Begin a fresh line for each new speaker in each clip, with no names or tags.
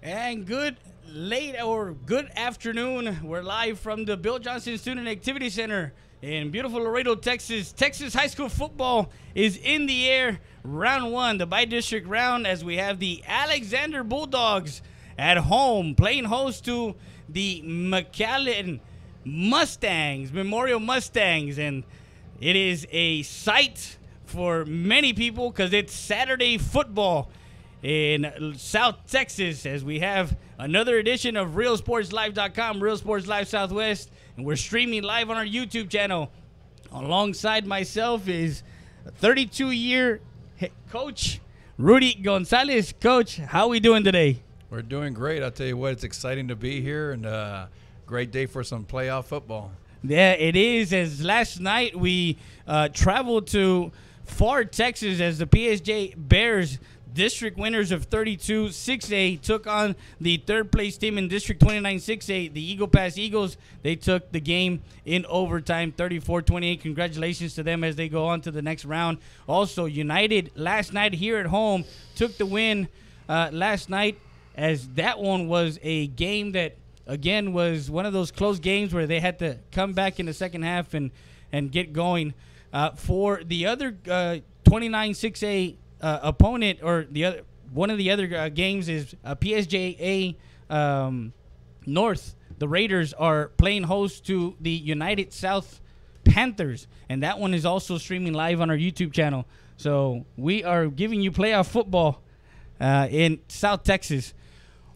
And good late or good afternoon. We're live from the Bill Johnson Student Activity Center in beautiful Laredo, Texas. Texas high school football is in the air. Round one, the bi-district round, as we have the Alexander Bulldogs at home playing host to the Mcallen Mustangs, Memorial Mustangs. And it is a sight for many people because it's Saturday football in South Texas, as we have another edition of RealSportsLive.com, Real Sports Live Southwest, and we're streaming live on our YouTube channel. Alongside myself is a 32-year coach, Rudy Gonzalez. Coach, how are we doing today?
We're doing great. I'll tell you what, it's exciting to be here, and great day for some playoff football.
Yeah, it is. As last night we traveled to Far, Texas, as the PSJ Bears, district winners of 32-6A, took on the third-place team in District 29-6A, the Eagle Pass Eagles. They took the game in overtime, 34-28. Congratulations to them as they go on to the next round. Also, United last night here at home took the win last night, as that one was a game that, again, was one of those close games where they had to come back in the second half and get going. For the other 29-6A opponent, or the other one of the other games, is PSJA North. The Raiders are playing host to the United South Panthers, and that one is also streaming live on our YouTube channel. So we are giving you playoff football in South Texas.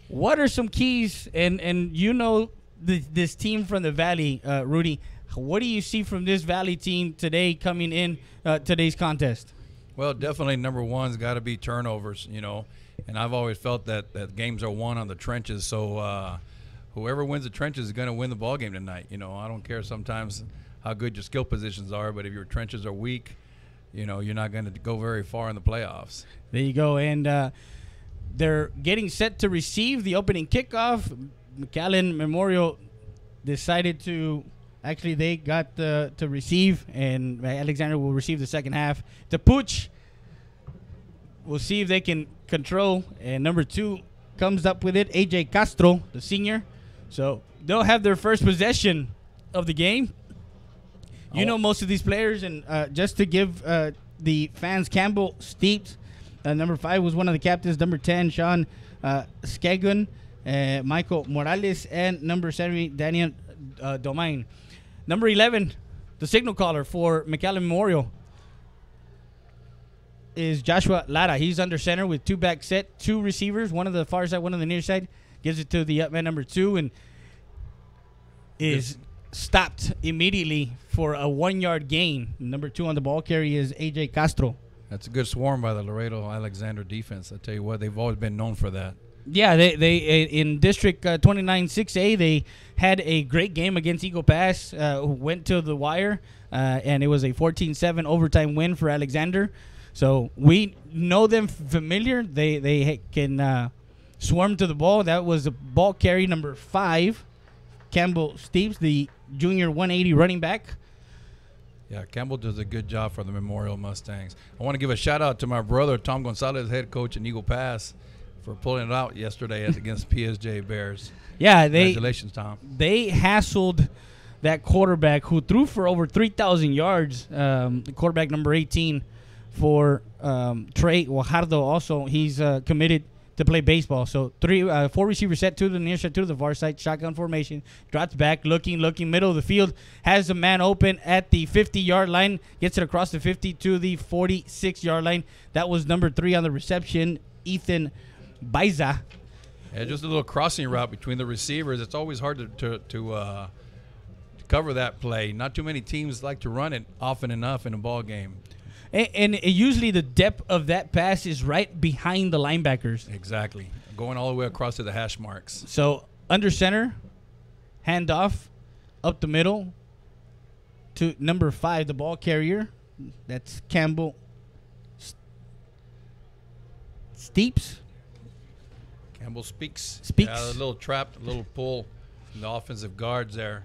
What are some keys, and you know this team from the Valley, Rudy, what do you see from this Valley team today coming in today's contest?
Well, definitely number one's got to be turnovers, and I've always felt that games are won on the trenches. So whoever wins the trenches is going to win the ball game tonight. I don't care sometimes how good your skill positions are, but if your trenches are weak, you're not going to go very far in the playoffs.
There you go. And they're getting set to receive the opening kickoff. Mcallen Memorial decided to – actually, they got to receive, and Alexander will receive the second half. The Pooch, we'll see if they can control. And number two comes up with it, A.J. Castro, the senior. So they'll have their first possession of the game. You know most of these players, and just to give the fans, Campbell Steeps, number 5 was one of the captains. Number 10, Sean Skagun, Michael Morales, and number 7, Daniel Domain. Number 11, the signal caller for Mcallen Memorial, is Joshua Lara. He's under center with 2 back set, 2 receivers, one on the far side, one on the near side. Gives it to the up man, number 2, and is stopped immediately for a 1-yard gain. Number 2 on the ball carry is A.J. Castro.
That's a good swarm by the Laredo Alexander defense. I tell you what, they've always been known for that.
Yeah, they in District 29-6A, they had a great game against Eagle Pass, went to the wire, and it was a 14-7 overtime win for Alexander. So we know them familiar. They can swarm to the ball. That was the ball carry, number 5, Campbell Steeves, the junior 180 running back.
Yeah, Campbell does a good job for the Memorial Mustangs. I want to give a shout-out to my brother, Tom Gonzalez, head coach in Eagle Pass, for pulling it out yesterday against PSJ Bears.
Yeah,
congratulations, Tom.
They hassled that quarterback who threw for over 3,000 yards. The quarterback number 18 for Trey Guajardo. Also, he's committed to play baseball. So 4 receivers set, 2 to the near side, 2 to the far side. Shotgun formation. Drops back, looking, middle of the field. Has a man open at the 50-yard line. Gets it across the 50 to the 46-yard line. That was number 3 on the reception, Ethan Baiza.
Yeah, just a little crossing route between the receivers. It's always hard to cover that play. Not too many teams like to run it often enough in a ball game.
And usually the depth of that pass is right behind the linebackers.
Exactly. Going all the way across to the hash marks.
So under center, handoff, up the middle to number 5, the ball carrier. That's Campbell Steeps.
Campbell speaks.
Yeah,
a little trap, a little pull from the offensive guards there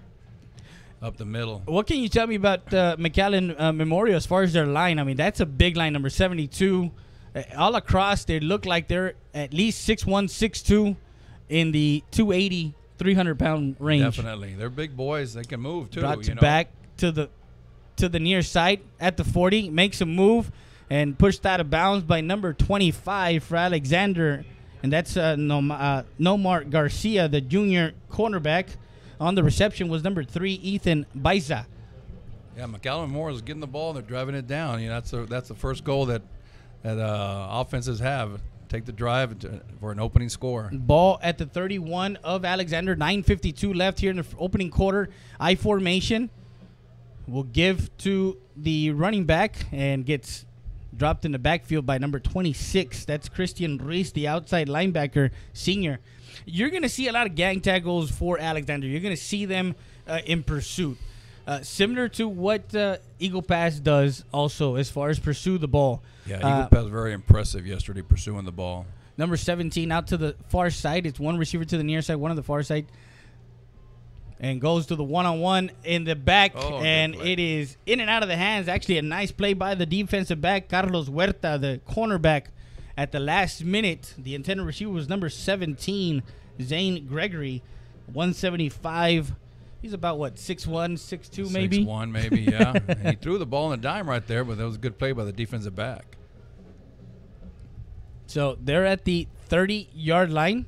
up the middle.
What can you tell me about Mcallen Memorial as far as their line? I mean, that's a big line, number 72. All across, they look like they're at least 6'1", 6'2", in the 280, 300-pound range.
Definitely. They're big boys. They can move, too.
Brought back to the near side at the 40. Makes a move and pushed out of bounds by number 25 for Alexander. And that's Nomar Garcia, the junior cornerback. On the reception was number 3, Ethan Baiza.
Yeah, Mcallen Moore is getting the ball and they're driving it down. That's the first goal that offenses have. Take the drive for an opening score.
Ball at the 31 of Alexander. 9:52 left here in the opening quarter. I formation will give to the running back and gets dropped in the backfield by number 26. That's Christian Reese, the outside linebacker, senior. You're going to see a lot of gang tackles for Alexander. You're going to see them in pursuit. Similar to what Eagle Pass does also as far as pursue the ball.
Yeah, Eagle Pass was very impressive yesterday pursuing the ball.
Number 17 out to the far side. It's one receiver to the near side, one on the far side. And goes to the one-on-one in the back. And it is in and out of the hands. Actually, a nice play by the defensive back, Carlos Huerta, the cornerback. At the last minute, the intended receiver was number 17, Zane Gregory, 175. He's about, 6'1", 6'2", maybe?
6'1", maybe, yeah. He threw the ball in a dime right there, but that was a good play by the defensive back.
So they're at the 30-yard line.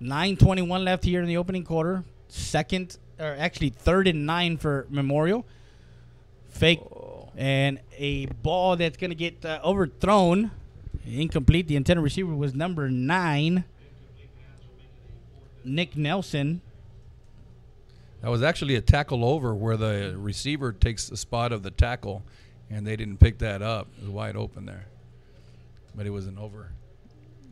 9:21 left here in the opening quarter. Third and 9 for Memorial. Fake and a ball that's going to get overthrown. Incomplete. The intended receiver was number 9, Nick Nelson.
That was actually a tackle over where the receiver takes the spot of the tackle, and they didn't pick that up. It was wide open there. But it was an over.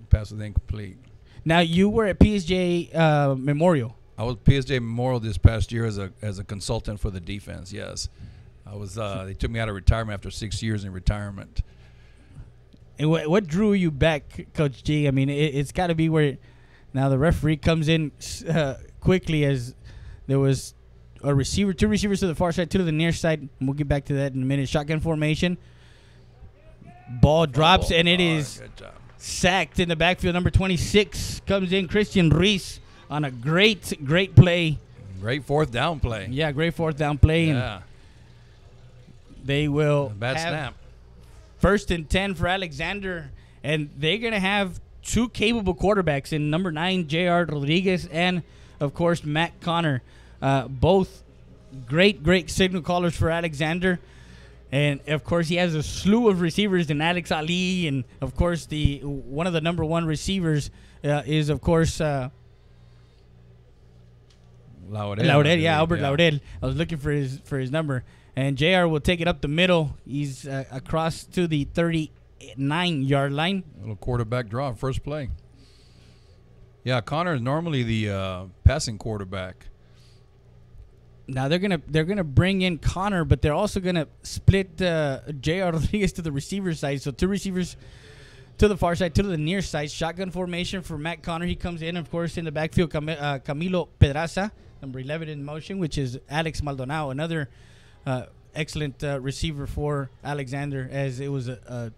The pass was incomplete.
Now, you were at PSJ Memorial.
I was PSJ Memorial this past year as a consultant for the defense, yes. I was. They took me out of retirement after 6 years in retirement.
And what drew you back, Coach G? I mean, it's got to be where now the referee comes in quickly as there was two receivers to the far side, two to the near side. And we'll get back to that in a minute. Shotgun formation. Ball drops, and it is sacked in the backfield. Number 26 comes in, Christian Reese, on a great play.
Great fourth down play.
Yeah, great fourth down play.
Yeah.
And they will
bad
have
snap.
1st and 10 for Alexander, and they're going to have two capable quarterbacks in number 9, J.R. Rodriguez, and, of course, Matt Connor. Both great signal callers for Alexander. And, of course, he has a slew of receivers in Alex Ali. And, of course, one of the number 1 receivers is, of course, Laudel. Yeah, Albert Laudel. I was looking for his number. And JR will take it up the middle. He's across to the 39-yard line.
A little quarterback draw, first play. Yeah, Connor is normally the passing quarterback.
Now they're gonna bring in Connor, but they're also gonna split J.R. Rodriguez to the receiver side. So 2 receivers to the far side, 2 to the near side. Shotgun formation for Matt Connor. He comes in, of course, in the backfield. Camilo Pedraza, number 11 in motion, which is Alex Maldonado, another excellent receiver for Alexander, as it was a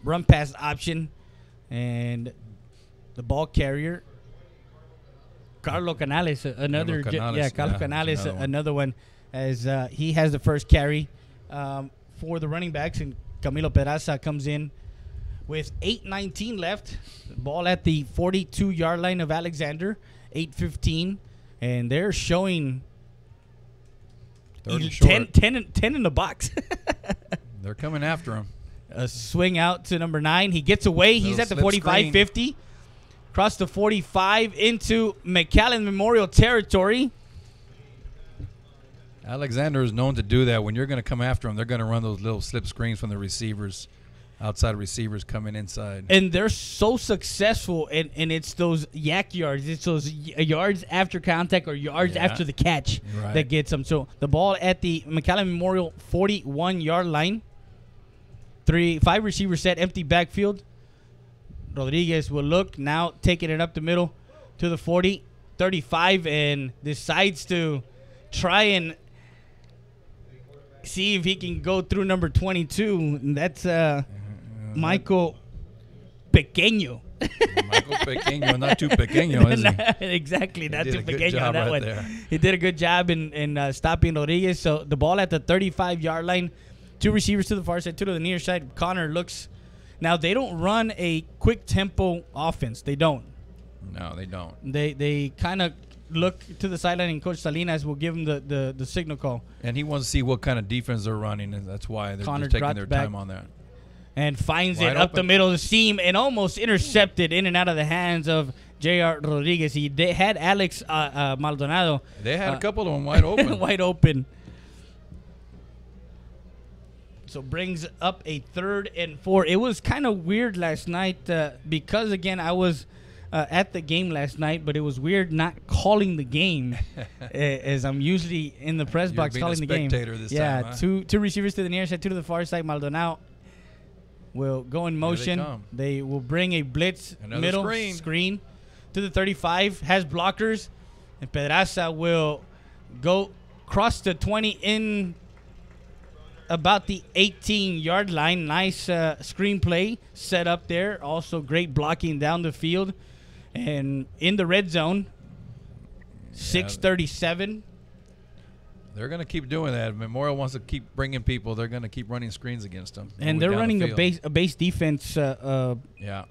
run pass option, and the ball carrier. Carlos Canales, another one, as he has the first carry for the running backs, and Camilo Peraza comes in with 8:19 left. Ball at the 42-yard line of Alexander, 8:15, and they're showing 10 in the box.
They're coming after him.
A swing out to number 9. He gets away. He's at the 45-50. Across the 45 into Mcallen Memorial territory.
Alexander is known to do that. When you're going to come after him, they're going to run those little slip screens from the receivers, outside receivers coming inside.
And they're so successful, and it's those yak yards. It's those yards after contact or yards after the catch that gets them. So the ball at the Mcallen Memorial 41-yard line. 5 receivers set, empty backfield. Rodriguez will look, now taking it up the middle to the 40, 35, and decides to try and see if he can go through number 22. And that's Michael Pequeño.
Michael Pequeño, not too pequeño, is he?
Exactly, not
did
too
a good
pequeño on
job
that
right
one.
there.
He did a good job in stopping Rodriguez. So the ball at the 35-yard line, 2 receivers to the far side, 2 to the near side. Connor looks. Now they don't run a quick tempo offense. They don't.
No, they don't.
They kind of look to the sideline, and Coach Salinas will give him the signal call.
And he wants to see what kind of defense they're running, and that's why they're
Connor
just taking
dropped
their
back
time on that.
And finds
Wide
it up the
open.
middle of the seam and almost intercepted in and out of the hands of J.R. Rodriguez. They had Alex Maldonado.
They had a couple of them wide open.
Wide open. So brings up a 3rd and 4. It was kind of weird last night because, again, I was at the game last night, but it was weird not calling the game as I'm usually in the press box
being
calling
a
the game.
spectator this time, huh?
two receivers to the near side, 2 to the far side. Maldonado will go in motion. They will bring a blitz
Another
middle screen to the 35. Has blockers, and Pedraza will go cross the 20 in about the 18-yard line. Nice screenplay set up there. Also great blocking down the field. And in the red zone, 6:37.
They're going to keep doing that. If Memorial wants to keep bringing people, they're going to keep running screens against them.
And they're running a base defense.
Yeah,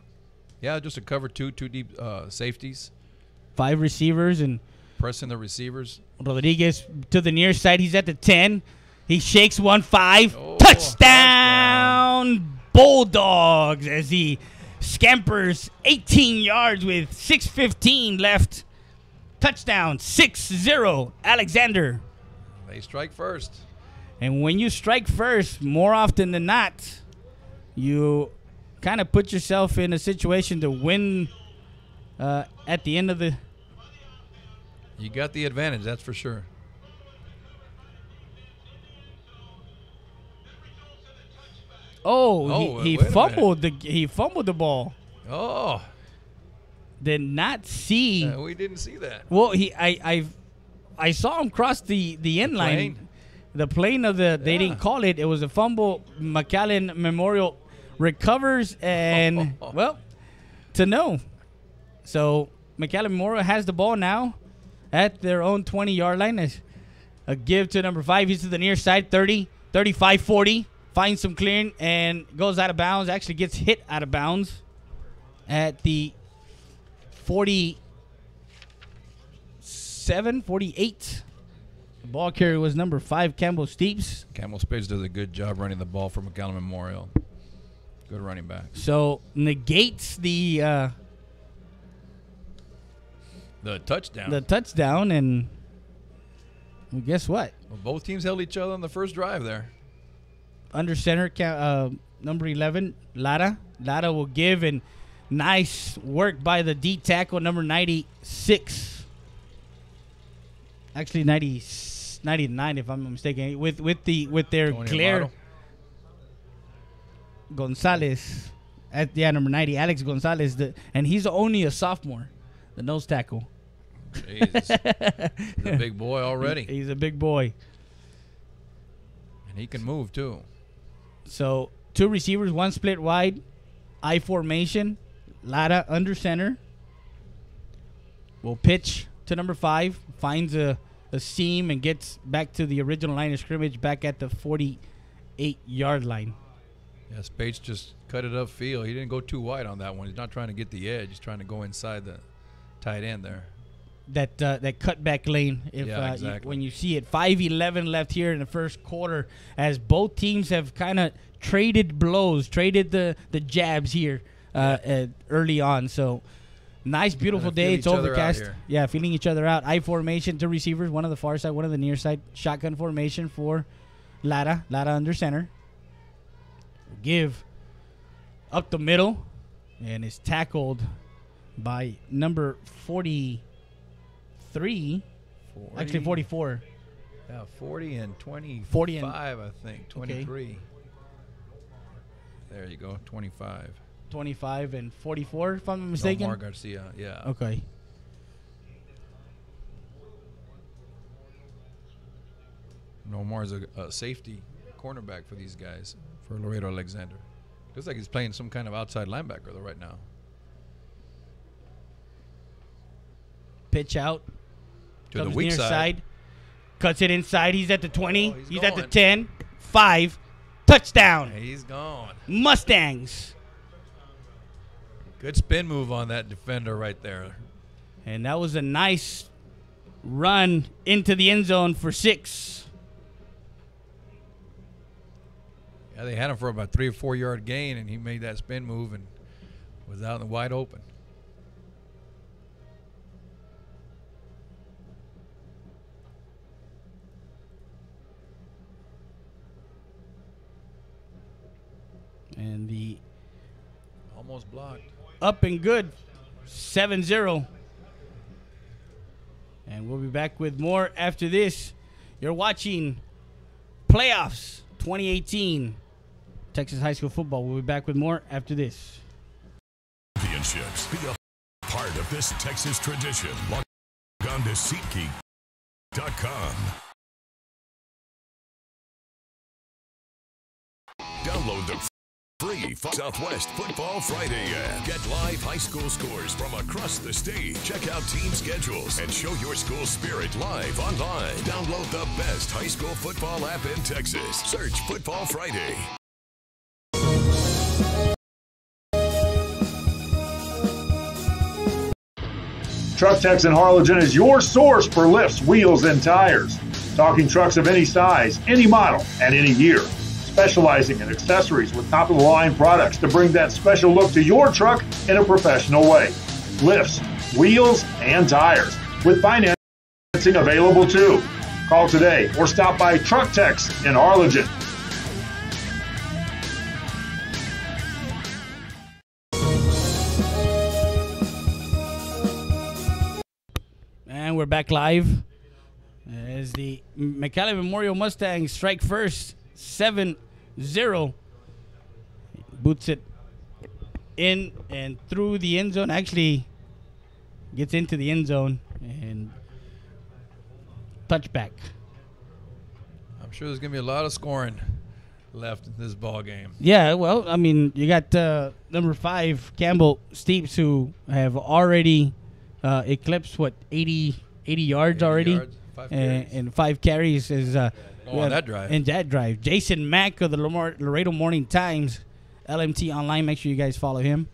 just a cover 2 deep safeties.
5 receivers and
Pressing the receivers.
Rodriguez to the near side. He's at the 10. He shakes 1-5.
Oh,
touchdown Bulldogs as he scampers 18 yards with 6:15 left. Touchdown 6-0 Alexander.
They strike first.
And when you strike first, more often than not, you kind of put yourself in a situation to win at the end of the.
You got the advantage, that's for sure.
He fumbled the ball.
Oh,
Did not see.
we didn't see that.
Well, I saw him cross the end line. The plane of the. They didn't call it. It was a fumble. Mcallen Memorial recovers and well, to know. So Mcallen Memorial has the ball now at their own 20-yard line. As a give to number 5. He's to the near side, 30, 35, 40. Finds some clearing and goes out of bounds. Actually gets hit out of bounds at the 47, 48. The ball carrier was number 5, Campbell Steeps.
Campbell Spades does a good job running the ball for Mcallen Memorial. Good running back.
So negates the touchdown, and well, guess what?
Well, both teams held each other on the first drive there.
Under center, number 11, Lara. Lara will give, and nice work by the D tackle, number 96. Actually, 99, if I'm not mistaken. With their
Tony
Claire
Amato.
Gonzalez at number 90, Alex Gonzalez, and he's only a sophomore, the nose tackle.
Jesus. He's a big boy already.
He's a big boy.
And he can move, too.
So, 2 receivers, 1 split wide, I formation. Lara under center. Will pitch to number 5. Finds a seam and gets back to the original line of scrimmage back at the 48-yard line.
Yeah, Spades just cut it upfield. He didn't go too wide on that one. He's not trying to get the edge. He's trying to go inside the tight end there.
That cutback lane.
Exactly.
When you see it, 5:11 left here in the first quarter, as both teams have kind of traded blows, traded the jabs here early on. So nice, beautiful day. It's overcast. Yeah, feeling each other out. I formation, 2 receivers, 1 on the far side, 1 on the near side. Shotgun formation for Lara. Lara under center. Give up the middle, and is tackled by number 43. Actually, 44.
Yeah, 40 and 25,
40 and,
I think. 23.
Okay.
There you go, 25.
25 and 44, if I'm not mistaken.
Omar Garcia, yeah.
Okay.
Omar's a safety cornerback for these guys, for Laredo Alexander. Looks like he's playing some kind of outside linebacker, though, right now.
Pitch out.
To the
Comes
weak
near
side.
Cuts it inside. He's at the 20.
Oh,
he's at the
going.
10. 5. Touchdown.
He's gone.
Mustangs.
Good spin move on that defender right there.
And that was a nice run into the end zone for 6.
Yeah, they had him for about 3 or 4 yard gain, and he made that spin move and was out in the wide open.
And the
Almost blocked.
up and good 7-0. And we'll be back with more after this. You're watching Playoffs 2018 Texas High School Football. We'll be back with more after this.
Championships. Be a part of this Texas tradition. Log on to SeatGeek.com. Download the free Southwest Football Friday app. Get live high school scores from across the state. Check out team schedules and show your school spirit live online. Download the best high school football app in Texas. Search Football Friday.
Truck Techs in Harlingen is your source for lifts, wheels, and tires. Talking trucks of any size, any model, and any year. Specializing in accessories with top-of-the-line products to bring that special look to your truck in a professional way. Lifts, wheels, and tires, with financing available too. Call today or stop by Truck Techs in Harlingen.
And we're back live as the Mcallen Memorial Mustangs strike first, 7-0. Boots it in and through the end zone. Actually gets into the end zone and touchback.
I'm sure there's going to be a lot of scoring left in this ball game.
Yeah, well, I mean, you got number 5, Campbell Steeps, who have already eclipsed, 80 yards
80
already?
yards, 5 carries.
And 5 carries is
on that drive.
In that drive. Jason Mack of the Laredo Morning Times, LMT Online. Make sure you guys follow him.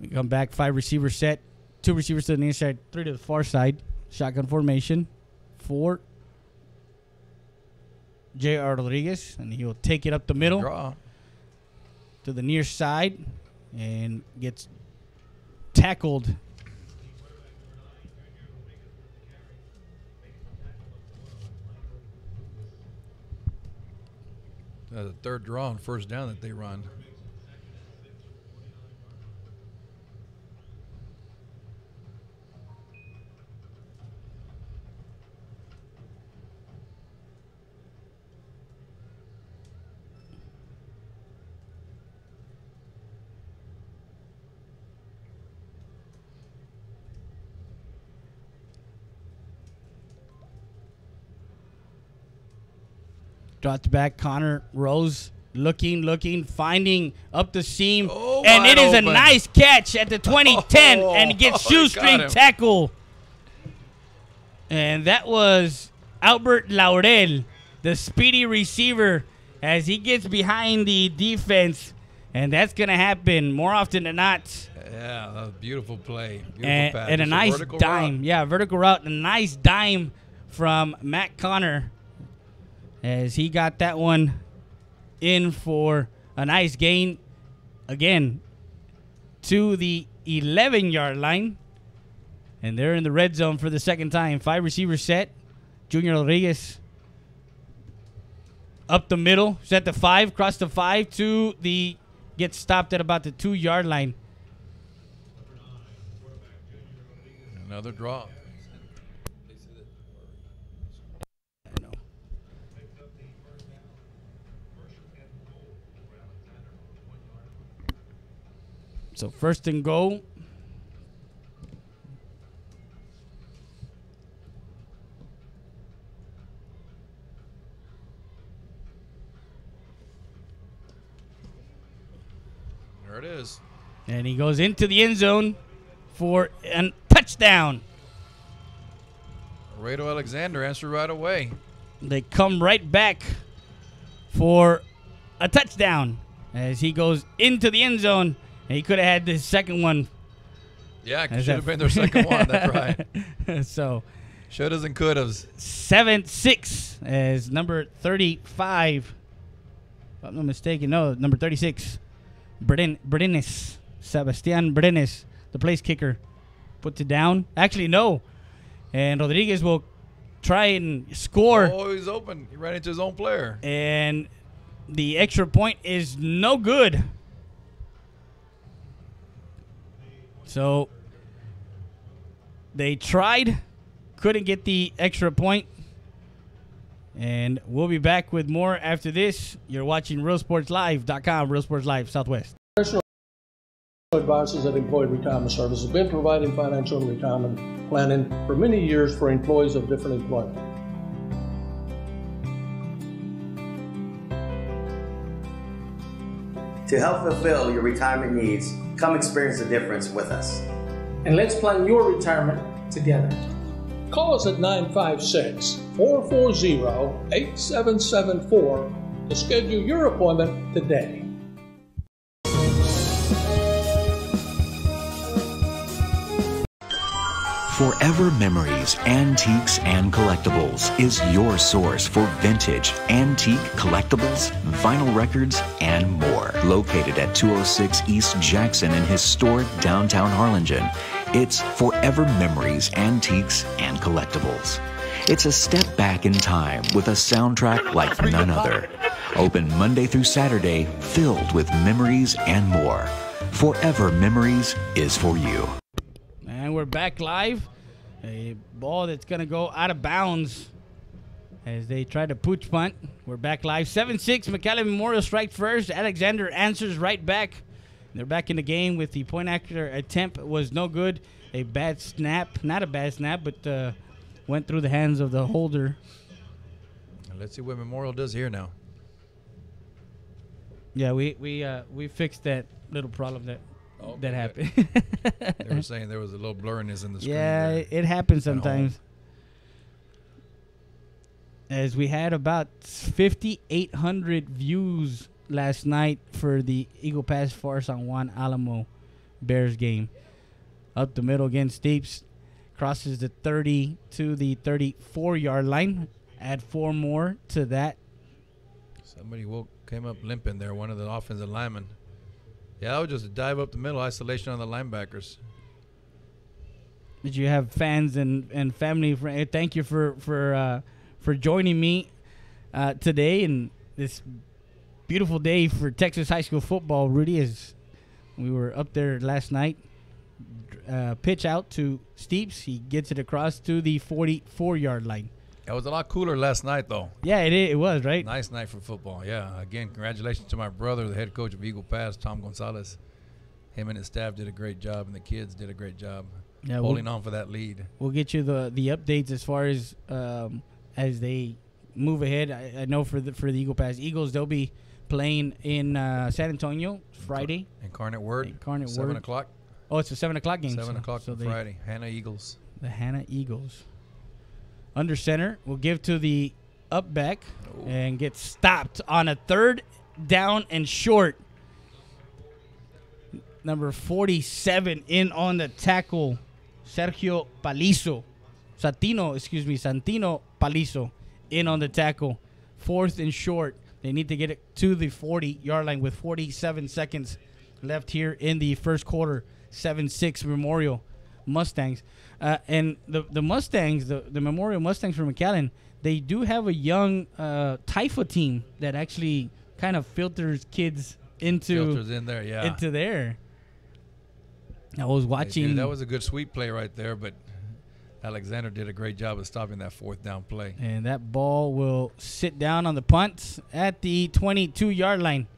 We come back, 5 receiver set, 2 receivers to the near side, 3 to the far side. Shotgun formation for J.R. Rodriguez, and he'll take it up the middle
Draw.
to the near side and gets tackled.
The third draw and first down that they run.
Dropped back, Connor Rose looking, finding up the seam.
Oh,
and
wide
it is
open.
a nice catch at the 20-10
Oh,
and gets
he got
shoestring
him.
tackle. And that was Albert Laurel, the speedy receiver, as he gets behind the defense. And that's going to happen more often than not.
Yeah, that was a beautiful play. Beautiful
And,
pass.
and a
Just
nice
vertical
dime.
route.
Yeah, vertical route. A nice dime from Matt Connor as he got that one in for a nice gain. Again, to the 11-yard line. And they're in the red zone for the second time. 5 receivers set. Junior Rodriguez up the middle. Set the 5. Cross the 5 to the... Gets stopped at about the 2-yard line.
Another draw.
So first and goal.
There it is.
And he goes into the end zone for a touchdown.
Laredo Alexander answered right away.
They come right back for a touchdown as he goes into the end zone. And he could have had the second one.
Yeah, it should have been their second one. That's right.
So,
shouldas and couldas.
7-6 as number 35. If I'm not mistaken, no, number 36. Brenes. Sebastian Brenes, the place kicker, puts it down. Actually, no. And Rodriguez will try and score.
Oh, he's open. He ran into his own player.
And the extra point is no good. So they tried, couldn't get the extra point. And we'll be back with more after this. You're watching RealSportsLive.com, Real Sports Live Southwest.
Advisors at Employee Retirement Service have been providing financial and retirement planning for many years for employees of different employment.
To help fulfill your retirement needs, come experience the difference with us.
And let's plan your retirement together.
Call us at 956-440-8774 to schedule your appointment today.
Forever Memories, Antiques, and Collectibles is your source for vintage, antique, collectibles, vinyl records, and more. Located at 206 East Jackson in historic downtown Harlingen, it's Forever Memories, Antiques, and Collectibles. It's a step back in time with a soundtrack like none other. Open Monday through Saturday, filled with memories and more. Forever Memories is for you.
And we're back live. A ball that's going to go out of bounds as they try to pooch punt. We're back live. 7-6, Mcallen Memorial strike first. Alexander answers right back. They're back in the game with the point after attempt was no good. A bad snap. Not a bad snap, but went through the hands of the holder.
Let's see what Memorial does here now.
Yeah, we fixed that little problem that happened.
They were saying there was a little blurriness in the screen.
Yeah,
there.
it happens sometimes. As we had about 5,800 views last night for the Eagle Pass for San Juan Alamo Bears game. Up the middle against Steeps. Crosses the 30 to the 34-yard line. Add 4 more to that.
Somebody came up limping there, one of the offensive linemen. Yeah, that was just a dive up the middle, isolation on the linebackers.
Did you have fans and family? Thank you for joining me today and this beautiful day for Texas high school football. Rudy, as we were up there last night, pitch out to Steeps. He gets it across to the 44-yard line.
It was a lot cooler last night, though.
Yeah, it was, right?
Nice night for football, yeah. Again, congratulations to my brother, the head coach of Eagle Pass, Tom Gonzalez. Him and his staff did a great job, and the kids did a great job holding on for that lead. We'll
get you the updates as far as they move ahead. I know for the Eagle Pass Eagles, they'll be playing in San Antonio Friday.
Incarnate Word. 7 o'clock.
Oh, it's a 7 o'clock game.
7 o'clock on Friday. Hannah Eagles.
The Hannah Eagles. Under center will give to the up back and get stopped on a 3rd down and short. Number 47 in on the tackle, Santino Palizo in on the tackle. 4th and short. They need to get it to the 40-yard line with 47 seconds left here in the first quarter. 7-6 Memorial Mustangs. And the Mustangs, the Memorial Mustangs from Mcallen, they do have a young Taifa team that actually kind of filters kids into there. I was watching.
That was a good sweep play right there, but Alexander did a great job of stopping that 4th down play.
And that ball will sit down on the punt at the 22-yard line.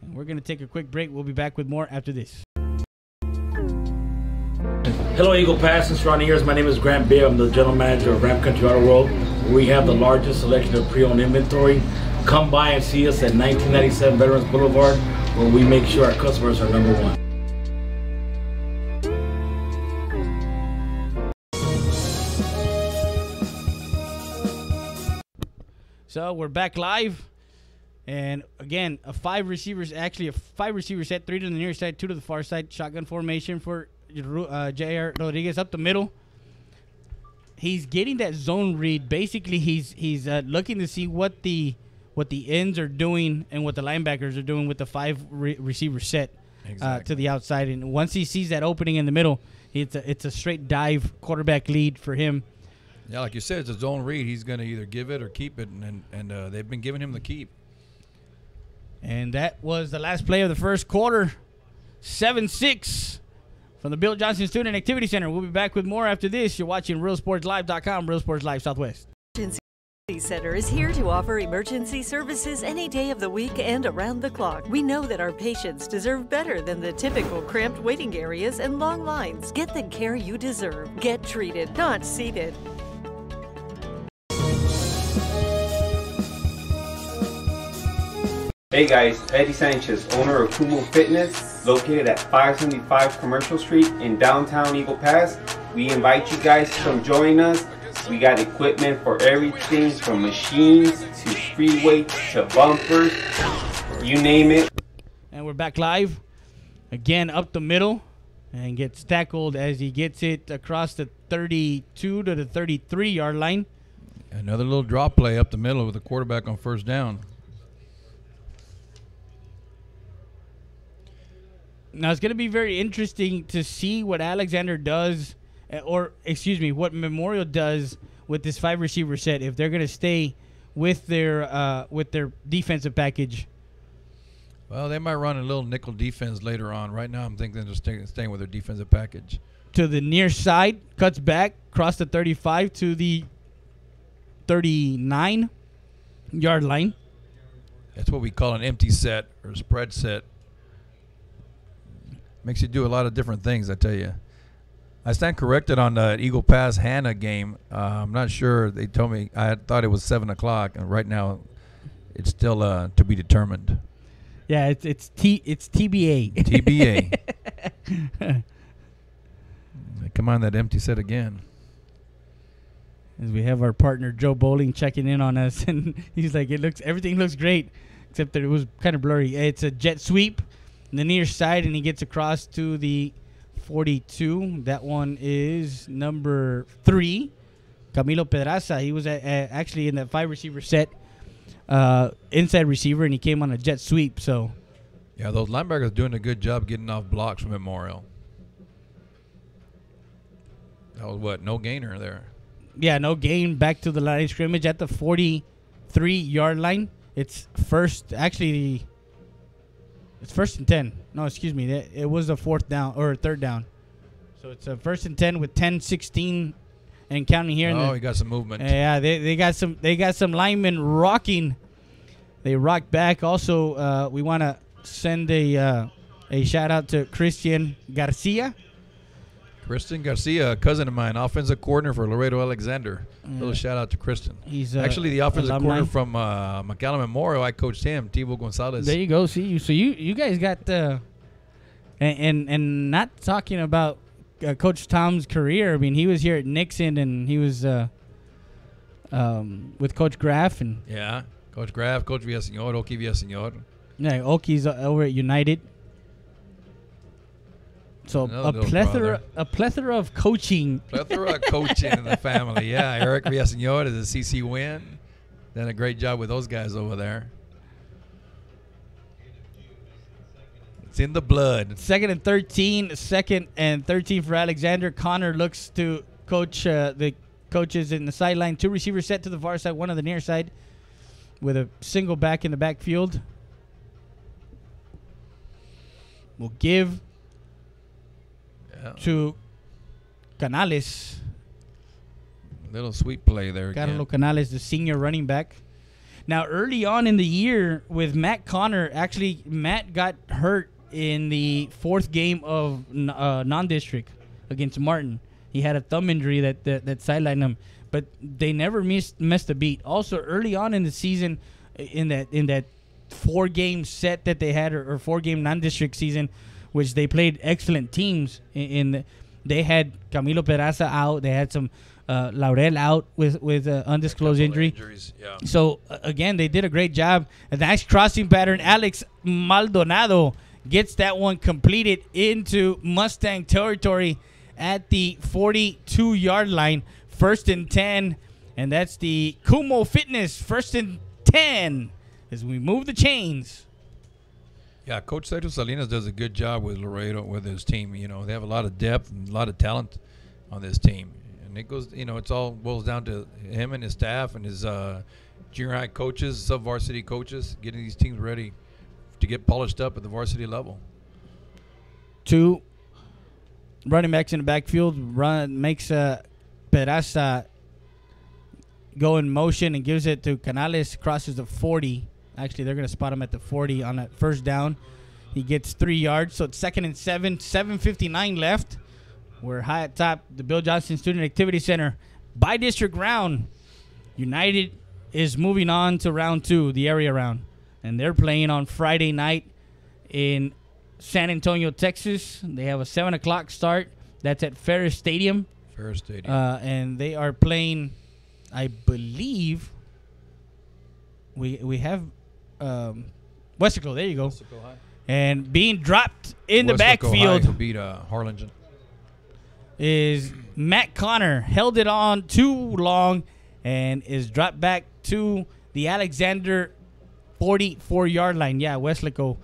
And we're going to take a quick break. We'll be back with more after this.
Hello, Eagle Pass and surrounding areas. My name is Grant Beer. I'm the general manager of Ram Country Auto World. We have the largest selection of pre-owned inventory. Come by and see us at 1997 Veterans Boulevard, where we make sure our customers are number one.
So we're back live. And again, a five receiver set, 3 to the near side, 2 to the far side. Shotgun formation for J.R. Rodriguez up the middle. He's getting that zone read. Basically, he's looking to see what the ends are doing and what the linebackers are doing with the 5 receiver set to the outside. And once he sees that opening in the middle, it's a straight dive quarterback lead for him.
Yeah, like you said, it's a zone read. He's going to either give it or keep it, and they've been giving him the keep.
And that was the last play of the first quarter. 7-6 from the Bill Johnson Student Activity Center. We'll be back with more after this. You're watching RealSportsLive.com, Real Sports Live Southwest.
Emergency Center is here to offer emergency services any day of the week and around the clock. We know that our patients deserve better than the typical cramped waiting areas and long lines. Get the care you deserve. Get treated, not seated.
Hey guys, Eddie Sanchez, owner of Kumo Fitness, located at 575 Commercial Street in downtown Eagle Pass. We invite you guys to come join us. We got equipment for everything from machines to free weights to bumpers, you name it.
And we're back live. Again, up the middle, and gets tackled as he gets it across the 32 to the 33-yard line.
Another little drop play up the middle with the quarterback on first down.
Now, it's going to be very interesting to see what Alexander does, what Memorial does with this 5 receiver set, if they're going to stay with their defensive package.
Well, they might run a little nickel defense later on. Right now, I'm thinking they're staying with their defensive package.
To the near side, cuts back, across the 35 to the 39-yard line.
That's what we call an empty set or spread set. Makes you do a lot of different things, I tell you. I stand corrected on the Eagle Pass Hannah game. I'm not sure. They told me, I thought it was 7 o'clock, and right now it's still to be determined.
Yeah, it's TBA.
TBA. Come on, that empty set again.
As we have our partner Joe Bowling checking in on us, and he's like, everything looks great, except that it was kind of blurry. It's a jet sweep on the near side, and he gets across to the 42. That one is number 3, Camilo Pedraza. He was actually in that 5 receiver set, inside receiver, and he came on a jet sweep. So,
yeah, those linebackers are doing a good job getting off blocks from Memorial. That was what? No gainer there.
Yeah, no gain. Back to the line of scrimmage at the 43-yard line. It's first, actually, it's 1st and 10. No, excuse me. It was a 4th down or 3rd down. So it's a 1st and 10 with 10-16 and counting here.
Oh, he got some movement.
Yeah, they got some linemen rocking. They rock back. Also, we want to send a shout out to Christian Garcia.
Kristen Garcia, a cousin of mine, offensive coordinator for Laredo Alexander. Little shout out to Kristen.
He's
actually the offensive coordinator from Mcallen Memorial. I coached him, Tivo Gonzalez.
There you go. See you. So you guys got and not talking about Coach Tom's career. I mean, he was here at Nixon, and he was with Coach Graff, and
Coach Graff, Coach Villaseñor, Oki Villaseñor.
Yeah, Oki's over at United. So a plethora of coaching.
Plethora of coaching in the family. Yeah, Eric Villaseñor is a CC win. Done a great job with those guys over there. It's in the blood.
2nd and 13. 2nd and 13 for Alexander. Connor looks to coach the coaches in the sideline. 2 receivers set to the far side, 1 on the near side, with a single back in the backfield. We'll give to Canales.
Little sweet play there.
Carlos Canales, the senior running back. Now, early on in the year with Matt Connor, actually, Matt got hurt in the 4th game of non-district against Martin. He had a thumb injury that sidelined him, but they never missed a beat. Also, early on in the season, in that 4-game set that they had, or 4-game non-district season, which they played excellent teams. They had Camilo Peraza out. They had some Laurel out with undisclosed injury.
Injuries, yeah.
So, again, they did a great job. A nice crossing pattern. Alex Maldonado gets that one completed into Mustang territory at the 42-yard line. 1st and 10. And that's the Kumo Fitness 1st and 10 as we move the chains.
Yeah, Coach Sergio Salinas does a good job with Laredo, with his team. You know, they have a lot of depth and a lot of talent on this team. And it goes, you know, it's all boils down to him and his staff and his junior high coaches, sub-varsity coaches, getting these teams ready to get polished up at the varsity level.
2 running backs in the backfield. Makes Peraza go in motion and gives it to Canales. Crosses the 40. Actually, they're going to spot him at the 40 on that first down. He gets 3 yards. So it's 2nd and 7. 7:59 left. We're high at top, the Bill Johnson Student Activity Center. By district round, United is moving on to round 2, the area round. And they're playing on Friday night in San Antonio, Texas. They have a 7 o'clock start. That's at Ferris Stadium.
Ferris Stadium.
And they are playing, I believe, we have Westico. There you go. And being dropped in the backfield
High beat Harlingen.
Is Matt Connor. Held it on too long and is dropped back to the Alexander 44-yard line. Yeah, Westlaco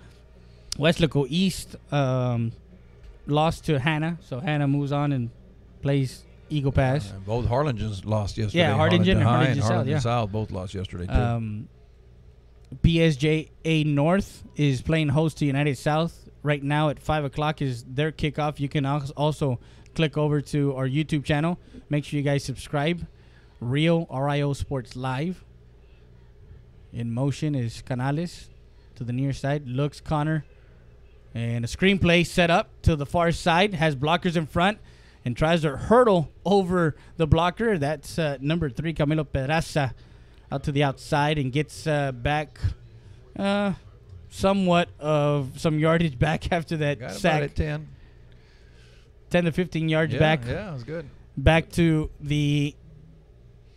East lost to Hannah. So Hannah moves on and plays Eagle Pass.
Both Harlingens lost yesterday.
Yeah, Harlingen and
High and
Harlingen South, yeah.
South both lost yesterday, too.
PSJA North is playing host to United South. Right now at 5 o'clock is their kickoff. You can also click over to our YouTube channel. Make sure you guys subscribe. RIO Sports Live. In motion is Canales to the near side. Looks Connor. And a screenplay set up to the far side. Has blockers in front and tries to hurdle over the blocker. That's number 3, Camilo Pedraza, out to the outside and gets back somewhat of some yardage back after that
Got
sack.
about at 10.
10 to 15 yards back.
Yeah, it was good.
Back to the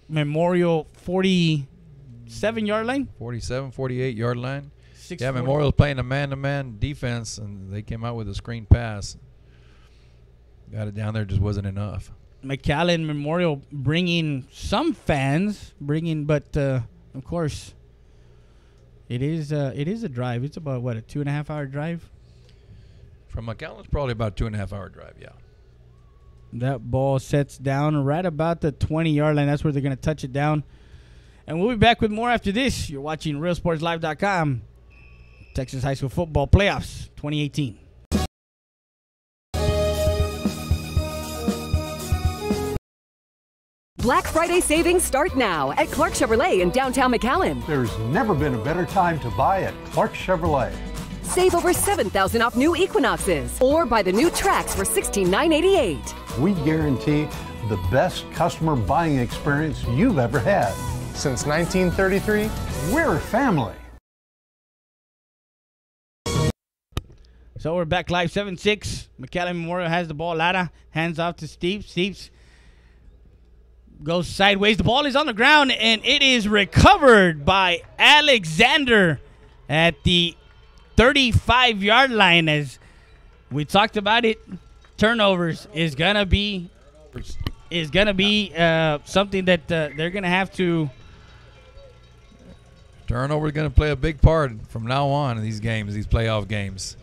Memorial 47-yard line.
47, 48-yard line.
640.
Yeah, Memorial's playing a man-to-man defense, and they came out with a screen pass. Got it down there, just wasn't enough.
Mcallen Memorial bringing some fans, but of course, it is a drive. It's about, what, a 2.5-hour drive?
From Mcallen, it's probably about a 2.5-hour drive, yeah.
That ball sets down right about the 20-yard line. That's where they're going to touch it down. And we'll be back with more after this. You're watching RealSportsLive.com. Texas High School Football Playoffs 2018.
Black Friday savings start now at Clark Chevrolet in downtown Mcallen.
There's never been a better time to buy at Clark Chevrolet.
Save over $7,000 off new Equinoxes or buy the new Trax for $16,988.
We guarantee the best customer buying experience you've ever had.
Since 1933,
we're a family.
So we're back live, 7-6. Mcallen Memorial has the ball. Lara hands off to Steve. Steve's goes sideways. The ball is on the ground, and it is recovered by Alexander at the 35-yard line. As we talked about it, turnovers is gonna be something that they're gonna have to.
Turnover is going to play a big part from now on in these games, these playoff games.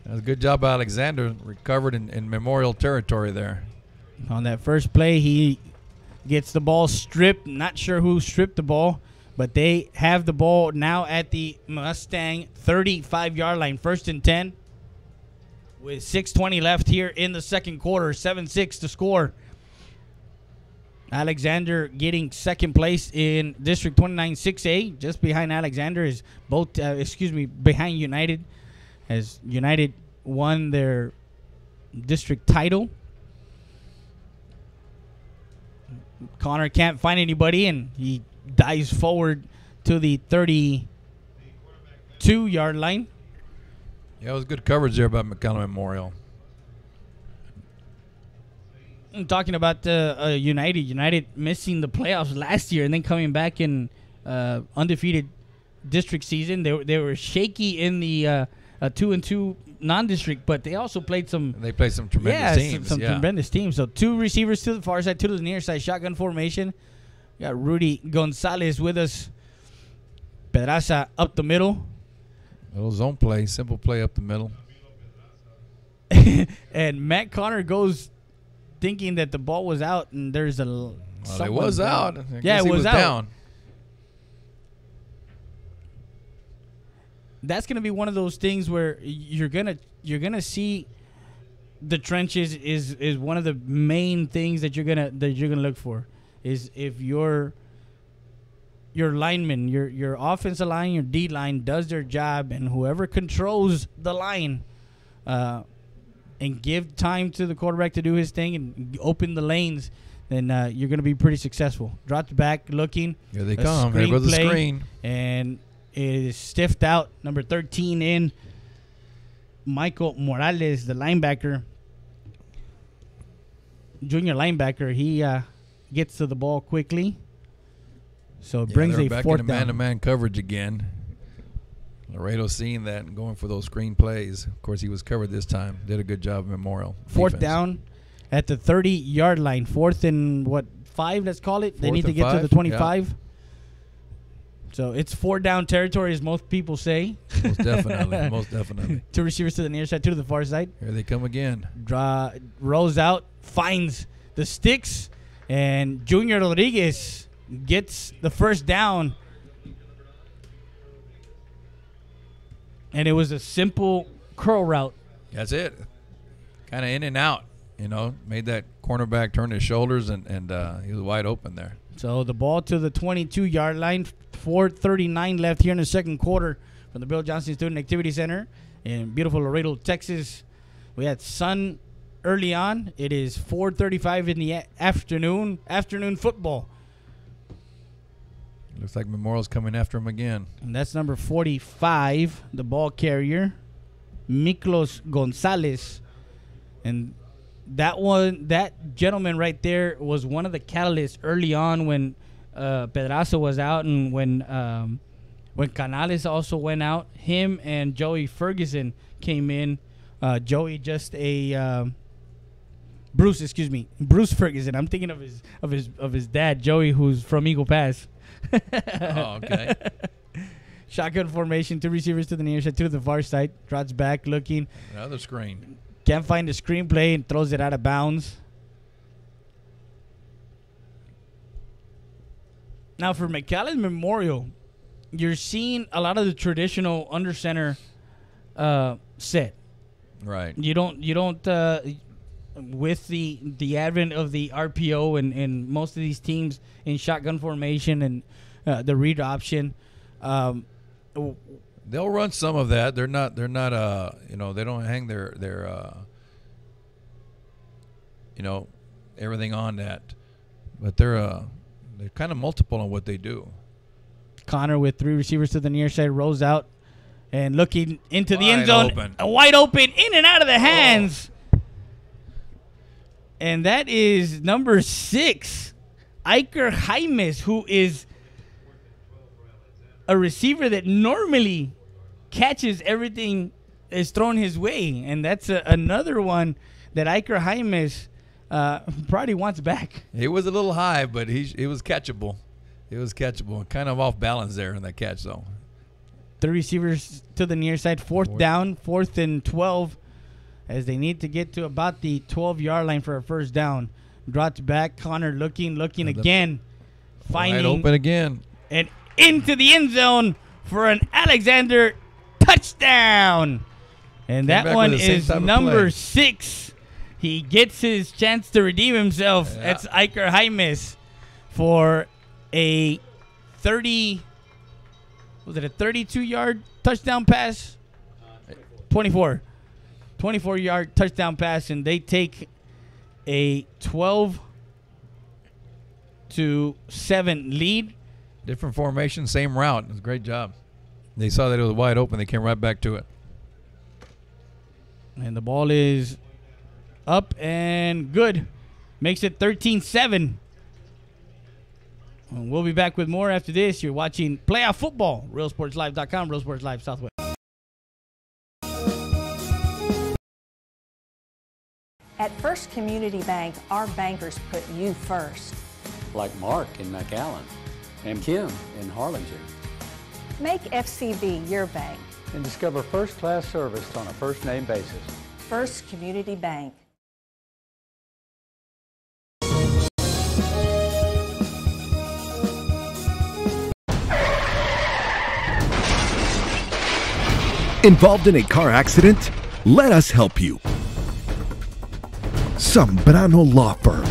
That's a good job by Alexander, recovered in Memorial territory there.
On that first play, he gets the ball stripped. Not sure who stripped the ball, but they have the ball now at the Mustang 35-yard line. 1st and 10 with 6:20 left here in the second quarter. 7-6 to score. Alexander getting second place in District 29 6A. Just behind Alexander is behind United, as United won their district title. Connor can't find anybody, and he dives forward to the 32-yard line.
Yeah, it was good coverage there by Mcallen Memorial.
I'm talking about United missing the playoffs last year and then coming back in undefeated district season. They were shaky in the 2-2 non-district, but they also played some.
They played some tremendous teams.
Some tremendous teams. So 2 receivers to the far side, 2 to the near side, shotgun formation. Got Rudy Gonzalez with us. Pedraza up the middle.
Little zone play, simple play up the middle.
And Matt Connor goes thinking that the ball was out, and there's a.
Well, it was out.
It was out.
Down.
That's gonna be one of those things where you're gonna see the trenches is one of the main things that you're gonna look for, is if your lineman, your offensive line, your D line does their job, and whoever controls the line, and give time to the quarterback to do his thing and open the lanes, then you're going to be pretty successful. Dropped back, looking.
Here they come. There goes the screen.
And it is stiffed out. Number 13 in. Michael Morales, the linebacker. Junior linebacker. He gets to the ball quickly. So it brings a
back
fourth
in
down.
Man-to-man coverage again. Laredo seeing that and going for those screen plays. Of course, he was covered this time. Did a good job, Memorial.
Fourth
defense.
down at the 30-yard line. 4th and 5, let's call it. They need to get
5,
to the 25.
Yeah.
So it's 4-down territory, as most people say.
Most definitely. Most definitely.
2 receivers to the near side, 2 to the far side.
Here they come again.
Rolls out, finds the sticks, and Junior Rodriguez gets the first down. And it was a simple curl route.
That's it. Kind of in and out, made that cornerback turn his shoulders, and he was wide open there.
So the ball to the 22-yard line, 4:39 left here in the second quarter from the Bill Johnson Student Activity Center in beautiful Laredo, Texas. We had sun early on. It is 4:35 in the afternoon football.
Looks like Memorial's coming after him again.
And that's number 45, the ball carrier, Miklos Gonzalez. And that gentleman right there was one of the catalysts early on when Pedraza was out, and when Canales also went out. Him and Joey Ferguson came in. Joey just a Bruce Ferguson. I'm thinking of his dad, Joey, who's from Eagle Pass.
Oh, okay.
Shotgun formation, 2 receivers to the near side, 2 to the far side. Trots back, looking.
Another screen.
Can't find the screenplay and throws it out of bounds. Now for Mcallen Memorial, you're seeing a lot of the traditional under center set.
Right.
You don't with the advent of the RPO and most of these teams in shotgun formation and the read option,
they'll run some of that. They're not they don't hang their everything on that, but they're kind of multiple on what they do.
Connor with 3 receivers to the near side rolls out and looking into the end
Wide
zone,
open.
wide open, in and out of the hands. And that is number 6, Iker Jaimes, who is a receiver that normally catches everything is thrown his way. And that's another one that Iker Jaimes probably wants back.
It was a little high, but it was catchable. It was catchable. Kind of off balance there in that catch, though.
3 receivers to the near side. Fourth down, 4th and 12. As they need to get to about the 12-yard line for a first down. Dropped back. Connor looking again. Finding.
Wide open again.
And into the end zone for an Alexander touchdown. And that one is number 6. He gets his chance to redeem himself.
Yeah.
That's Iker Jaimes for a 32-yard touchdown pass? 24-yard touchdown pass, and they take a 12-7 lead.
Different formation, same route. It was a great job. They saw that it was wide open. They came right back to it.
And the ball is up and good. makes it 13-7. And we'll be back with more after this. You're watching Playoff Football, RealSportsLive.com, Real Sports Live Southwest.
At First Community Bank, our bankers put you first.
Like Mark in Mcallen and Kim in Harlingen.
Make FCB your bank.
And discover first-class service on a first-name basis.
First Community Bank.
Involved in a car accident? Let us help you. Zambrano Law Firm.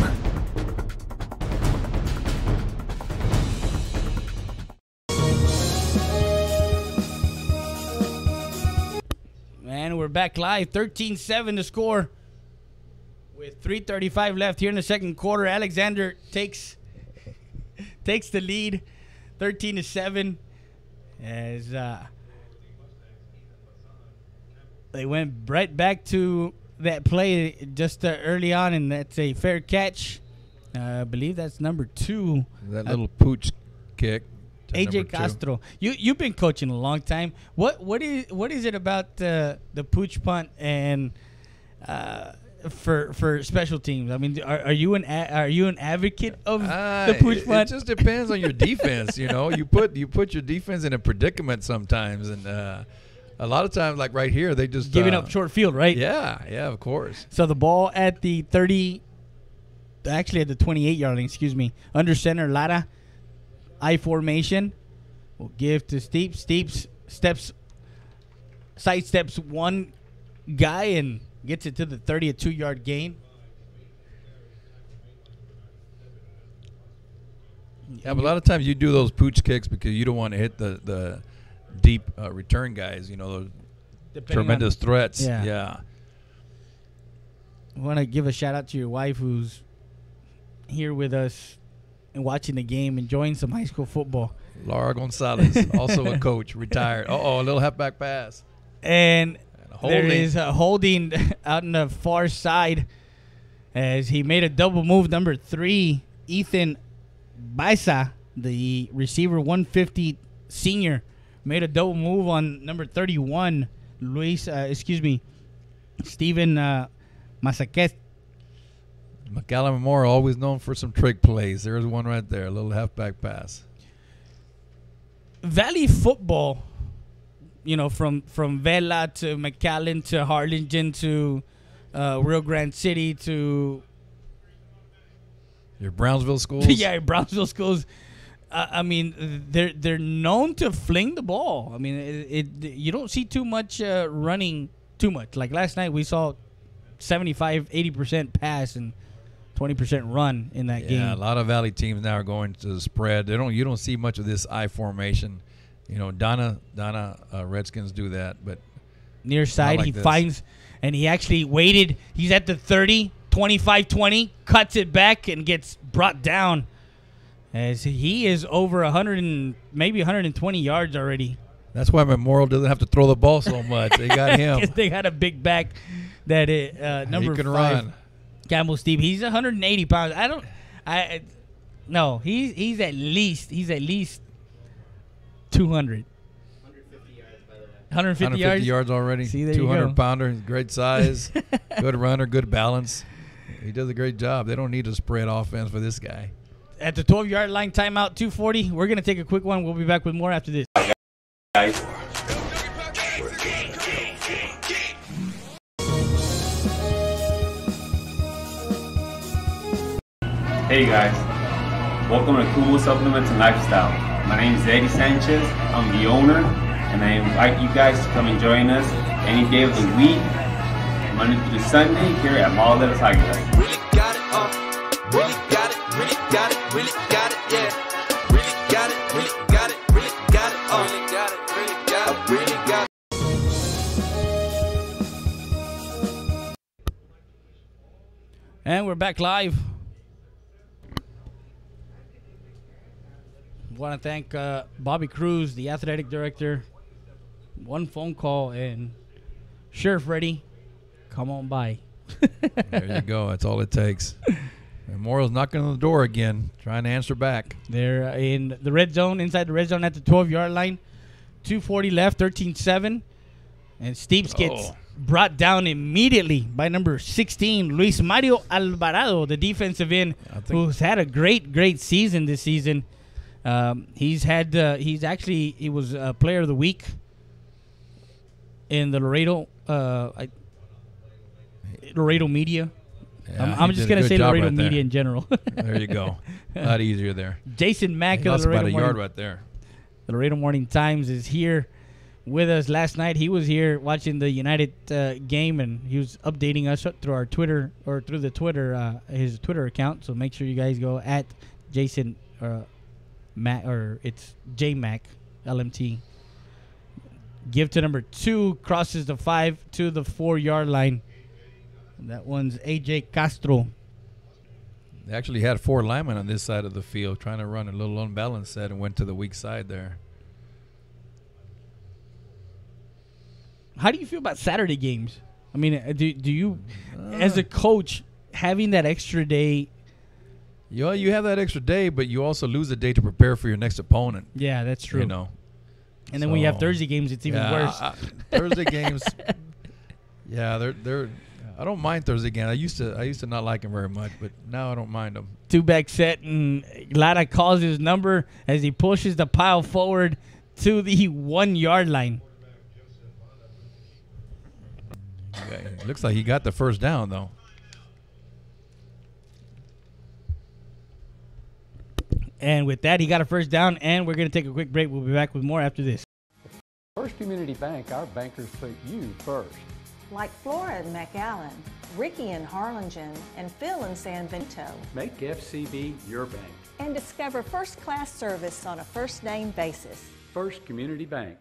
And we're back live. 13-7 to score. With 3:35 left here in the second quarter, Alexander takes the lead, 13-7, as they went right back to that play just early on, and that's a fair catch. I believe that's number 2.
That little pooch kick.
AJ Castro. You've been coaching a long time. What is it about the pooch punt and for special teams? I mean, are you an advocate of the pooch punt?
It just depends on your defense. You know, you put your defense in a predicament sometimes, and a lot of times, like right here, they just
giving up short field, right?
Yeah, of course.
So the ball at the 30, actually at the 28-yard line, excuse me, under center, I formation. We'll give to Steeps. Steeps sidesteps one guy and gets it to the 30, a 2-yard gain.
Yeah, but a lot of times you do those pooch kicks because you don't want to hit the deep return guys, you know, those tremendous threats. Yeah.
I want to give a shout out to your wife who's here with us and watching the game, enjoying some high school football.
Laura Gonzalez, also a coach, retired. A little halfback pass.
And there is a holding out on the far side as he made a double move. Number 3, Ethan Baisa, the receiver, 150 senior, made a double move on number 31, Steven Masaquet.
Mcallen Memorial, always known for some trick plays. There's one right there, a little halfback pass.
Valley football, you know, from Vela to Mcallen to Harlingen to Rio Grande City to
your Brownsville schools.
Yeah, Brownsville schools. I mean, they're known to fling the ball. I mean, you don't see too much running too much. Like last night, we saw 75-80% pass and 20% run in that game.
Yeah, a lot of Valley teams now are going to the spread. You don't see much of this I formation. You know, Donna Redskins do that, but
near side he finds, and he actually waited. He's at the 30, 25-20, cuts it back and gets brought down. As he is over 100 and maybe 120 yards already.
That's why Memorial doesn't have to throw the ball so much. They got him.
They got a big back that number 5.
Run.
Campbell Steve. He's 180 pounds. No, he's at least 200. 150
yards already.
See, there
200 pounder, great size, good runner, good balance. He does a great job. They don't need a spread offense for this guy.
At the 12-yard line, timeout, 2:40. We're going to take a quick one. We'll be back with more after this.
Guys. Hey guys, welcome to Kumo Supplements and Lifestyle. My name is Eddie Sanchez. I'm the owner, and I invite you guys to come and join us any day of the week, Monday through Sunday, here at Mall de las Águilas.
Really got it, really got it, really got it, really got it, yeah. Really got it, really got it, really got it, really got it, really got it, really got it.
And we're back live. Want to thank Bobby Cruz, the athletic director. One phone call and Sheriff Reddy, come on by.
There you go. That's all it takes. Memorial's knocking on the door again, trying to answer back.
They're in the red zone, inside the red zone at the 12-yard line. 2:40 left, 13-7. And Steeps gets brought down immediately by number 16, Luis Mario Alvarado, the defensive end, who's had a great season this season. He was player of the week in the Laredo Media.
Yeah,
I'm just going to say Laredo Media in general.
There you go. A lot easier there.
Jason Mack of the
lost
Laredo
about a
Morning,
yard right there.
The Laredo Morning Times is here with us. Last night he was here watching the United game, and he was updating us through our Twitter or through the Twitter his Twitter account. So make sure you guys go at Jason Mac, or it's JMac LMT. Give to number 2, crosses the 5 to the 4-yard line. That one's AJ Castro.
They actually had 4 linemen on this side of the field trying to run a little unbalanced set and went to the weak side there.
How do you feel about Saturday games? I mean, do you, as a coach, having that extra day?
You have that extra day, but you also lose a day to prepare for your next opponent.
Yeah, that's true.
You know.
And then when you have Thursday games, it's even worse.
Thursday games. Yeah, they're. I don't mind Thursday games. I used to not like them very much, but now I don't mind them.
2-back set, and Lara calls his number as he pushes the pile forward to the 1-yard line.
Okay. Looks like he got the first down, though.
And with that, he got a first down, and we're going to take a quick break. We'll be back with more after this.
First Community Bank, our bankers put you first.
Like Flora in Mcallen, Ricky in Harlingen, and Phil in San Benito.
Make FCB your bank.
And discover first-class service on a first-name basis.
First Community Bank.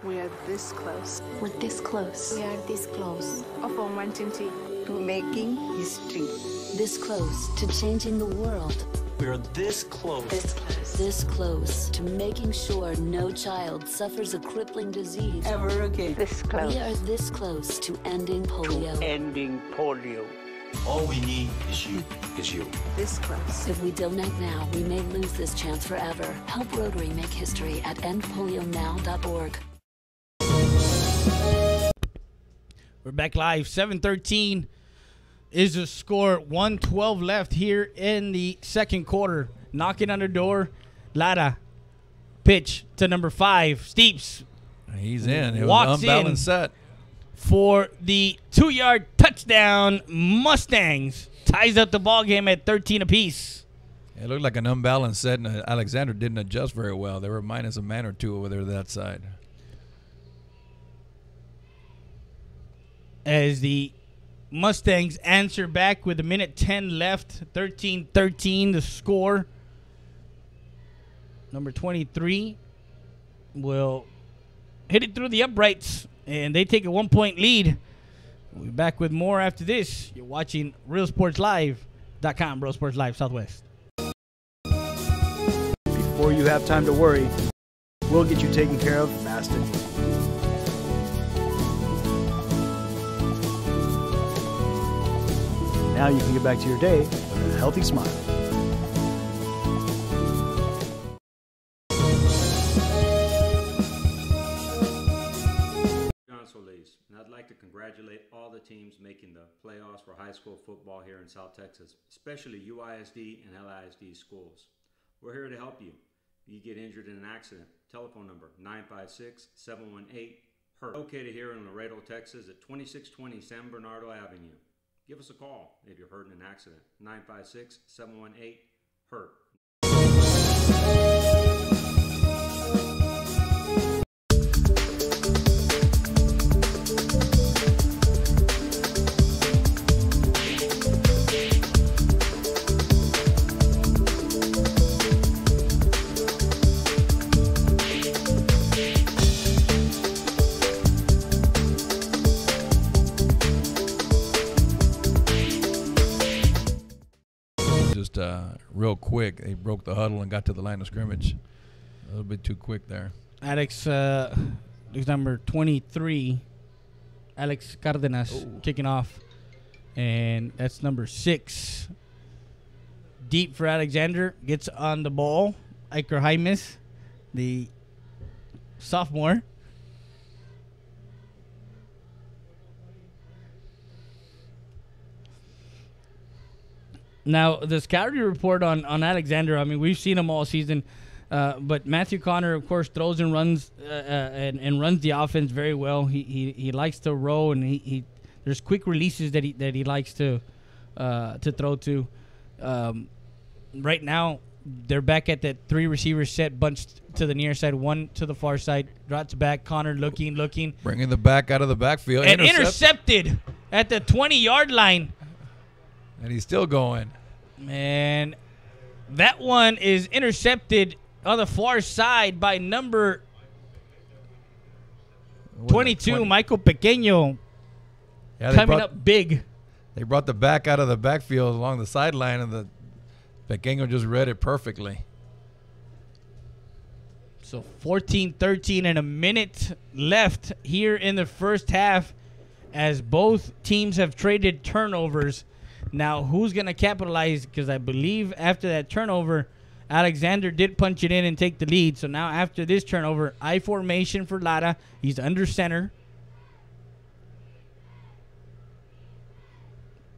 We are this close.
We're this close.
We are this close.
Of uncertainty.
To making history.
This close to changing the world.
We are this close.
This close. This close to making sure no child suffers a crippling disease
ever again. This close.
We are this close to ending polio.
To ending polio. All we need is you.
This close.
If we don't act now, we may lose this chance forever. Help Rotary make history at endpolionow.org.
We're back live. 7:13 is the score. 1:12 left here in the second quarter. Knocking on the door. Lara. Pitch to number 5. Steeps.
He's in. It was an unbalanced set.
For the 2-yard touchdown. Mustangs ties up the ball game at 13 apiece.
It looked like an unbalanced set, and Alexander didn't adjust very well. They were minus a man or two over there that side.
As the Mustangs answer back with 1:10 left. 13-13 the score. Number 23 will hit it through the uprights, and they take a 1-point lead. We'll be back with more after this. You're watching RealSportsLive.com, Real Sports Live Southwest.
Before you have time to worry, we'll get you taken care of fast and easy. Now you can get back to your day with a healthy smile.
John Solis, and I'd like to congratulate all the teams making the playoffs for high school football here in South Texas, especially UISD and LISD schools. We're here to help you. If you get injured in an accident, telephone number 956-718-HURT. Located here in Laredo, Texas at 2620 San Bernardo Avenue. Give us a call if you're hurt in an accident. 956-718-HURT.
Real quick, they broke the huddle and got to the line of scrimmage. A little bit too quick there.
Alex, is number 23. Alex Cardenas kicking off. And that's number 6. Deep for Alexander. Gets on the ball. Iker Jaimes, the sophomore. Now, the scouting report on Alexander, I mean, we've seen him all season. But Matthew Connor, of course, throws and runs and runs the offense very well. He likes to roll, and he there's quick releases that he likes to throw to. Right now, they're back at that 3 receiver set, bunched to the near side, 1 to the far side. Drops back. Connor looking.
Bringing the back out of the backfield.
And intercepted at the 20-yard line.
And he's still going.
Man, that one is intercepted on the far side by number 22, Michael Pequeño.
Yeah,
coming up big.
They brought the back out of the backfield along the sideline, and the Pequeño just read it perfectly.
So 14-13 and a minute left here in the first half as both teams have traded turnovers. Now, who's going to capitalize? Because I believe after that turnover, Alexander did punch it in and take the lead. So now after this turnover, I formation for Lara. He's under center.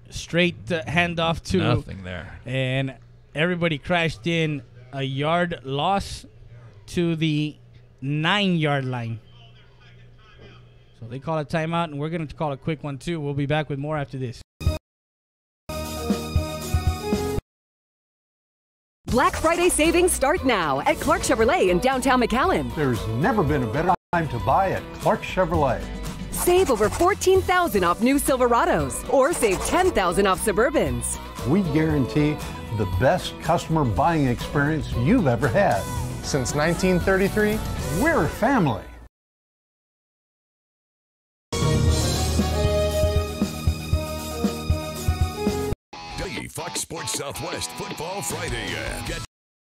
Straight handoff to
nothing there.
And everybody crashed in. A yard loss to the 9-yard line. So they call a timeout, and we're going to call a quick one too. We'll be back with more after this.
Black Friday savings start now at Clark Chevrolet in downtown Mcallen.
There's never been a better time to buy at Clark Chevrolet.
Save over $14,000 off new Silverados or save $10,000 off Suburbans.
We guarantee the best customer buying experience you've ever had.
Since 1933,
we're a family.
Fox Sports Southwest Football Friday ad. Get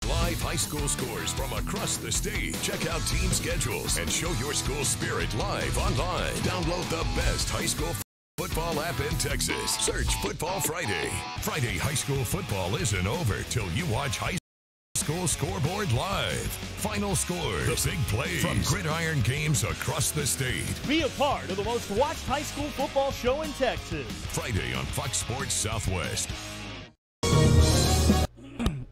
live high school scores from across the state. Check out team schedules and show your school spirit live online. Download the best high school football app in Texas. Search Football Friday. Friday high school football isn't over till you watch high school scoreboard live. Final scores, the big plays from gridiron games across the state.
Be a part of the most watched high school football show in Texas.
Friday on Fox Sports Southwest.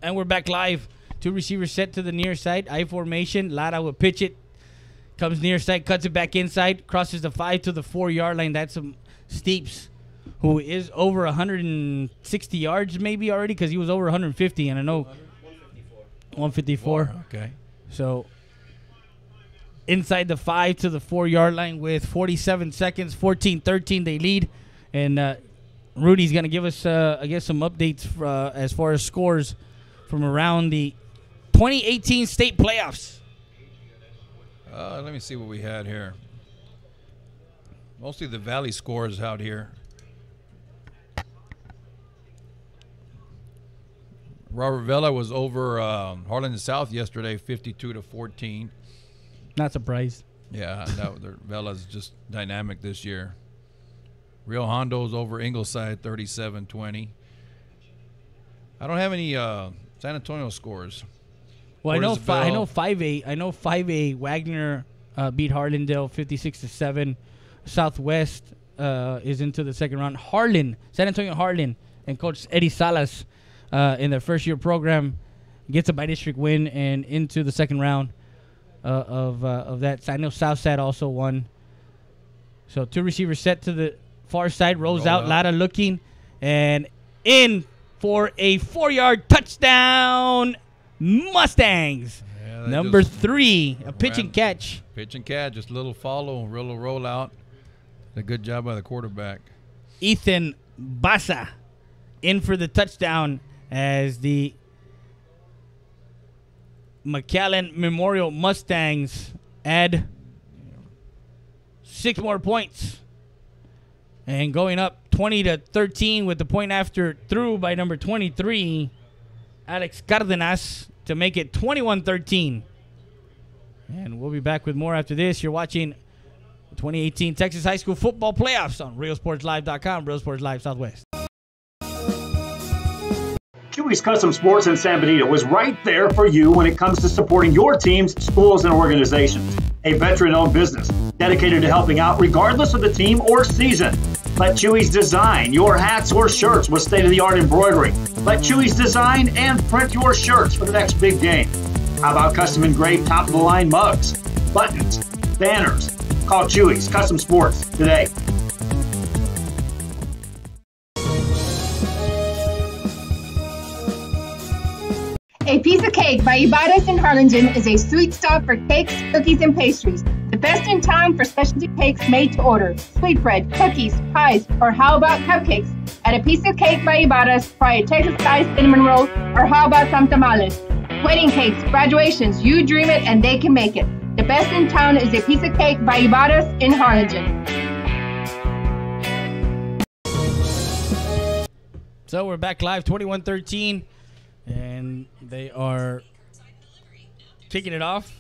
And we're back live. 2 receivers set to the near side. I formation. Lara will pitch it. Comes near side, cuts it back inside. Crosses the 5 to the 4-yard line. That's Steeps, who is over 160 yards maybe already because he was over 150. And I know 154.
Okay.
So inside the 5 to the 4-yard line with 47 seconds. 14-13 they lead. And Rudy's going to give us, I guess, some updates as far as scores from around the 2018 state playoffs.
Let me see what we had here. Mostly the Valley scores out here. Robert Vela was over Harlan South yesterday, 52-14.
Not surprised.
Yeah, no, Vela's just dynamic this year. Rio Hondo's over Ingleside, 37-20. I don't have any San Antonio scores.
Well, I know 5A. I know 5A. Wagner beat Harlandale 56-7. Southwest is into the second round. San Antonio Harlan, and Coach Eddie Salas in their first-year program gets a by-district win and into the second round of that. I know Southside also won. So 2 receivers set to the far side, rolls out. Lara looking and in for a 4-yard touchdown. Mustangs. Yeah, number 3, a pitch and catch.
Pitch and catch, just a little follow, little roll out. A good job by the quarterback.
Ethan Basa in for the touchdown as the Mcallen Memorial Mustangs add 6 more points. And going up 20-13 with the point after through by number 23, Alex Cardenas, to make it 21-13. And we'll be back with more after this. You're watching the 2018 Texas High School Football Playoffs on RealSportsLive.com, Real Sports Live Southwest.
Chewy's Custom Sports in San Benito is right there for you when it comes to supporting your teams, schools, and organizations. A veteran-owned business dedicated to helping out regardless of the team or season. Let Chewy's design your hats or shirts with state-of-the-art embroidery. Let Chewy's design and print your shirts for the next big game. How about custom engraved top-of-the-line mugs, buttons, banners? Call Chewy's Custom Sports today.
A Piece of Cake by Ibarra's in Harlingen is a sweet stop for cakes, cookies, and pastries. The best in town for specialty cakes made to order. Sweetbread, cookies, pies, or how about cupcakes? At A Piece of Cake by Ibarra's, try a Texas-style cinnamon roll, or how about some tamales? Wedding cakes, graduations, you dream it and they can make it. The best in town is A Piece of Cake by Ibarra's in Harlingen.
So we're back live, 21-13, and they are kicking it off.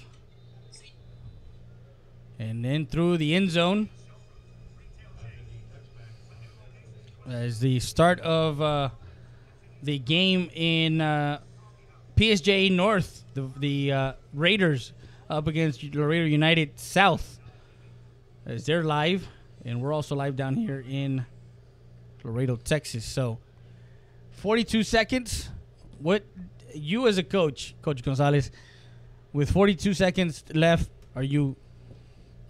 And then through the end zone as the start of the game in PSJ North, the Raiders up against Laredo United South, as they're live, and we're also live down here in Laredo, Texas. So 42 seconds. What you as a coach, Coach Gonzalez, with 42 seconds left, are you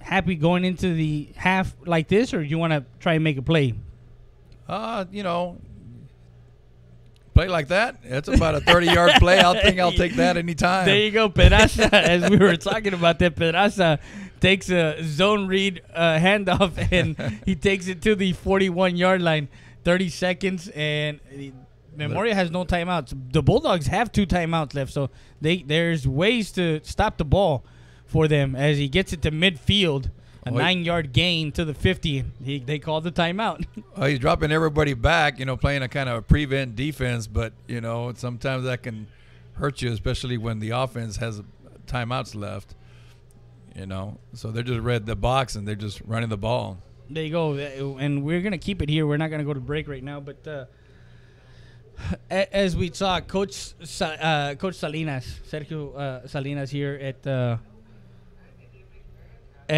happy going into the half like this, or do you want to try and make a play?
Play like that. It's about a 30-yard play. I'll take that anytime.
There you go, Pedraza. As we were talking about that, Pedraza takes a zone read handoff, and he takes it to the 41-yard line. 30 seconds, and Memoria has no timeouts. The Bulldogs have 2 timeouts left, so there's ways to stop the ball for them as he gets it to midfield. A 9-yard gain to the 50. They called the timeout.
He's dropping everybody back, playing a kind of prevent defense, but, sometimes that can hurt you, especially when the offense has timeouts left, So they just read the box, and they're just running the ball.
There you go. And we're going to keep it here. We're not going to go to break right now, but as we saw, Coach Salinas, Sergio Salinas here at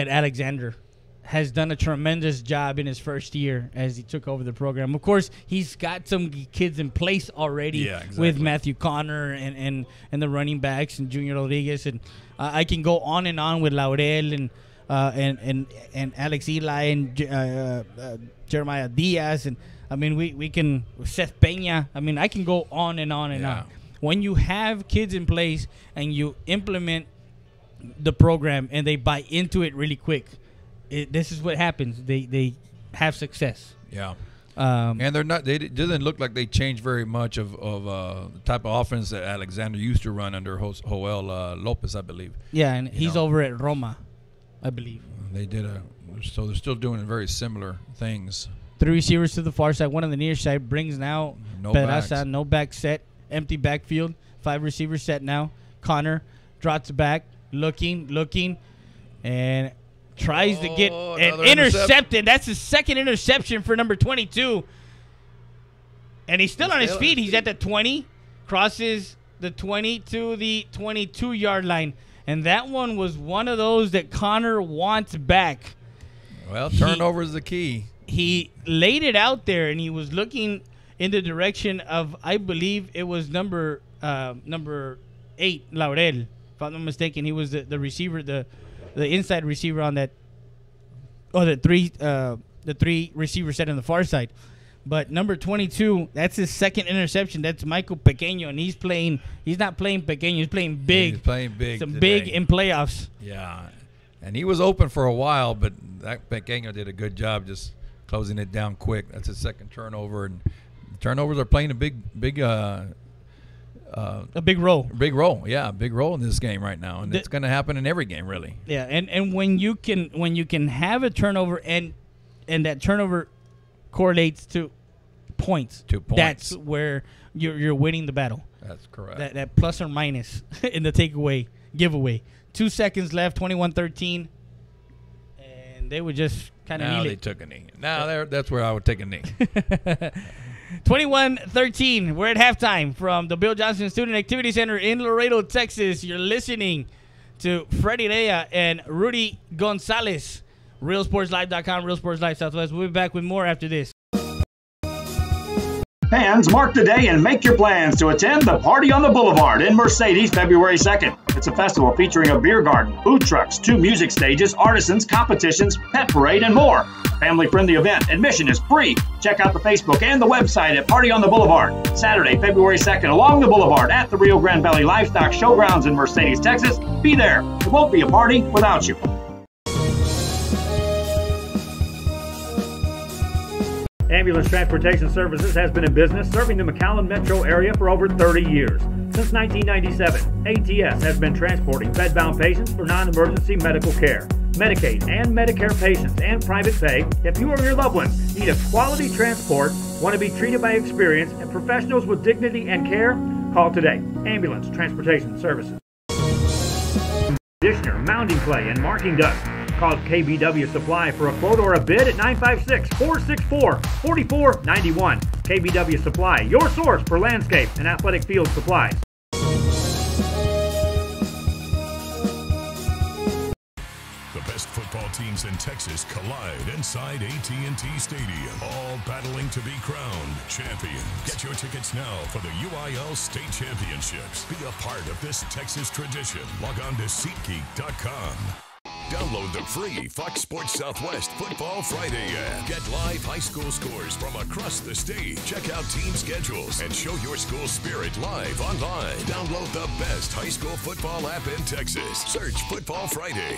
Alexander has done a tremendous job in his first year as he took over the program. Of course, he's got some kids in place already with Matthew Connor and the running backs and Junior Rodriguez, and I can go on and on with Laurel and Alex Eli and Jeremiah Diaz, and I mean we can Seth Peña. I mean I can go on and on and on. When you have kids in place and you implement the program and they buy into it really quick, this is what happens. They have success.
Yeah. And they're not. It doesn't look like they changed very much of the type of offense that Alexander used to run under Joel Lopez, I believe.
Yeah, and he's over at Roma, I believe.
They did so they're still doing very similar things.
3 receivers to the far side, one on the near side. Brings now Pedraza, no back set, empty backfield. 5 receivers set now. Connor drops back, looking, and tries to get an intercepted. That's his second interception for number 22. And he's still on his feet. He's at the 20, crosses the 20 to the 22-yard line. And that one was one of those that Connor wants back.
Well, turnover is the key.
He laid it out there, and he was looking in the direction of, I believe it was number 8, Laurel. If I'm not mistaken, he was the receiver, the inside receiver on that. The three receiver set on the far side. But number 22, that's his second interception. That's Michael Pequeño, and he's not playing Pequeño. He's playing big.
He's playing big.
Some big in playoffs.
Yeah, and he was open for a while, but that Pequeño did a good job just closing it down quick. That's his second turnover, and turnovers are playing a big
role.
Big role in this game right now, and it's going to happen in every game, really.
Yeah, and when you can have a turnover and that turnover correlates to points. That's where you're winning the battle.
That's correct.
That plus or minus in the takeaway. giveaway. 2 seconds left, 21-13. And they would just kind of
Now
kneel
they
it.
took a knee. Now that's where I would take a knee.
21-13. We're at halftime from the Bill Johnson Student Activity Center in Laredo, Texas. You're listening to Freddie Rea and Rudy Gonzalez. RealSportsLive.com, Real Sports Live Southwest. We'll be back with more after this.
Fans, mark the day and make your plans to attend the Party on the Boulevard in Mercedes February 2nd. It's a festival featuring a beer garden, food trucks, 2 music stages, artisans, competitions, pet parade, and more. Family-friendly event. Admission is free. Check out the Facebook and the website at Party on the Boulevard. Saturday, February 2nd, along the Boulevard at the Rio Grande Valley Livestock Showgrounds in Mercedes, Texas. Be there. It won't be a party without you.
Ambulance Transportation Services has been in business serving the Mcallen metro area for over 30 years. Since 1997, ATS has been transporting bedbound patients for non-emergency medical care, Medicaid and Medicare patients, and private pay. If you or your loved ones need a quality transport, want to be treated by experience and professionals with dignity and care, call today. Ambulance Transportation Services. Conditioner, mounding clay, and marking dust. Call KBW Supply for a quote or a bid at 956-464-4491. KBW Supply, your source for landscape and athletic field supplies.
The best football teams in Texas collide inside AT&T Stadium, all battling to be crowned champions. Get your tickets now for the UIL State Championships. Be a part of this Texas tradition. Log on to SeatGeek.com. Download the free Fox Sports Southwest Football Friday app. Get live high school scores from across the state. Check out team schedules and show your school spirit live online. Download the best high school football app in Texas. Search Football Friday.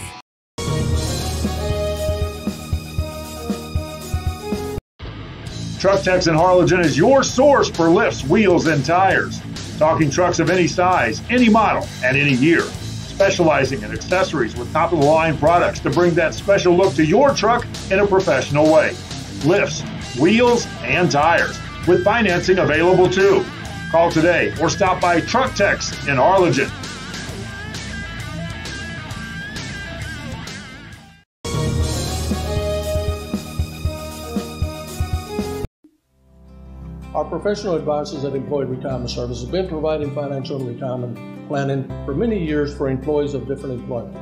Truck Techs in Harlingen is your source for lifts, wheels, and tires. Talking trucks of any size, any model, and any year. Specializing in accessories with top-of-the-line products to bring that special look to your truck in a professional way. Lifts, wheels, and tires, with financing available too. Call today or stop by Truck Techs in Harlingen.
Our professional advisors at Employee Retirement Services have been providing financial and retirement planning for many years for employees of different employment.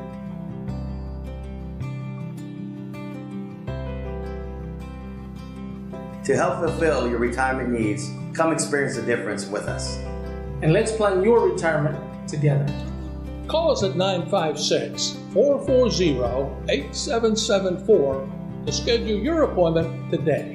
To help fulfill your retirement needs, come experience the difference with us.
And let's plan your retirement together. Call us at 956-440-8774 to schedule your appointment today.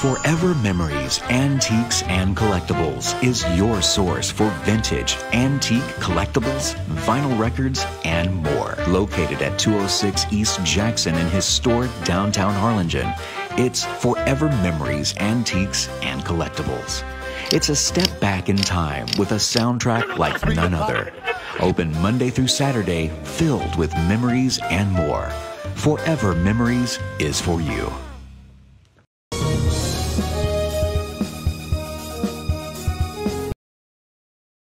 Forever Memories, Antiques, and Collectibles is your source for vintage, antique, collectibles, vinyl records, and more. Located at 206 East Jackson in historic downtown Harlingen, it's Forever Memories, Antiques, and Collectibles. It's a step back in time with a soundtrack like none other. Open Monday through Saturday, filled with memories and more. Forever Memories is for you.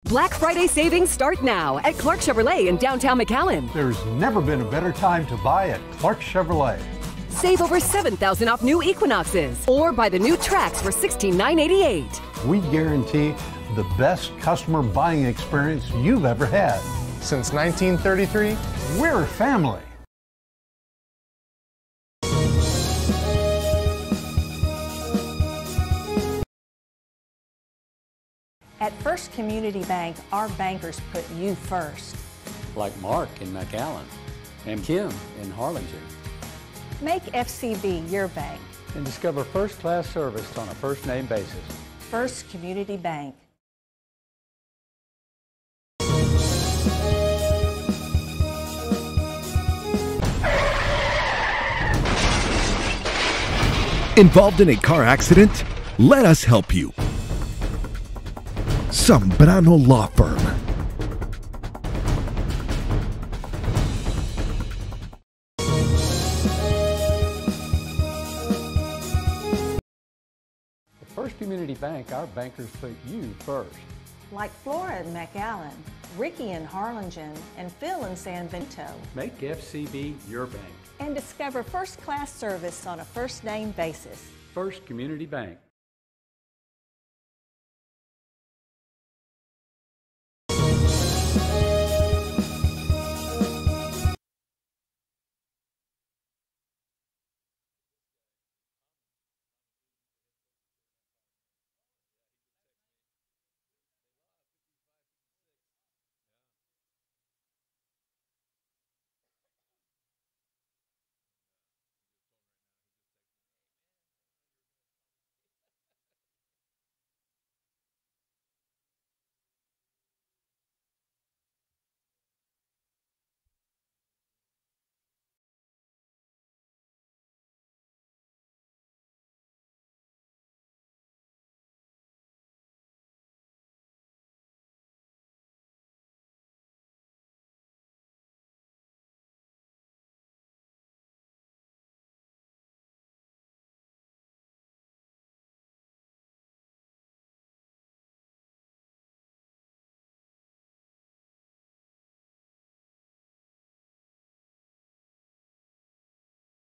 Black Friday savings start now at Clark Chevrolet in downtown Mcallen.
There's never been a better time to buy at Clark Chevrolet.
Save over $7,000 off new Equinoxes or buy the new Trax for $16,988.
We guarantee the best customer buying experience you've ever had.
Since 1933,
we're a family.
At First Community Bank, our bankers put you first.
Like Mark in Mcallen and Kim in Harlingen.
Make FCB your bank.
And discover first-class service on a first-name basis.
First Community Bank.
Involved in a car accident? Let us help you. Zambrano Law Firm.
First Community Bank, our bankers put you first.
Like Flora and Mcallen, Ricky in Harlingen, and Phil in San Benito.
Make FCB your bank.
And discover first-class service on a first-name basis.
First Community Bank.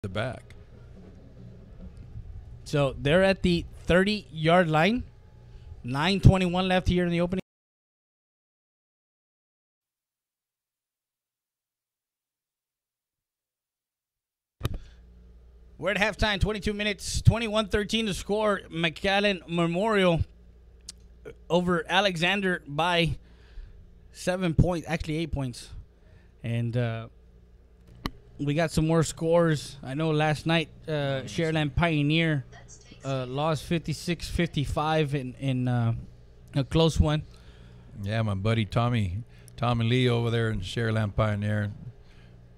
The back.
So they're at the 30-yard line. 9:21 left here in the opening. We're at halftime, 22 minutes, 21-13 to score. Mcallen Memorial over Alexander by 7 points, actually 8 points. And we got some more scores. I know last night Shareland Pioneer lost 56-55 in a close one.
Yeah, my buddy Tommy Lee over there in Shareland Pioneer.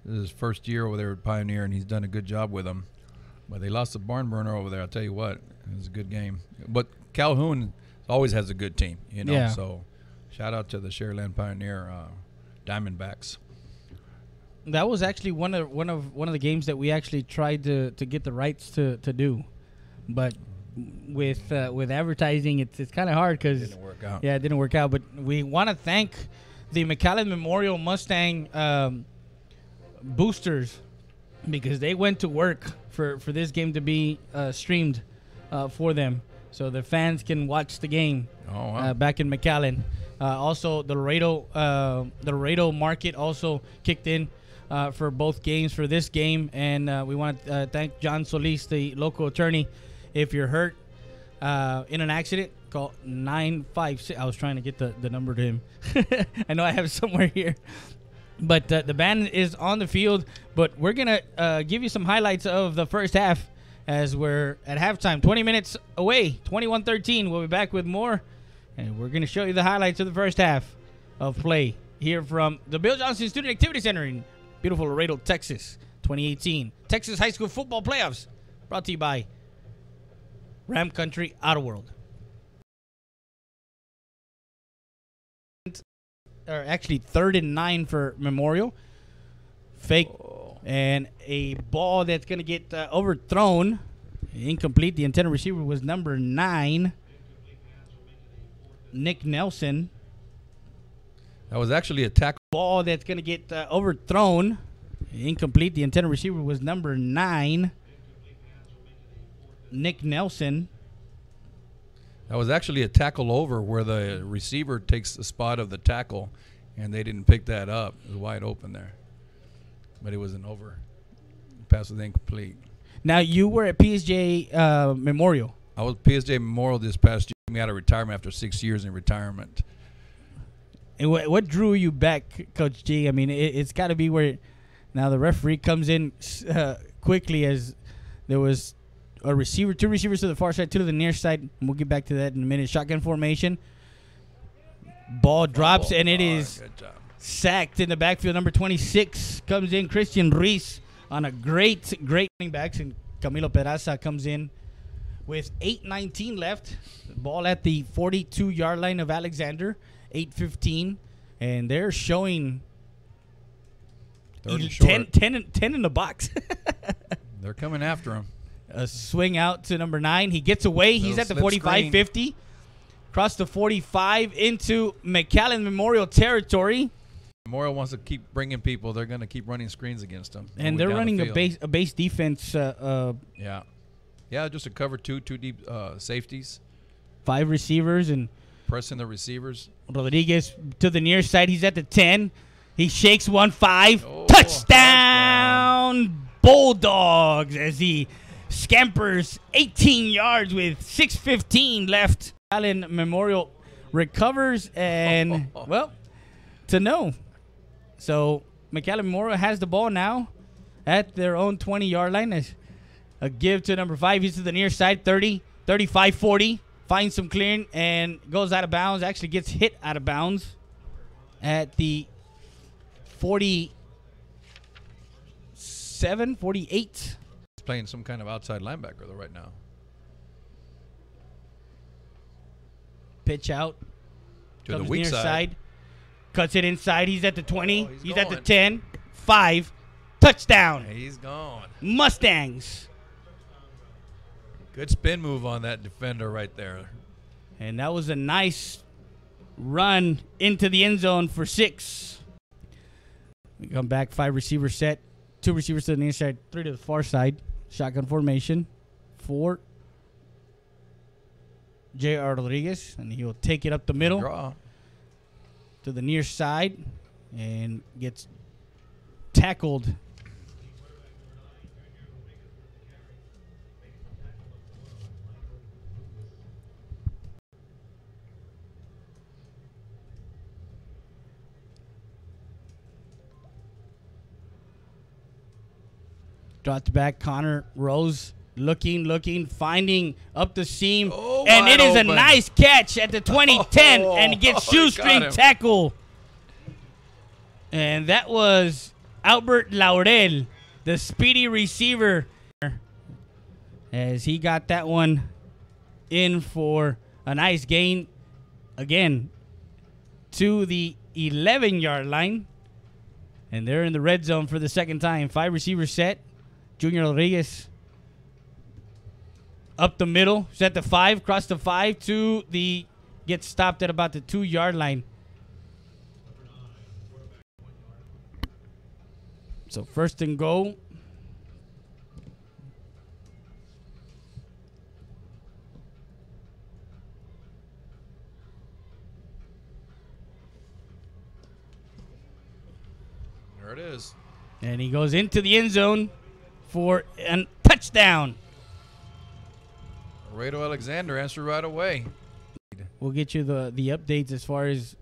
This is his first year over there at Pioneer, and he's done a good job with them. But they lost the barn burner over there. I'll tell you what, it was a good game. But Calhoun always has a good team, you know.
Yeah.
So shout out to the Shareland Pioneer Diamondbacks.
That was actually one of the games that we actually tried to get the rights to do, but with advertising, it's kind of hard because it
didn't work out.
Yeah, it didn't work out. But we want to thank the Mcallen Memorial Mustang boosters because they went to work for this game to be streamed for them, so the fans can watch the game.
Oh, wow.
Back in Mcallen. Also, the Laredo market also kicked in for both games for this game, and we want to thank John Solis, the local attorney. If you're hurt in an accident, call 956. I was trying to get the number to him. I know I have it somewhere here. But the band is on the field, but we're going to give you some highlights of the first half as we're at halftime. 20 minutes away, 21-13. We'll be back with more, and we're going to show you the highlights of the first half of play here from the Bill Johnson Student Activity Center in beautiful Laredo, Texas, 2018. Texas High School Football Playoffs, brought to you by Ram Country Auto World. Or actually 3rd and 9 for Memorial. Fake and a ball that's going to get overthrown. Incomplete. The intended receiver was number 9, Nick Nelson.
That was actually a tackle.
Ball that's going to get overthrown. Incomplete. The intended receiver was number 9, Nick Nelson.
That was actually a tackle over where the receiver takes the spot of the tackle, and they didn't pick that up. It was wide open there. But it was an over. The pass was incomplete.
Now, you were at PSJ Memorial.
I was PSJ Memorial this past year. Me out of retirement after 6 years in retirement.
And what drew you back, Coach G? I mean, it's got to be where now the referee comes in quickly as there was a receiver, 2 receivers to the far side, 2 to the near side. And we'll get back to that in a minute. Shotgun formation. Ball drops, and it is sacked in the backfield. Number 26 comes in. Christian Reese on a great running backs. And Camilo Peraza comes in with 8:19 left. Ball at the 42-yard line of Alexander. 8:15. And they're showing 10 in the box.
They're coming after him.
A swing out to number 9. He gets away. He's at the 45-50. Across the 45 into Mcallen Memorial territory.
Memorial wants to keep bringing people. They're going to keep running screens against them.
And they're running a base defense.
Yeah, just a cover two deep safeties.
5 receivers and
pressing the receivers.
Rodriguez to the near side. He's at the 10. He shakes 1-5. Touchdown Bulldogs as he scampers 18 yards with 6:15 left. Allen Memorial recovers and, well, to no. So Mcallen Memorial has the ball now at their own 20-yard line. As a give to number 5. He's to the near side, 30, 35, 40. Finds some clearing and goes out of bounds. Actually gets hit out of bounds at the 47, 48.
He's playing some kind of outside linebacker though right now.
Pitch out.
To the weak side.
Cuts it inside. He's at the 20. He's at the 10. 5. Touchdown.
He's gone.
Mustangs.
Good spin move on that defender right there.
And that was a nice run into the end zone for 6. We come back, 5 receiver set. 2 receivers to the near side, 3 to the far side. Shotgun formation for J.R. Rodriguez. And he will take it up the middle.
Draw.
To the near side. And gets tackled. Dropped back, Connor Rose looking, finding up the seam. And it is a nice catch at the 20-10 and gets shoestring tackle. And that was Albert Laurel, the speedy receiver, as he got that one in for a nice gain. Again, to the 11-yard line. And they're in the red zone for the second time. 5 receivers set. Junior Rodriguez up the middle. He's at the 5. Cross the 5 to the... Gets stopped at about the 2-yard line. So first and goal.
There it is.
And he goes into the end zone for a touchdown.
Laredo Alexander answered right away.
We'll get you the updates as far as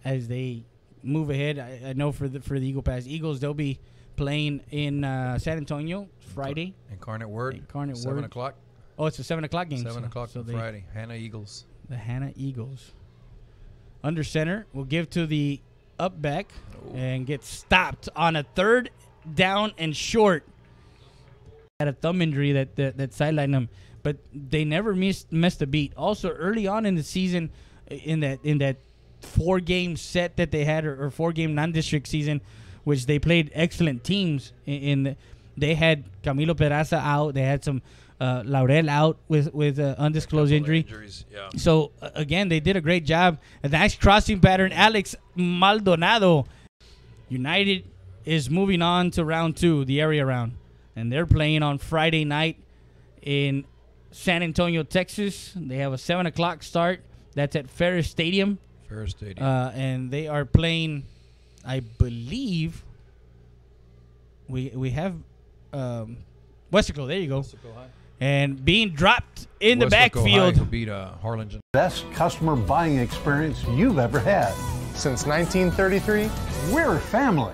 they move ahead. I know for the Eagle Pass Eagles, they'll be playing in San Antonio Friday.
Incarnate Word.
7
o'clock.
Oh, it's a 7 o'clock game.
7 o'clock on Friday. Hannah Eagles.
The Hannah Eagles. Under center will give to the up back and get stopped on a 3rd down and short. Had a thumb injury that sidelined him, but they never missed a beat. Also, early on in the season, in that 4-game set that they had, or 4-game non-district season, which they played excellent teams. They had Camilo Peraza out. They had some Laurel out with undisclosed injury.
Yeah.
So again, they did a great job. A nice crossing pattern. Alex Maldonado. United is moving on to round 2, the area round. And they're playing on Friday night in San Antonio, Texas. They have a 7 o'clock start. That's at Ferris Stadium. And they are playing, I believe, we have Westico. There you go. And being dropped in the backfield.
Beat Harlingen.
Best customer buying experience you've ever had.
Since 1933,
we're family.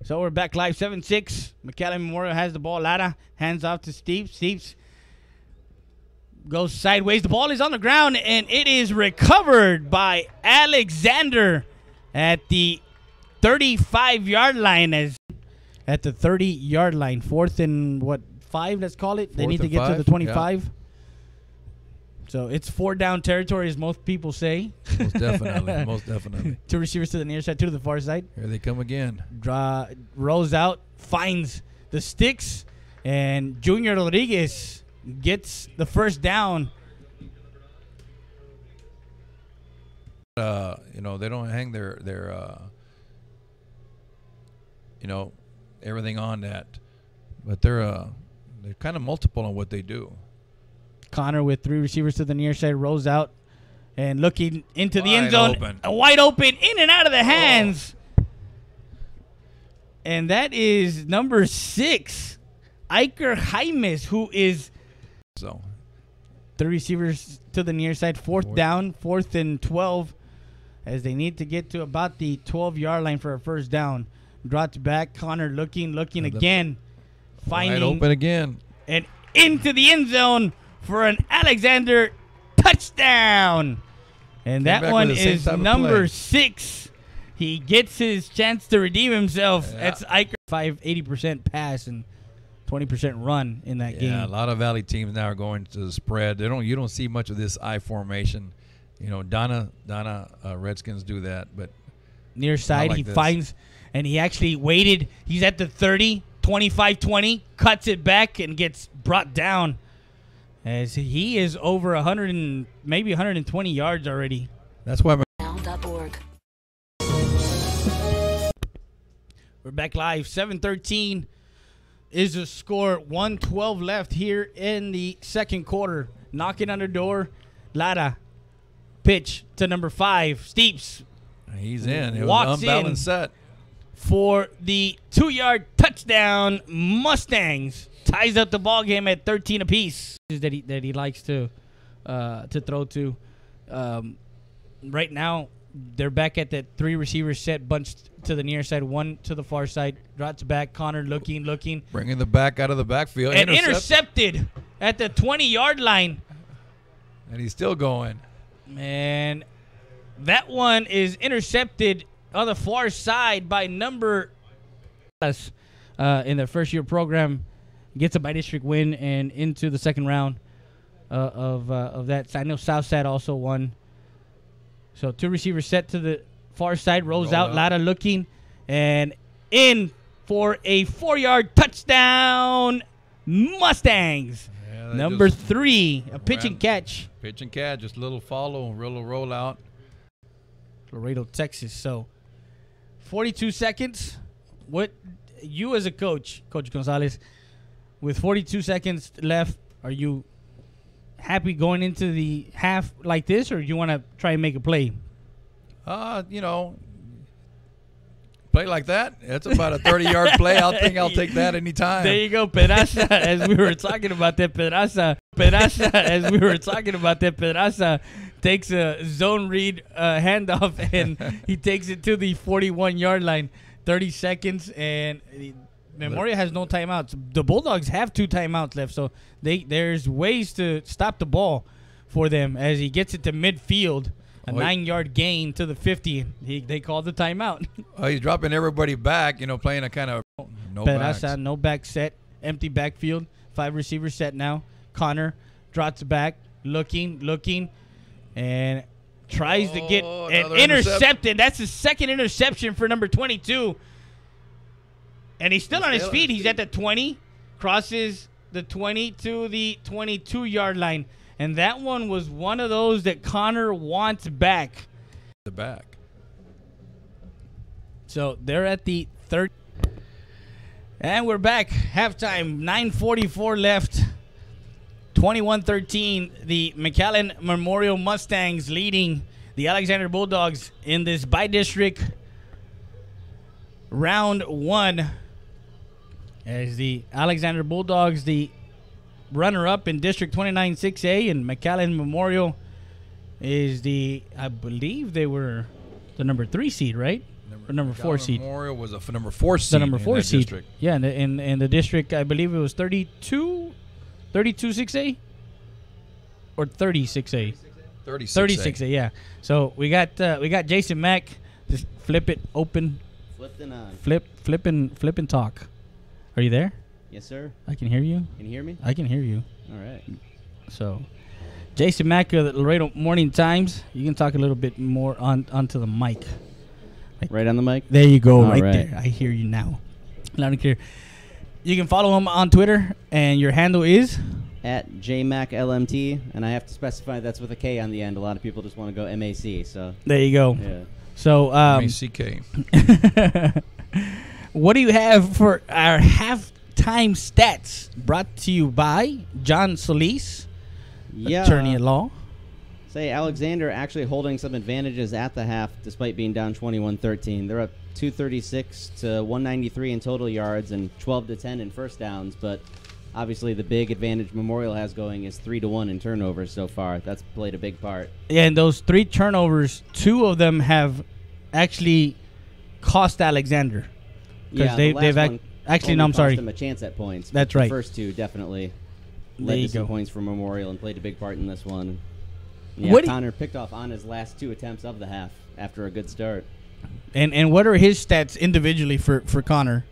So we're back live, 7-6. Mcallen Memorial has the ball. Lara hands off to Steve. Steve goes sideways. The ball is on the ground, and it is recovered by Alexander at the 35-yard line. At the 30-yard line. 4th and 5, let's call it. They need to get to the 25. So it's 4-down territory, as most people say.
Most definitely. Most definitely.
2 receivers to the near side, 2 to the far side.
Here they come again.
Rolls out, finds the sticks, and Junior Rodriguez gets the first down.
You know, they don't hang their you know, everything on that, but they're kind of multiple on what they do.
Connor with 3 receivers to the near side rolls out and looking into the end
Wide
zone.
open.
Wide open, in and out of the hands. And that is number 6, Iker Jaimes, who is 3 receivers to the near side. Fourth down, 4th and 12, as they need to get to about the 12-yard line for a first down. Drops back. Connor looking again. Finding.
Wide open again.
And into the end zone for an Alexander touchdown. And that one is number 6. He gets his chance to redeem himself.
Yeah.
That's Iker. 80% pass and 20% run in that game.
Yeah, a lot of Valley teams now are going to the spread. You don't see much of this I formation. You know, Donna Redskins do that, but
near side he finds, and he actually waited. He's at the 30, 25-20, cuts it back and gets brought down, as he is over 100 and maybe 120 yards already.
That's why.
Now.org.
We're back live. 7-13 is the score. 1:12 left here in the second quarter. Knocking on the door, Lara. Pitch to number 5, Steeps.
He's in. It was
Walks
an unbalanced set
for the 2-yard touchdown. Mustangs ties up the ball game at 13 apiece. That he likes to throw to. Right now, they're back at that 3 receivers set, bunched to the near side, 1 to the far side. Drops back. Connor looking.
Bringing the back out of the backfield.
And intercepted at the 20-yard line.
And he's still going.
Man, that one is intercepted on the far side by number in the first-year program. Gets a by-district win and into the second round of that. I know Southside also won. So 2 receivers set to the far side. Rolls out. Lara looking. And in for a 4-yard touchdown. Mustangs. Yeah, number 3, a pitch and catch.
Pitch and catch, just a little follow, little roll out.
Laredo, Texas. So 42 seconds. What you as a coach, Coach Gonzalez, with 42 seconds left, are you happy going into the half like this, or do you want to try and make a play?
You know, play like that. That's about a 30-yard play. I'll take that anytime.
There you go, Pedraza. As we were talking about that, Pedraza. As we were talking about that, Pedraza takes a zone read handoff, and he takes it to the 41-yard line. 30 seconds, and Memoria has no timeouts. The Bulldogs have 2 timeouts left, so there's ways to stop the ball for them as he gets it to midfield. A 9-yard gain to the 50. They called the timeout.
He's dropping everybody back, you know, playing a kind of
no back set, empty backfield. 5 receivers set now. Connor drops back, looking, and tries to get an intercepted. That's the second interception for number 22. And he's still on his feet. He's at the 20, crosses the 20 to the 22-yard line. And that one was one of those that Connor wants back.
The back.
So they're at the 30. And we're back. Halftime, 9:44 left. 21-13. The Mcallen Memorial Mustangs leading the Alexander Bulldogs in this by-district round 1. As the Alexander Bulldogs, the runner-up in District 29 6A, and Mcallen Memorial is I believe they were the number 3 seed, right? Or number 4 seed.
Memorial was a number 4 seed.
The number 4 seed.
District.
Yeah, in the district, I believe it was 32 6A or 30 6A. 36A, yeah. So we got Jason Mack. Just flip it open.
Flip and on.
Flip and talk. Are you there?
Yes, sir.
I can hear you.
Can you hear me?
I can hear you.
All right.
So Jason Mack of the Laredo Morning Times. You can talk a little bit more onto the mic.
Right on the mic?
There you go,
All
right there. I hear you now. Loud and clear. You can follow him on Twitter, and your handle is?
At JMacLMT, and I have to specify that's with a K on the end. A lot of people just want to go MAC, so.
There you go.
Yeah.
So,
MACK.
what do you have for our halftime stats? Brought to you by John Solis, attorney at law.
Say Alexander actually holding some advantages at the half despite being down 21-13. They're up 236 to 193 in total yards and 12 to 10 in first downs, but obviously the big advantage Memorial has going is 3-1 in turnovers so far. That's played a big part.
Yeah, and those 3 turnovers, 2 of them have actually cost Alexander.
Yeah,
they've actually, no, I'm sorry.
Cost them a chance at points.
That's
right.
right.
The first 2 definitely led to some points for Memorial and played a big part in this one. Yeah, Connor picked off on his last 2 attempts of the half after a good start.
And what are his stats individually for Connor?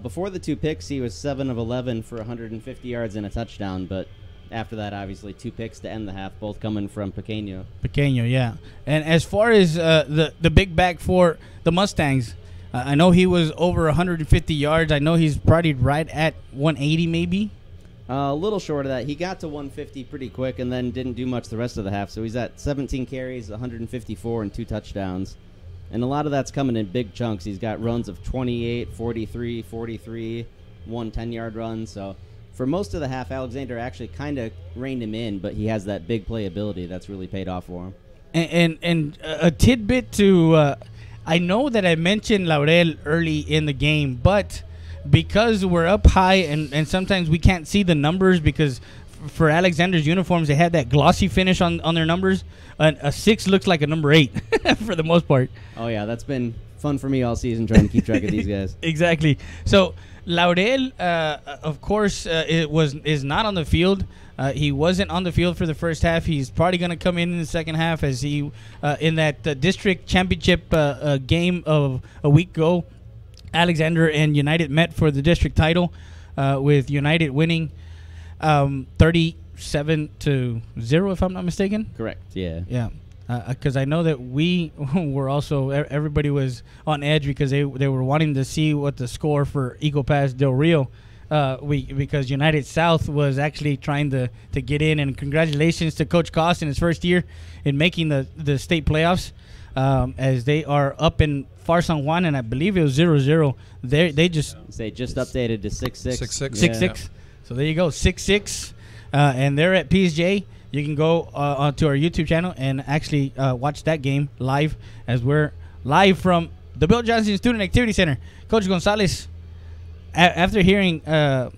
Before the 2 picks, he was 7 of 11 for 150 yards and a touchdown, but after that, obviously, 2 picks to end the half, both coming from Pequeño.
Pequeño, yeah. And as far as the big back for the Mustangs, I know he was over 150 yards. I know he's probably right at 180 maybe.
A little short of that. He got to 150 pretty quick and then didn't do much the rest of the half. So he's at 17 carries, 154, and 2 touchdowns. And a lot of that's coming in big chunks. He's got runs of 28, 43, 43, 1 10-yard run. So for most of the half, Alexander actually kind of reined him in, but he has that big playability that's really paid off for him.
And a tidbit to I know that I mentioned Laurel early in the game, but because we're up high and sometimes we can't see the numbers because for Alexander's uniforms, they had that glossy finish on their numbers. A 6 looks like a number 8 for the most part.
Oh, yeah, that's been fun for me all season trying to keep track of these guys.
Exactly. So Laurel, of course, is not on the field. He wasn't on the field for the first half. He's probably going to come in the second half as he in that district championship game of a week ago. Alexander and United met for the district title, with United winning 37-0, if I'm not mistaken.
Correct. Yeah.
Yeah. Because I know that we were also, everybody was on edge because they were wanting to see what the score for Eagle Pass Del Rio, because United South was actually trying to get in. And congratulations to Coach Koss in his first year in making the state playoffs, as they are up in Far San Juan, and I believe it was 0-0. They just
updated to 6-6.
6-6.
6-6. So there you go, 6-6, and they're at PSJ. You can go onto our YouTube channel and actually watch that game live, as we're live from the Bill Johnson Student Activity Center. Coach Gonzalez, after hearing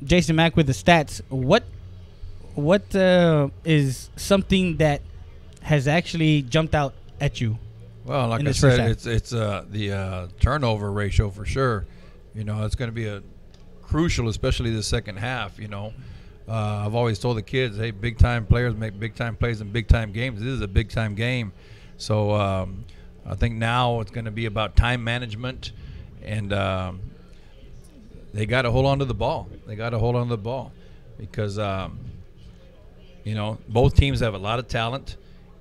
Jason Mack with the stats, what is something that has actually jumped out at you?
Well, like I said, it's the turnover ratio for sure. You know, it's going to be crucial, especially the second half. You know, I've always told the kids, hey, big-time players make big-time plays in big-time games. This is a big-time game. So I think now it's going to be about time management, and they got to hold on to the ball. They got to hold on to the ball because, you know, both teams have a lot of talent,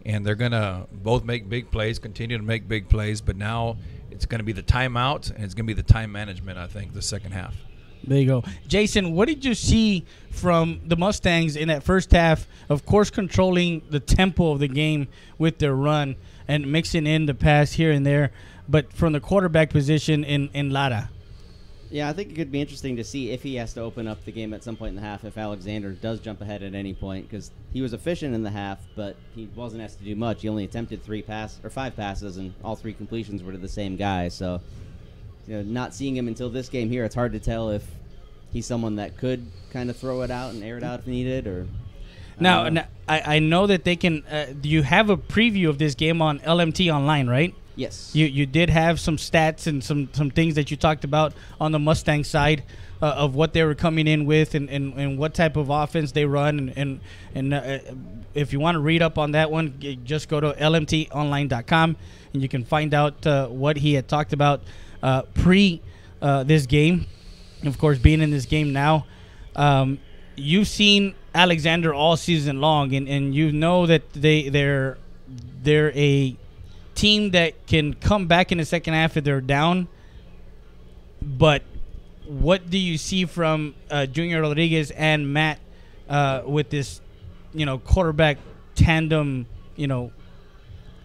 and they're going to both make big plays, continue to make big plays. But now it's going to be the timeout, and it's going to be the time management, I think, the second half.
There you go. Jason, what did you see from the Mustangs in that first half, of course controlling the tempo of the game with their run and mixing in the pass here and there, but from the quarterback position in Lara?
Yeah, I think it could be interesting to see if he has to open up the game at some point in the half if Alexander does jump ahead at any point, because he was efficient in the half, but he wasn't asked to do much. He only attempted 5 passes, and all 3 completions were to the same guy. So, you know, not seeing him until this game here, it's hard to tell if he's someone that could kind of throw it out and air it out if needed. Or
now I know that they can. You have a preview of this game on LMT Online, right?
Yes.
You did have some stats and some things that you talked about on the Mustang side of what they were coming in with and what type of offense they run. And if you want to read up on that one, just go to lmtonline.com and you can find out what he had talked about pre this game. Of course, being in this game now, you've seen Alexander all season long, and you know that they're a team that can come back in the second half if they're down. But what do you see from Junior Rodriguez and Matt with this, quarterback tandem,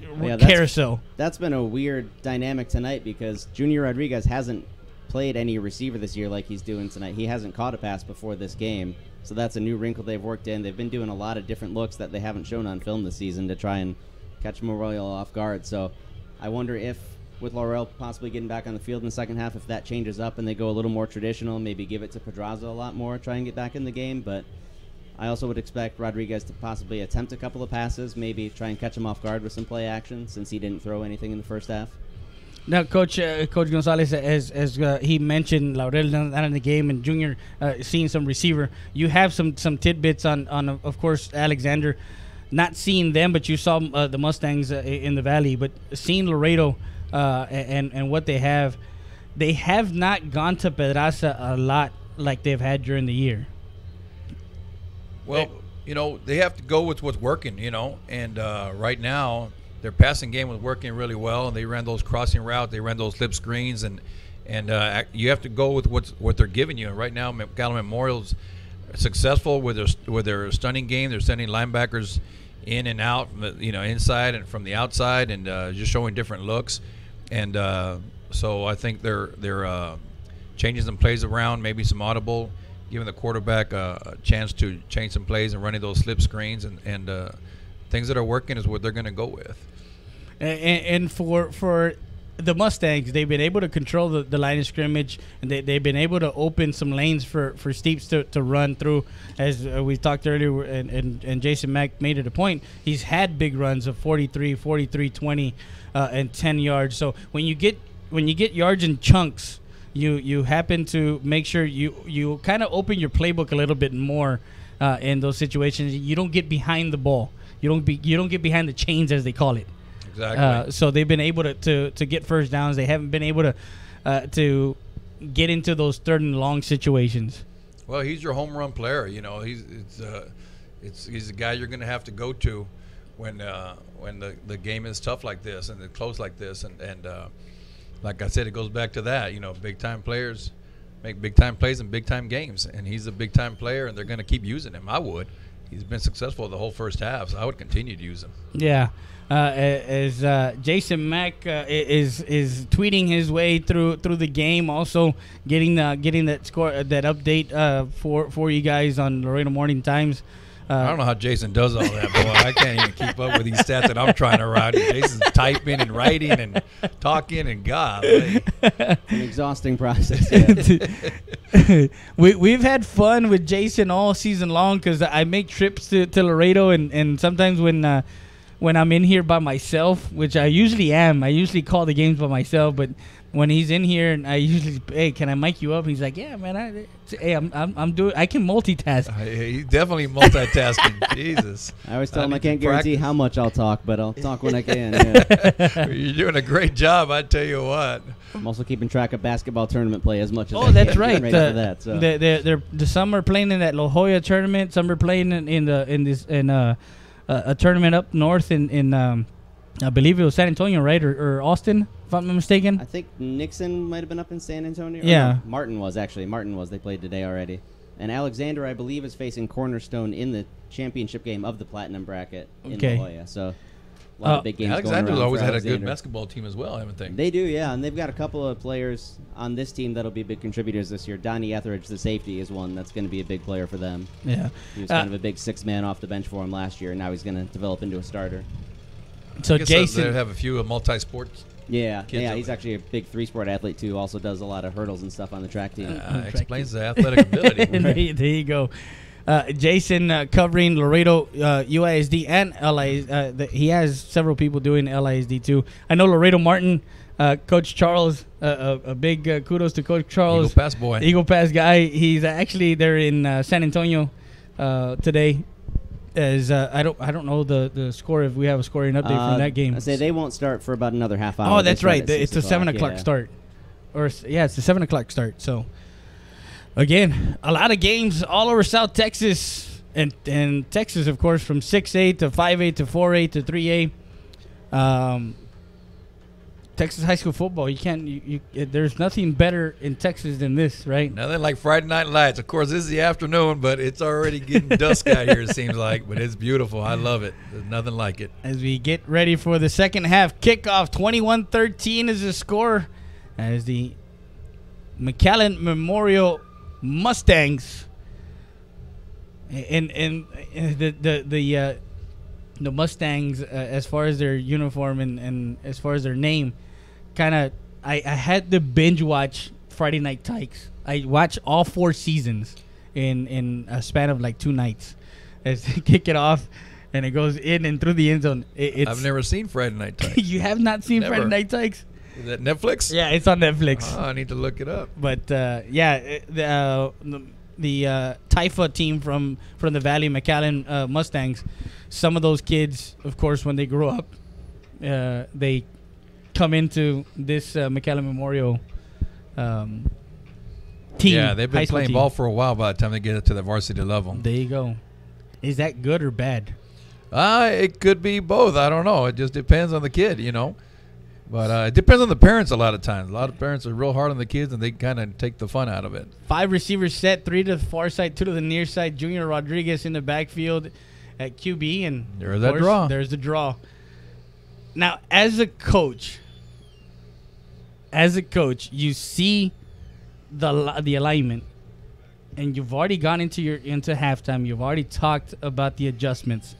carousel?
That's been a weird dynamic tonight because Junior Rodriguez hasn't played any receiver this year like he's doing tonight. He hasn't caught a pass before this game, so that's a new wrinkle they've worked in. They've been doing a lot of different looks that they haven't shown on film this season to try and catch Memorial off guard. So I wonder if, with Laurel possibly getting back on the field in the second half, if that changes up and they go a little more traditional, maybe give it to Pedraza a lot more, try and get back in the game. But I also would expect Rodriguez to possibly attempt a couple of passes, maybe try and catch him off guard with some play action since he didn't throw anything in the first half.
Now, Coach Gonzalez, as he mentioned, Laurel not in the game and Junior seeing some receiver. You have some tidbits on of course, Alexander. Not seeing them, but you saw the Mustangs in the Valley. But seeing Laredo and what they have not gone to Pedraza a lot like they've had during the year.
Well, they have to go with what's working, and right now their passing game was working really well, and they ran those crossing routes, they ran those slip screens, and you have to go with what they're giving you. And right now, Mcallen Memorial's successful with their stunning game. They're sending linebackers in and out, inside and from the outside, and just showing different looks. And so I think they're changing some plays around, maybe some audible, giving the quarterback a chance to change some plays and running those slip screens, and things that are working is what they're going to go with.
And for the Mustangs, they've been able to control the line of scrimmage, and they've been able to open some lanes for Steeps to run through. As we talked earlier, and Jason Mack made it a point, he's had big runs of 43, 20, and 10 yards. So when you get yards in chunks, you happen to make sure you kind of open your playbook a little bit more in those situations. You don't get behind the ball. You don't get behind the chains, as they call it.
Exactly.
So they've been able to get first downs. They haven't been able to get into those third and long situations.
Well, he's your home run player. He's a guy you're going to have to go to when the game is tough like this and it's close like this. And like I said, it goes back to that. Big time players make big time plays in big time games, and he's a big time player, and they're going to keep using him. I would. He's been successful the whole first half, so I would continue to use him.
Yeah. As Jason Mack is tweeting his way through the game, also getting that score, that update for you guys on Laredo Morning Times.
I don't know how Jason does all that, boy. I can't even keep up with these stats that I'm trying to write. Jason's typing and writing and talking, and golly.
An exhausting process. Yeah.
We've had fun with Jason all season long because I make trips to Laredo, and sometimes when I'm in here by myself, which I usually am, I usually call the games by myself, but when he's in here, and I usually, hey, can I mic you up? He's like, yeah, man. I'm doing. I can multitask.
He's definitely multitasking. Jesus.
I always tell him I can't guarantee how much I'll talk, but I'll talk when I can. Yeah.
You're doing a great job. I tell you what.
I'm also keeping track of basketball tournament play as much as.
Oh, that's right.
Ready for that, so.
They're some are playing in that La Jolla tournament. Some are playing in a tournament up north in I believe it was San Antonio, right, or Austin, if I'm not mistaken.
I think Nixon might have been up in San Antonio.
Yeah.
No, Martin was. They played today already. And Alexander, I believe, is facing Cornerstone in the championship game of the Platinum Bracket in La Jolla. So a lot of big games
Alexander's
going
always
had
a good basketball team as well, haven't they?
They do, yeah. And they've got a couple of players on this team that'll be big contributors this year. Donnie Etheridge, the safety, is one that's going to be a big player for them.
Yeah.
He was kind of a big six-man off the bench for him last year, and now he's going to develop into a starter.
So Jason,
they have a few multi-sports.
Yeah, he's actually a big three-sport athlete too. Also does a lot of hurdles and stuff on the track team.
Explains the athletic ability.
There you go. Jason covering Laredo UISD and LISD. He has several people doing LISD too. I know Laredo Martin, Coach Charles. A big kudos to Coach Charles.
Eagle Pass boy.
Eagle Pass guy. He's actually there in San Antonio today. As I don't know the score, if we have a scoring update from that game.
I say they won't start for about another half hour.
Oh, that's right. It's a 7 o'clock start. It's a 7 o'clock start. So again, a lot of games all over South Texas. And Texas, of course, from 6A to 5A to 4A to 3A. Texas high school football, you can't. There's nothing better in Texas than this, right?
Nothing like Friday Night Lights. Of course, this is the afternoon, but it's already getting dusk out here, it seems like. But it's beautiful. I love it. There's nothing like it.
As we get ready for the second half kickoff, 21-13 is the score as the Mcallen Memorial Mustangs and the Mustangs, as far as their uniform and as far as their name, kind of, I had to binge watch Friday Night Tykes. I watched all 4 seasons in a span of like 2 nights as they kick it off and it goes in and through the end zone.
I've never seen Friday Night Tykes.
You have not seen
Never.
Friday Night Tykes?
Is that Netflix?
Yeah, it's on Netflix.
Oh, I need to look it up.
But the Taifa team from the Valley, Mcallen Mustangs, some of those kids, of course, when they grow up, they come into this Mcallen Memorial team.
Yeah, they've been playing ball for a while by the time they get it to the varsity level.
There you go. Is that good or bad?
It could be both. I don't know. It just depends on the kid, you know. But it depends on the parents a lot of times. A lot of parents are real hard on the kids, and they kind of take the fun out of it.
5 receivers set, 3 to the far side, 2 to the near side. Junior Rodriguez in the backfield at QB, and
there's that draw.
There's the draw. Now, as a coach, you see the alignment, and you've already gone into halftime. You've already talked about the adjustments.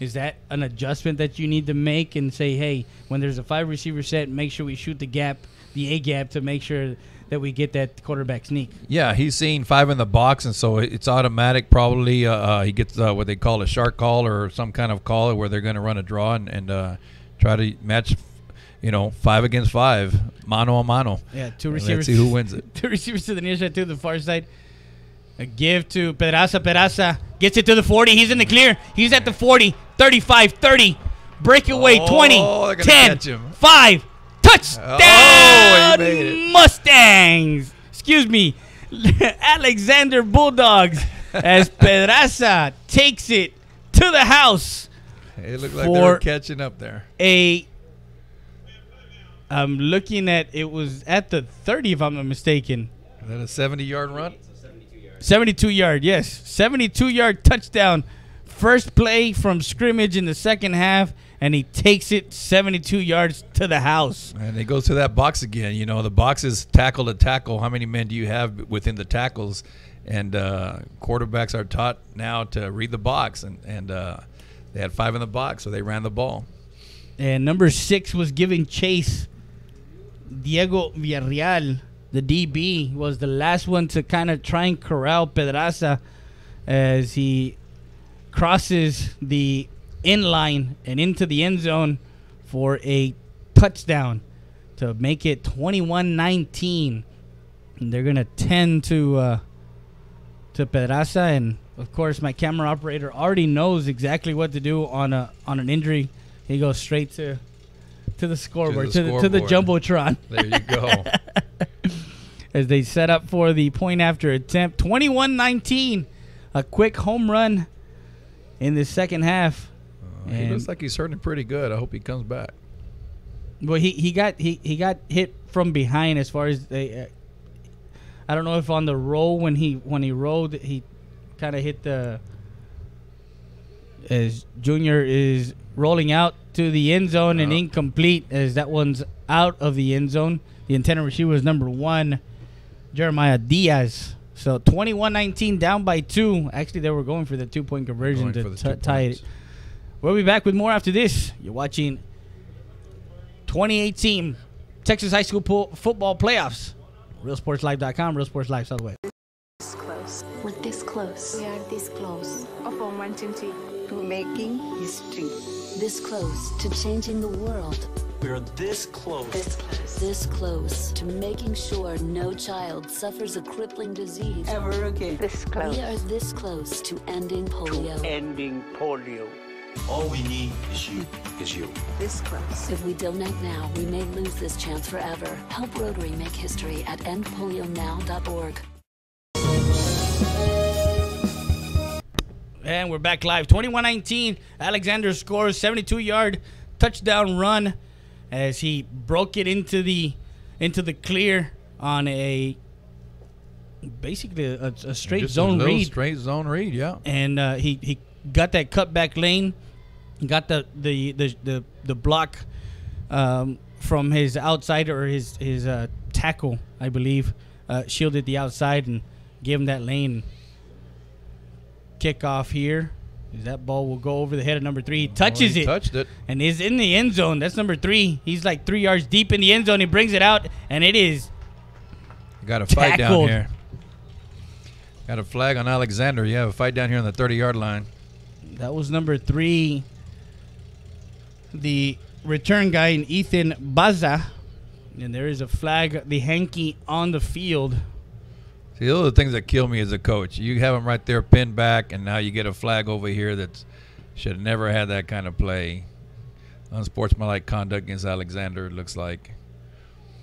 Is that an adjustment that you need to make and say, hey, when there's a 5 receiver set, make sure we shoot the A gap to make sure that we get that quarterback sneak?
Yeah, he's seeing 5 in the box, and so it's automatic probably. He gets what they call a shark call or some kind of call where they're going to run a draw and try to match, 5 against 5, mano a mano.
Yeah, 2 receivers.
Let's see who wins it.
2 receivers to the near side, 2 to the far side. A give to Pedraza. Pedraza gets it to the 40. He's in the clear. He's at the 40, 35, 30. Breakaway, 20, 10, 5. Touchdown,
he made it.
Mustangs. Excuse me, Alexander Bulldogs as Pedraza takes it to the house.
It looked like they were catching up there.
I'm looking at, it was at the 30 if I'm not mistaken.
Is that a 70-yard run?
72-yard, yes. 72-yard touchdown. First play from scrimmage in the second half, and he takes it 72 yards to the house.
And it goes to that box again. The box is tackle to tackle. How many men do you have within the tackles? And quarterbacks are taught now to read the box. And they had 5 in the box, so they ran the ball.
And number 6 was giving chase. Diego Villarreal, the DB, was the last one to kind of try and corral Pedraza as he crosses the inline and into the end zone for a touchdown to make it 21-19. And they're going to tend to Pedraza. And, of course, my camera operator already knows exactly what to do on an injury. He goes straight to the scoreboard, to the Jumbotron.
There you go.
As they set up for the point after attempt. 21-19. A quick home run in the second half.
He looks like he's hurting pretty good. I hope he comes back.
Well, he got hit from behind as far as I don't know if on the roll when he rolled he kind of hit as Junior is rolling out to the end zone and incomplete as that one's out of the end zone. The intended receiver was number 1, Jeremiah Diaz. So 21-19, down by 2. Actually, they were going for the 2-point conversion to tie it. We'll be back with more after this. You're watching 2018 Texas High School Football Playoffs. RealSportsLive.com, Real Sports Live Southwest.
This close. We're this close. We are this close.
Of wanting to making history.
This close to changing the world.
We're this close.
This close. This close to making sure no child suffers a crippling disease
ever again. This close.
We are this close to ending polio.
All we need is you.
This close. If we don't act now, we may lose this chance forever. Help Rotary make history at endpolionow.org.
And we're back live. 21-19. Alexander scores 72-yard touchdown run as he broke it into the clear on basically a straight
Just
zone
a
read.
Straight zone read, yeah.
And he got that cutback lane, got the block from his outside or his tackle, I believe, shielded the outside and gave him that lane. Kickoff here. That ball will go over the head of number 3. He touches it.
Touched it.
And is in the end zone. That's number 3. He's like 3 yards deep in the end zone. He brings it out, and it is
got a fight
tackled.
down here. Got a flag on Alexander. You have a fight down here on the 30-yard line.
That was number 3. The return guy in Ethan Baza. And there is a flag, the hanky on the field.
See, those are the things that kill me as a coach. You have them right there pinned back, and now you get a flag over here that should have never had that kind of play. Unsportsmanlike conduct against Alexander, it looks like.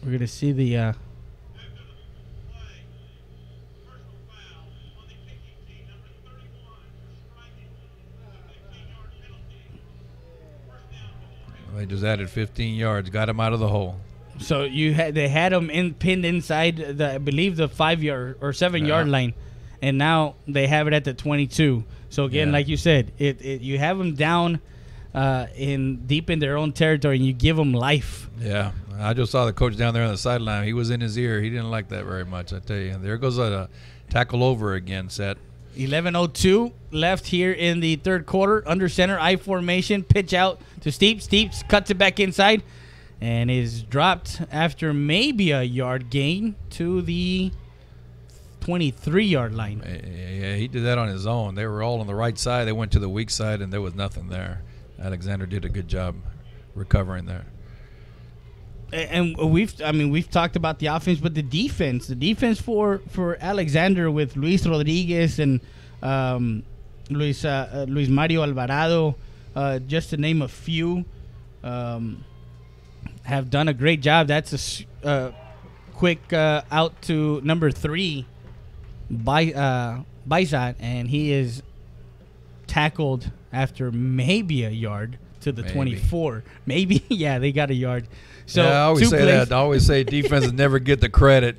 We're going to see the...
They just added 15 yards, got him out of the hole.
So they had him pinned inside I believe the 5-yard or 7-yard line, and now they have it at the 22. So again, like you said, you have them down deep in their own territory, and you give them life.
Yeah, I just saw the coach down there on the sideline. He was in his ear. He didn't like that very much, I tell you. There goes a tackle over again, Seth.
11:02 left here in the third quarter. Under center, I formation, pitch out to Steeps. Steeps cuts it back inside and is dropped after maybe a yard gain to the 23-yard line.
Yeah, he did that on his own. They were all on the right side. They went to the weak side, and there was nothing there. Alexander did a good job recovering there.
And we've talked about the offense, but the defense for Alexander with Luis Rodriguez and Luis Mario Alvarado, just to name a few, have done a great job. That's a quick out to number 3, Baisat, and he is tackled after maybe a yard to the 24. Maybe, yeah, they got a yard. So
yeah, I always say that. I always say defenses never get the credit.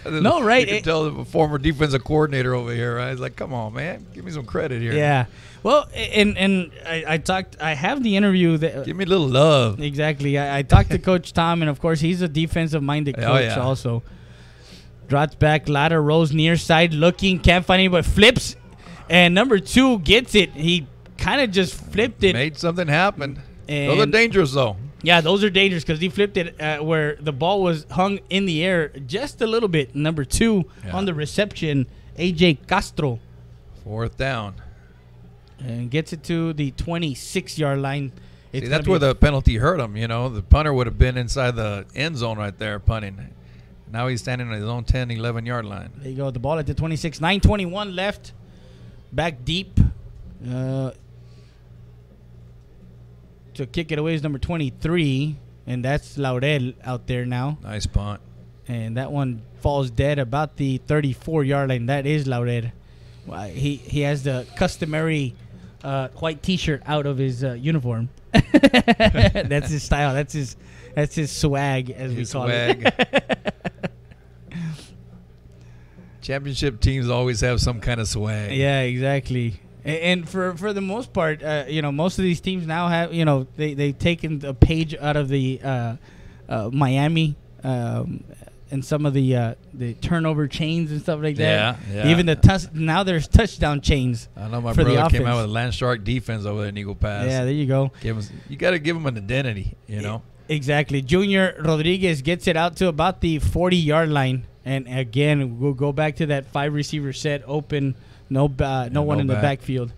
No, right?
You can tell the former defensive coordinator over here, right? He's like, come on, man. Give me some credit here.
Yeah. Well, and I have the interview.
Give me a little love.
Exactly. I talked to Coach Tom, and, of course, he's a defensive-minded coach also. Drops back, ladder rolls near side, looking, can't find anybody, flips, and number 2 gets it. He kind of just flipped it.
Made something happen. Those are dangerous, though.
Yeah, those are dangerous because he flipped it where the ball was hung in the air just a little bit. Number 2 on the reception, A.J. Castro.
4th down.
And gets it to the 26-yard line.
See, that's where the penalty hurt him, you know. The punter would have been inside the end zone right there punting. Now he's standing on his own 10, 11-yard line.
There you go. The ball at the 26. 9:21 left. Back deep. To kick it away is number 23, and that's Laurel out there now.
Nice punt.
And that one falls dead about the 34-yard line. That is Laurel. He has the customary white T-shirt out of his uniform. That's his style. That's his swag, as we call it.
Championship teams always have some kind of swag.
Yeah, exactly. And for the most part, most of these teams now have, they've taken a page out of the Miami and some of the turnover chains and stuff like that.
Yeah.
Even now there's touchdown chains.
I know my
for
brother
the
came out with a Land Shark defense over there in Eagle Pass.
Yeah, there you go.
You got to give them an identity, you know.
Exactly. Junior Rodriguez gets it out to about the 40-yard line, and again we'll go back to that 5-receiver set open. No one in the backfield.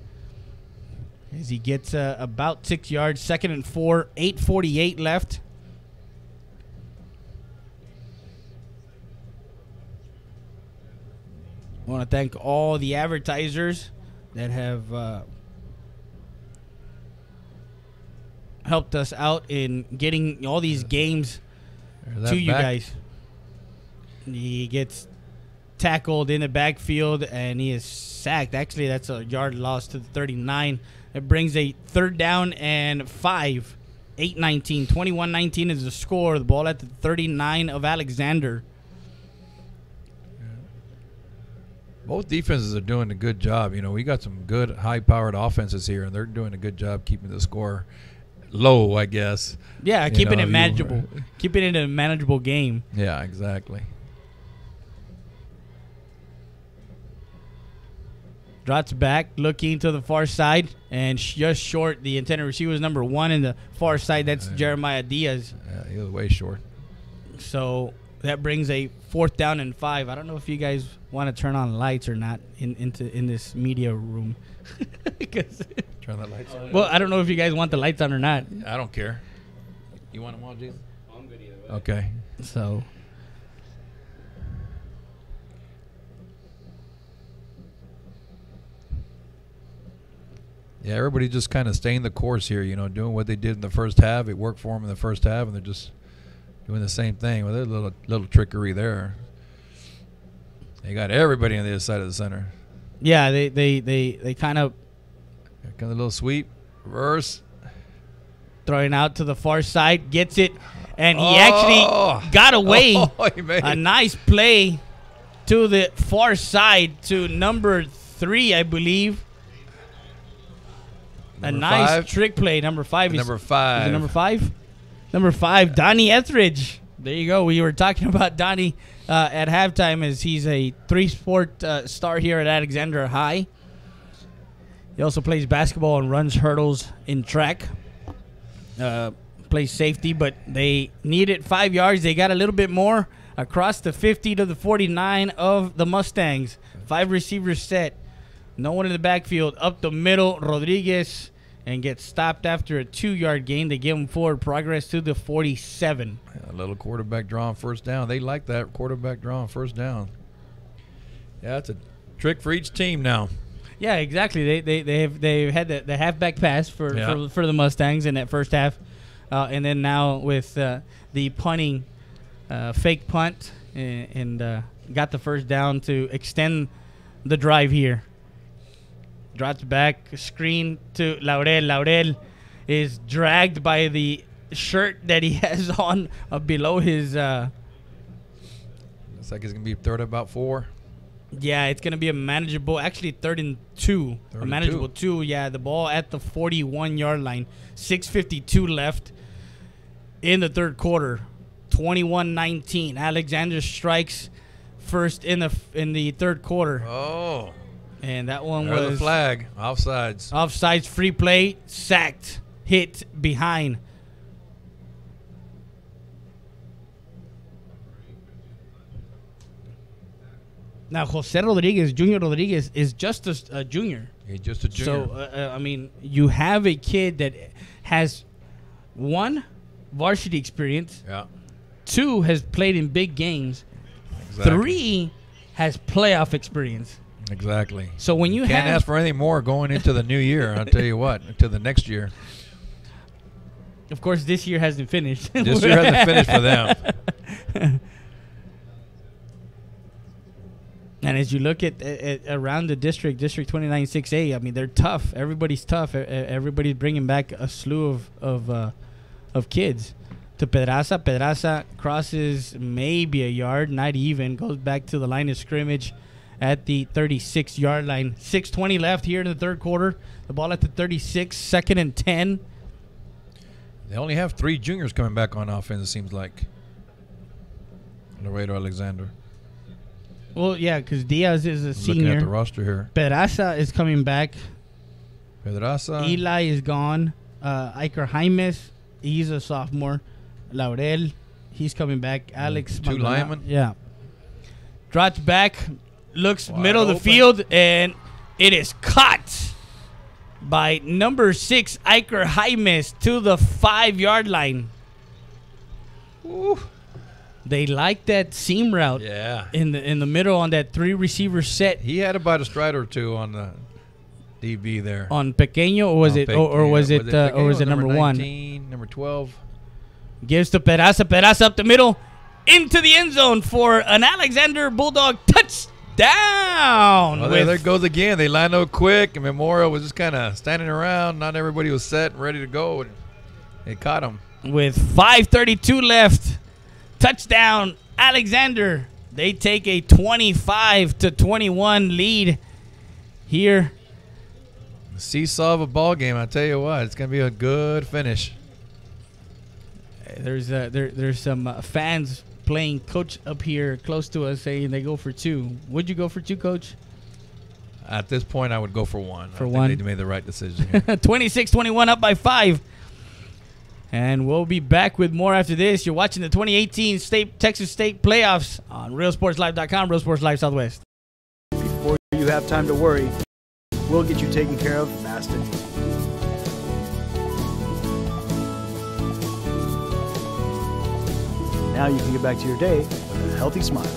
As he gets about 6 yards, 2nd and 4, 8:48 left. I want to thank all the advertisers that have helped us out in getting all these games to you guys. He gets tackled in the backfield, and he is sacked. Actually, that's a yard loss to the 39. It brings a 3rd down and 5. 8-19. 21-19 is the score. The ball at the 39 of Alexander.
Both defenses are doing a good job. You know, we got some good high-powered offenses here, and they're doing a good job keeping the score low, I guess.
Yeah, keeping it manageable. Keeping it a manageable game.
Yeah, exactly.
Drops back, looking to the far side, and just short. The intended receiver was number 1 in the far side. That's Jeremiah Diaz.
Yeah, he was way short.
So that brings a 4th down and 5. I don't know if you guys want to turn on lights or not in this media room.
Turn the lights on.
Well, I don't know if you guys want the lights on or not.
I don't care. You want them on, Jason?
On video.
Okay.
So.
Yeah, everybody just kind of staying the course here, you know, doing what they did in the first half. It worked for them in the first half, and they're just doing the same thing with a little trickery there. They got everybody on the other side of the center.
Yeah, they kind of
a little sweep, reverse,
throwing out to the far side, gets it, and he actually got away. A nice play to the far side to number 3, I believe.
Number
nice
5.
trick play. Number 5 is
number 5.
Is it number 5? Number 5, Donnie Etheridge. There you go. We were talking about Donnie at halftime, as he's a 3-sport star here at Alexander High. He also plays basketball and runs hurdles in track. Plays safety, but they needed 5 yards. They got a little bit more across the 50 to the 49 of the Mustangs. 5 receivers set. No one in the backfield. Up the middle, Rodriguez, and gets stopped after a 2-yard gain. They give him forward progress to the 47.
A little quarterback draw on first down. They like that quarterback draw on first down. Yeah, it's a trick for each team now.
Yeah, exactly. They've had the halfback pass for the Mustangs in that first half, and then now with the punting, fake punt, and got the first down to extend the drive here. Drops back, screen to Laurel. Laurel is dragged by the shirt that he has on below his.
Looks like it's going to be 3rd about 4.
Yeah, it's going to be a manageable, actually 3rd and 2. A manageable 2. Yeah, the ball at the 41-yard line. 6:52 left in the 3rd quarter. 21-19. Alexander strikes first in the 3rd quarter.
Oh.
And that one
There's
was
the flag. Offsides.
Offsides, free play, sacked, hit behind. Now, Jose Rodriguez, Junior Rodriguez, is just a junior.
He's just a junior.
So, I mean, you have a kid that has 1, varsity experience.
Yeah.
2, has played in big games.
Exactly.
3, has playoff experience.
Exactly.
So when you
can't ask for anything more going into the new year, I'll tell you what, until the next year.
Of course, this year hasn't finished.
This year hasn't finished for them.
And as you look at around the District 29 6A, I mean, they're tough. Everybody's tough. Everybody's bringing back a slew of kids. To Pedraza. Pedraza crosses maybe a yard, not even. Goes back to the line of scrimmage at the 36-yard line. 6:20 left here in the 3rd quarter. The ball at the 36, 2nd and 10.
They only have 3 juniors coming back on offense, it seems like. Laredo Alexander.
Well, yeah, because Diaz is a senior.
Looking at the roster here.
Pedraza is coming back.
Pedraza.
Eli is gone. Iker Jaimes, he's a sophomore. Laurel, he's coming back. Alex.
2 linemen.
Yeah. Drops back. Looks
Wide
middle of the
open.
field, and it is caught by number 6, Iker Jaimes, to the 5-yard line.
Ooh.
They like that seam route.
Yeah.
In the middle on that 3-receiver set.
He had about a stride or 2 on the DB there.
On Pequeño, or was it number 1?
19, number 12.
Gives to Peraza. Peraza up the middle into the end zone for an Alexander Bulldog touchdown. down.
Well, there it goes again. They lined up quick, and Memorial was just kind of standing around. Not everybody was set and ready to go, and they caught him.
With 5:32 left, touchdown, Alexander. They take a 25-21 lead here.
Seesaw of a ball game, I tell you what. It's going to be a good finish.
There's some fans playing coach up here close to us saying they go for 2. Would you go for 2, Coach?
At this point, I would go for 1.
For
I
1.
think they made the right decision here.
26-21 up by 5. And we'll be back with more after this. You're watching the 2018 Texas State playoffs on RealSportsLive.com, Real Sports Live Southwest.
Before you have time to worry, we'll get you taken care of fast and easy. Now you can get back to your day with a healthy smile.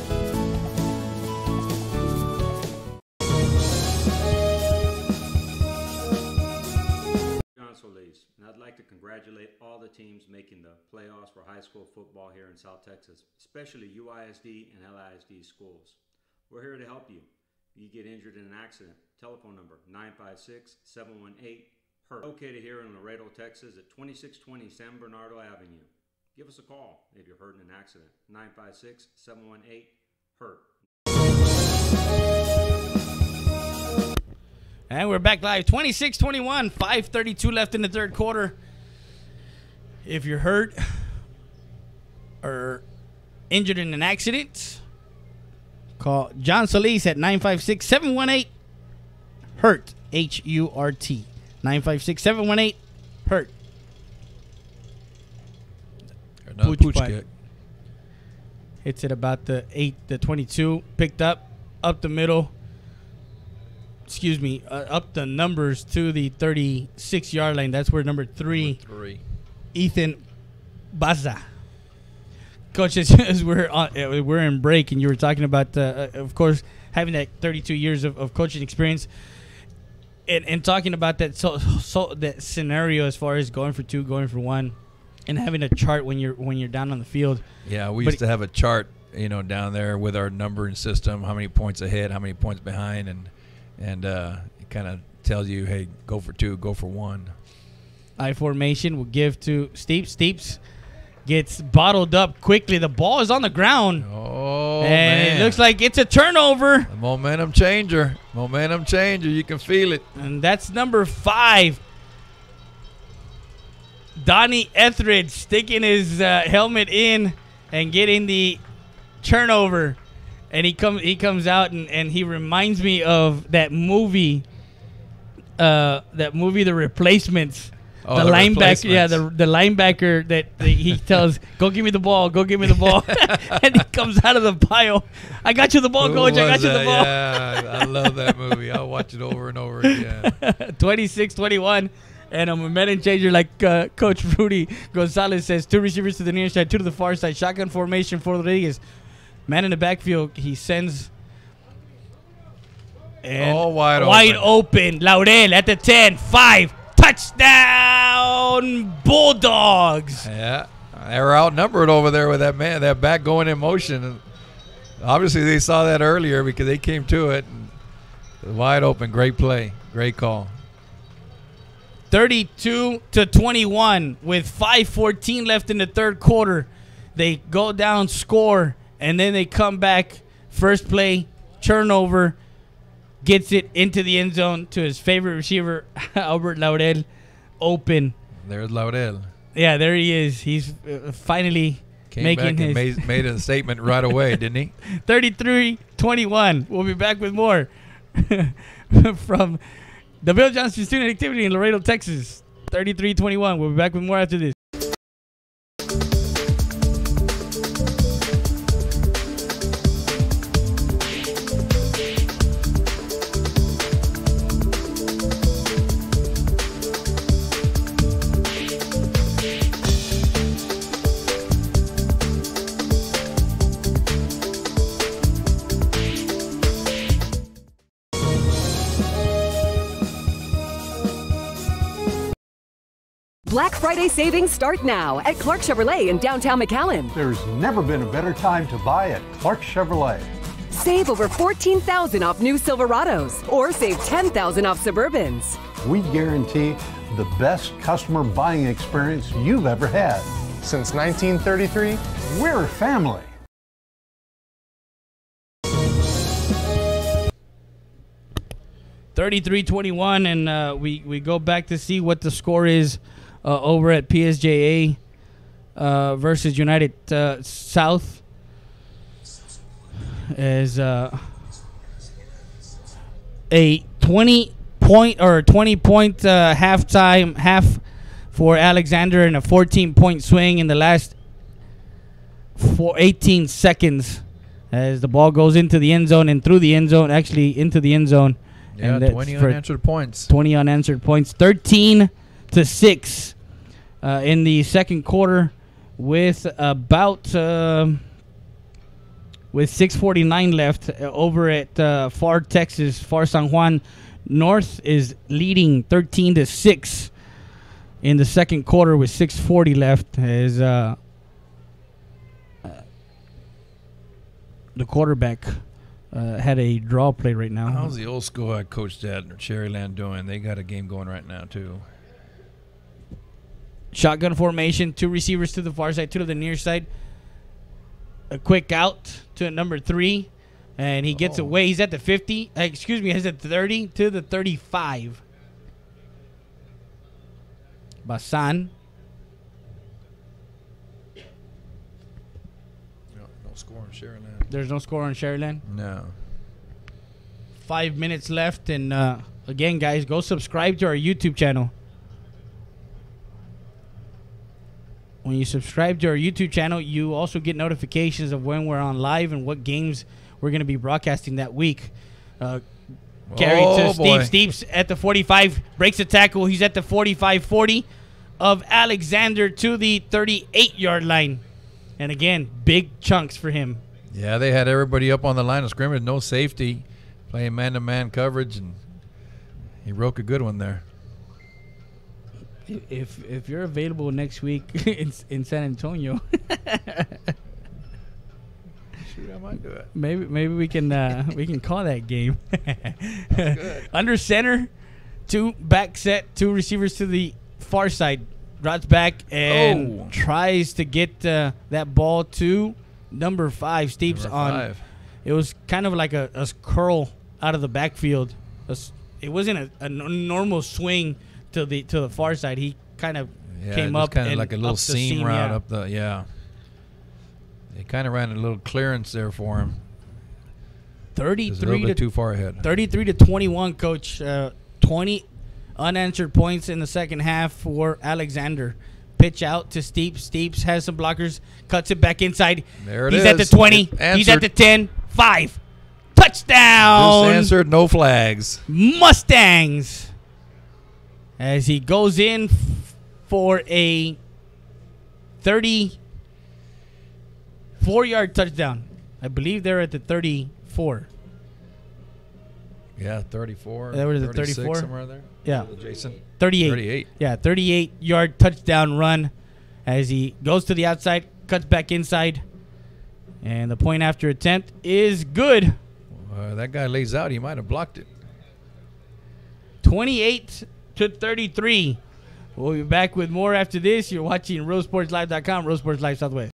And I'd like to congratulate all the teams making the playoffs for high school football here in South Texas, especially UISD and LISD schools. We're here to help you. If you get injured in an accident, telephone number 956-718-HURT. Located here in Laredo, Texas at 2620 San Bernardo Avenue. Give us a call if you're hurt in an accident. 956-718-HURT.
And we're back live. 26-21, 5:32 left in the third quarter. If you're hurt or injured in an accident, call John Solis at 956-718-HURT. H-U-R-T. 956-718-HURT.
Another pooch kick.
Hits it about the 22. Picked up the middle. Excuse me, up the numbers to the 36-yard line. That's where number 3, Ethan Baza. Coach, as we're in break, and you were talking about, of course, having that 32 years of coaching experience, and talking about that that scenario as far as going for 2, going for 1, and having a chart when you're down on the field.
Yeah, we used to have a chart, down there with our numbering system, how many points ahead, how many points behind, and it kind of tells you, hey, go for 2, go for 1.
I formation will give to Steeps. Steeps gets bottled up quickly. The ball is on the ground.
Oh,
and
man.
It looks like it's a turnover.
A momentum changer. Momentum changer. You can feel it.
And that's number 5. Donnie Etheridge sticking his helmet in and getting the turnover. And he comes out and he reminds me of that movie, The Replacements.
Oh,
the linebacker, yeah, the linebacker that he tells, "Go give me the ball, go give me the ball," and he comes out of the pile. I got you the ball, Coach. I got you the ball.
Yeah, I love that movie. I'll watch it over and over again.
26-21. And a momentum changer, like Coach Rudy Gonzalez says. 2 receivers to the near side, 2 to the far side. Shotgun formation for Rodriguez. Man in the backfield, he sends. And
wide
open. Laurel at the 10, 5. Touchdown, Bulldogs.
Yeah, they were outnumbered over there with that back going in motion. And obviously, they saw that earlier because they came to it. And wide open, great play, great call.
32-21 with 5:14 left in the third quarter. They go down, score, and then they come back. First play, turnover. Gets it into the end zone to his favorite receiver, Albert Laurel, open.
There's Laurel.
Yeah, there he is. He's finally making his...
made a statement right away, didn't he?
33-21. We'll be back with more from the Bill Johnson Student Activity in Laredo, Texas. 33-21. We'll be back with more after this.
Black Friday savings start now at Clark Chevrolet in downtown Mcallen.
There's never been a better time to buy at Clark Chevrolet.
Save over $14,000 off new Silverados or save $10,000 off Suburbans.
We guarantee the best customer buying experience you've ever had.
Since 1933,
we're family.
(33-21), and we go back to see what the score is over at PSJA versus United South. As a 20-point half for Alexander and a 14-point swing in the last 18 seconds as the ball goes into the end zone and through the end zone, actually into the end zone.
Yeah,
and
20 unanswered points.
20 unanswered points. 13-6 in the second quarter with about with 6:49 left over at Far Texas. Far San Juan North is leading 13-6 in the second quarter with 6:40 left as the quarterback had a draw play right now.
How's the old school I coached at Cherryland doing? They got a game going right now, too.
Shotgun formation, 2 receivers to the far side, 2 to the near side. A quick out to number 3, and he gets away. He's at the 50. Excuse me, he's at the 30 to the 35. Basan.
No score on Cherryland.
There's no score on Cherryland?
No.
5 minutes left, and again, guys, go subscribe to our YouTube channel. When you subscribe to our YouTube channel, you also get notifications of when we're on live and what games we're going to be broadcasting that week. Carry to Steve. Steve's at the 45, breaks the tackle. He's at the 45-40 of Alexander to the 38-yard line. And again, big chunks for him.
Yeah, they had everybody up on the line of scrimmage, no safety, playing man-to-man coverage, and he broke a good one there.
If you're available next week in San Antonio,
shoot, I might do it.
Maybe we can call that game. Under center, 2 back set, 2 receivers to the far side. Drops back and tries to get that ball to number 5. Steve's on. It was kind of like a curl out of the backfield. It wasn't a normal swing to the far side. He kind of came up
kind of
and
like a little seam route up the They kind of ran a little clearance there for him.
33
to too far ahead.
33-21, coach. 20 unanswered points in the second half for Alexander. Pitch out to Steeps. Steeps has some blockers. Cuts it back inside.
There it
is.
He's
at the 20. He's at the 10. 5. Touchdown.
Just answered, no flags.
Mustangs. As he goes in for a 34-yard touchdown. I believe they're at the 34.
Yeah, 34.
They were at the 34.
Somewhere there.
Yeah.
Jason.
38. Yeah, 38-yard touchdown run as he goes to the outside, cuts back inside, and the point after attempt is good.
That guy lays out. He might have blocked it.
28-33. We'll be back with more after this. You're watching RoseSportsLive.com, Rose Sports Live Southwest.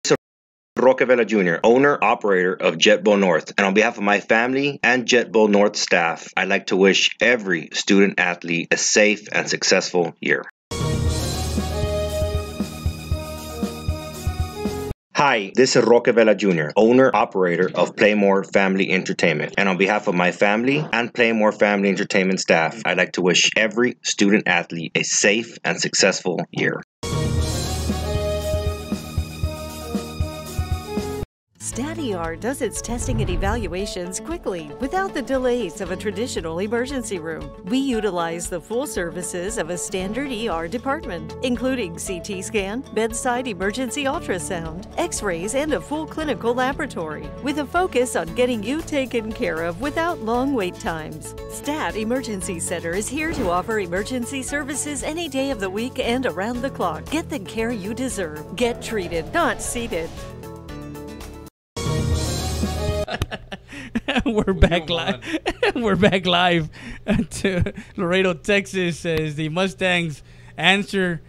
Roquevela Jr., owner, operator of JetBowl North. And on behalf of my family and JetBowl North staff, I'd like to wish every student athlete a safe and successful year. Hi, this is Roquevela Jr., owner, operator of Playmore Family Entertainment. And on behalf of my family and Playmore Family Entertainment staff, I'd like to wish every student athlete a safe and successful year.
StatER does its testing and evaluations quickly without the delays of a traditional emergency room. We utilize the full services of a standard ER department, including CT scan, bedside emergency ultrasound, x-rays, and a full clinical laboratory, with a focus on getting you taken care of without long wait times. Stat Emergency Center is here to offer emergency services any day of the week and around the clock. Get the care you deserve. Get treated, not seated.
We're back live. We're back live to Laredo, Texas, as the Mustangs answer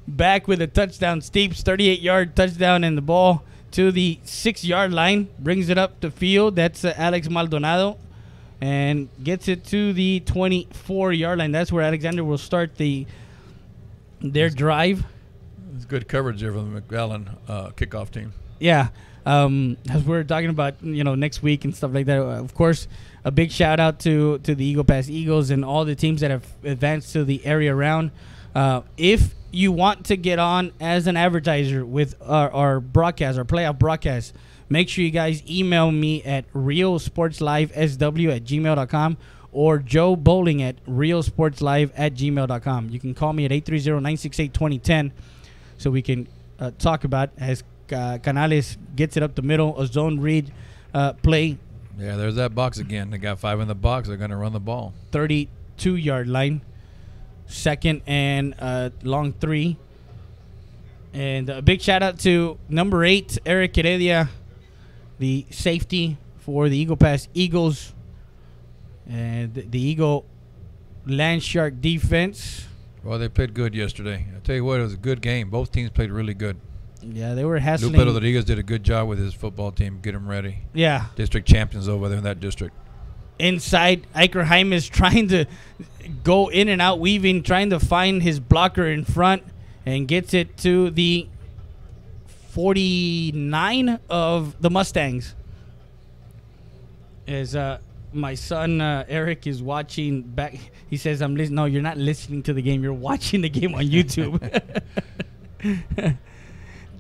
back with a touchdown. Steeps 38-yard touchdown, and the ball to the 6-yard line brings it up the field. That's Alex Maldonado, and gets it to the 24-yard line. That's where Alexander will start their drive.
It's good coverage there from the Mcallen kickoff team.
Yeah. As we're talking about, next week and stuff like that, of course, a big shout out to the Eagle Pass Eagles and all the teams that have advanced to the area round. If you want to get on as an advertiser with our broadcast, our playoff broadcast, make sure you guys email me at realsportslivesw@gmail.com or Joe Bowling at realsportslive@gmail.com. You can call me at 830-968-2010 so we can talk about as Canales gets it up the middle, a zone read play.
Yeah, there's that box again. They got 5 in the box. They're going to run the ball.
32-yard line. Second and long 3. And a big shout out to number 8, Eric Heredia, the safety for the Eagle Pass Eagles. And the Eagle Land Shark defense.
Well, they played good yesterday. I tell you what, it was a good game. Both teams played really good.
Yeah, they were hassling.
Lupe Rodriguez did a good job with his football team, get them ready.
Yeah.
District champions over there in that district.
Inside, Iker Jaime is trying to go in and out, weaving, trying to find his blocker in front, and gets it to the 49 of the Mustangs. As my son Eric is watching back, he says, "I'm listening." No, you're not listening to the game. You're watching the game on YouTube.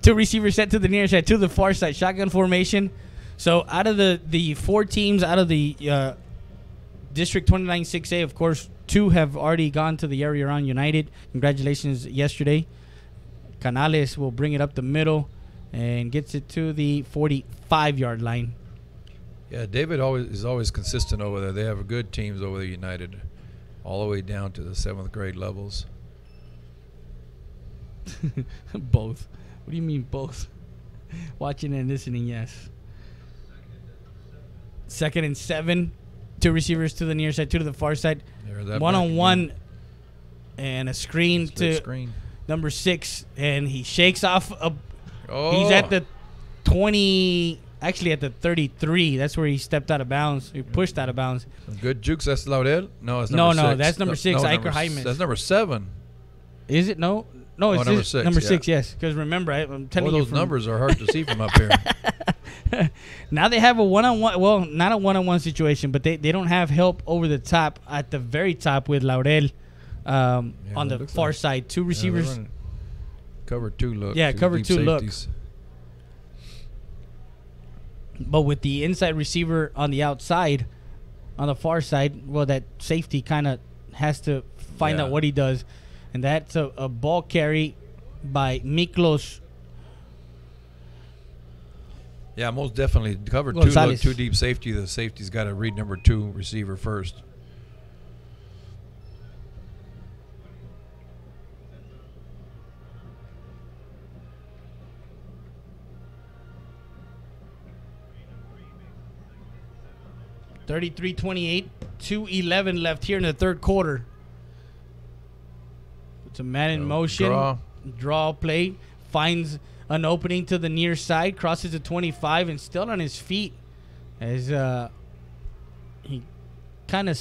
2 receivers set to the near side, to the far side, shotgun formation. So out of the 4 teams, out of the District 29 6A, of course, 2 have already gone to the area around United. Congratulations yesterday. Canales will bring it up the middle and gets it to the 45-yard line.
Yeah, David is always consistent over there. They have good teams over there, United, all the way down to the 7th grade levels.
Both. What do you mean both? Watching and listening, yes. 2nd and 7. 2 receivers to the near side, 2 to the far side. One-on-one and a screen to number 6. And he shakes off. He's at the 20, actually at the 33. That's where he stepped out of bounds. He pushed out of bounds.
Good jukes. That's Laudel? No, it's number 6.
No, that's number 6, Iker Jaime.
That's number 7.
Is it? No, it's
number 6.
Number 6, yes. Because remember, I'm telling you.
Those numbers are hard to see from up here.
Now they have a one-on-one. Well, not a one-on-one situation, but they don't have help over the top at the very top with Laurel on the far side. 2 receivers.
Cover 2 look.
Yeah, cover 2 look. But with the inside receiver on the outside, on the far side, well, that safety kind of has to find out what he does. And that's a ball carry by Miklos.
Yeah, most definitely. Cover 2 look, 2 deep safety. The safety's got to read number 2 receiver first.
(33-28), 2:11 left here in the 3rd quarter. It's a man in motion. Draw play. Finds an opening to the near side. Crosses the 25 and still on his feet as he kind of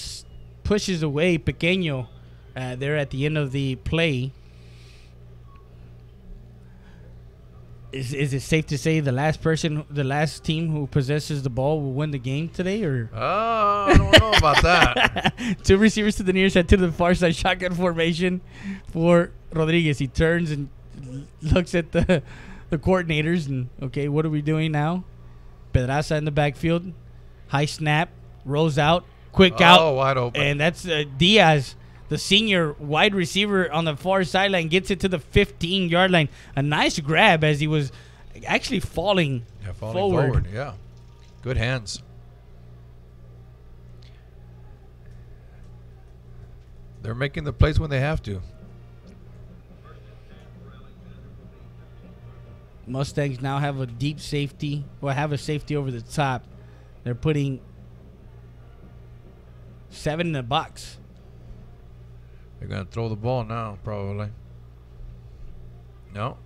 pushes away Pequeño there at the end of the play. Is it safe to say the last team who possesses the ball will win the game today? Or
I don't know about that.
2 receivers to the near side, to the far side, shotgun formation for Rodriguez. He turns and looks at the coordinators and, okay, what are we doing now? Pedraza in the backfield. High snap, rolls out, quick out.
Wide open.
And that's Diaz, the senior wide receiver on the far sideline, gets it to the 15-yard line. A nice grab as he was actually falling forward.
Yeah, good hands. They're making the plays when they have to.
Mustangs now have a deep safety. Well, have a safety over the top. They're putting 7 in the box.
They're going to throw the ball now, probably. No.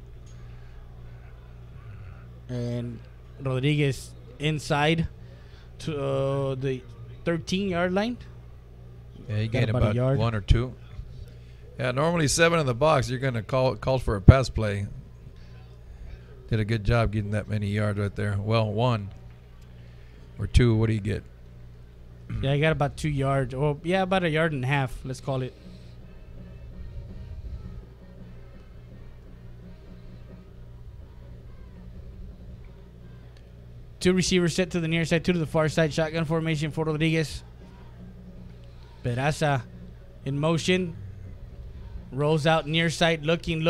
And Rodriguez inside to the 13-yard line.
Yeah, he gained about
a yard.
1 or 2. Yeah, normally 7 in the box, you're going to call for a pass play. Did a good job getting that many yards right there. Well, 1 or 2, what do you get?
Yeah, I got about 2 yards. Well, yeah, about a yard and a half, let's call it. Two receivers set to the near side, 2 to the far side. Shotgun formation for Rodriguez. Peraza in motion. Rolls out near side, looking.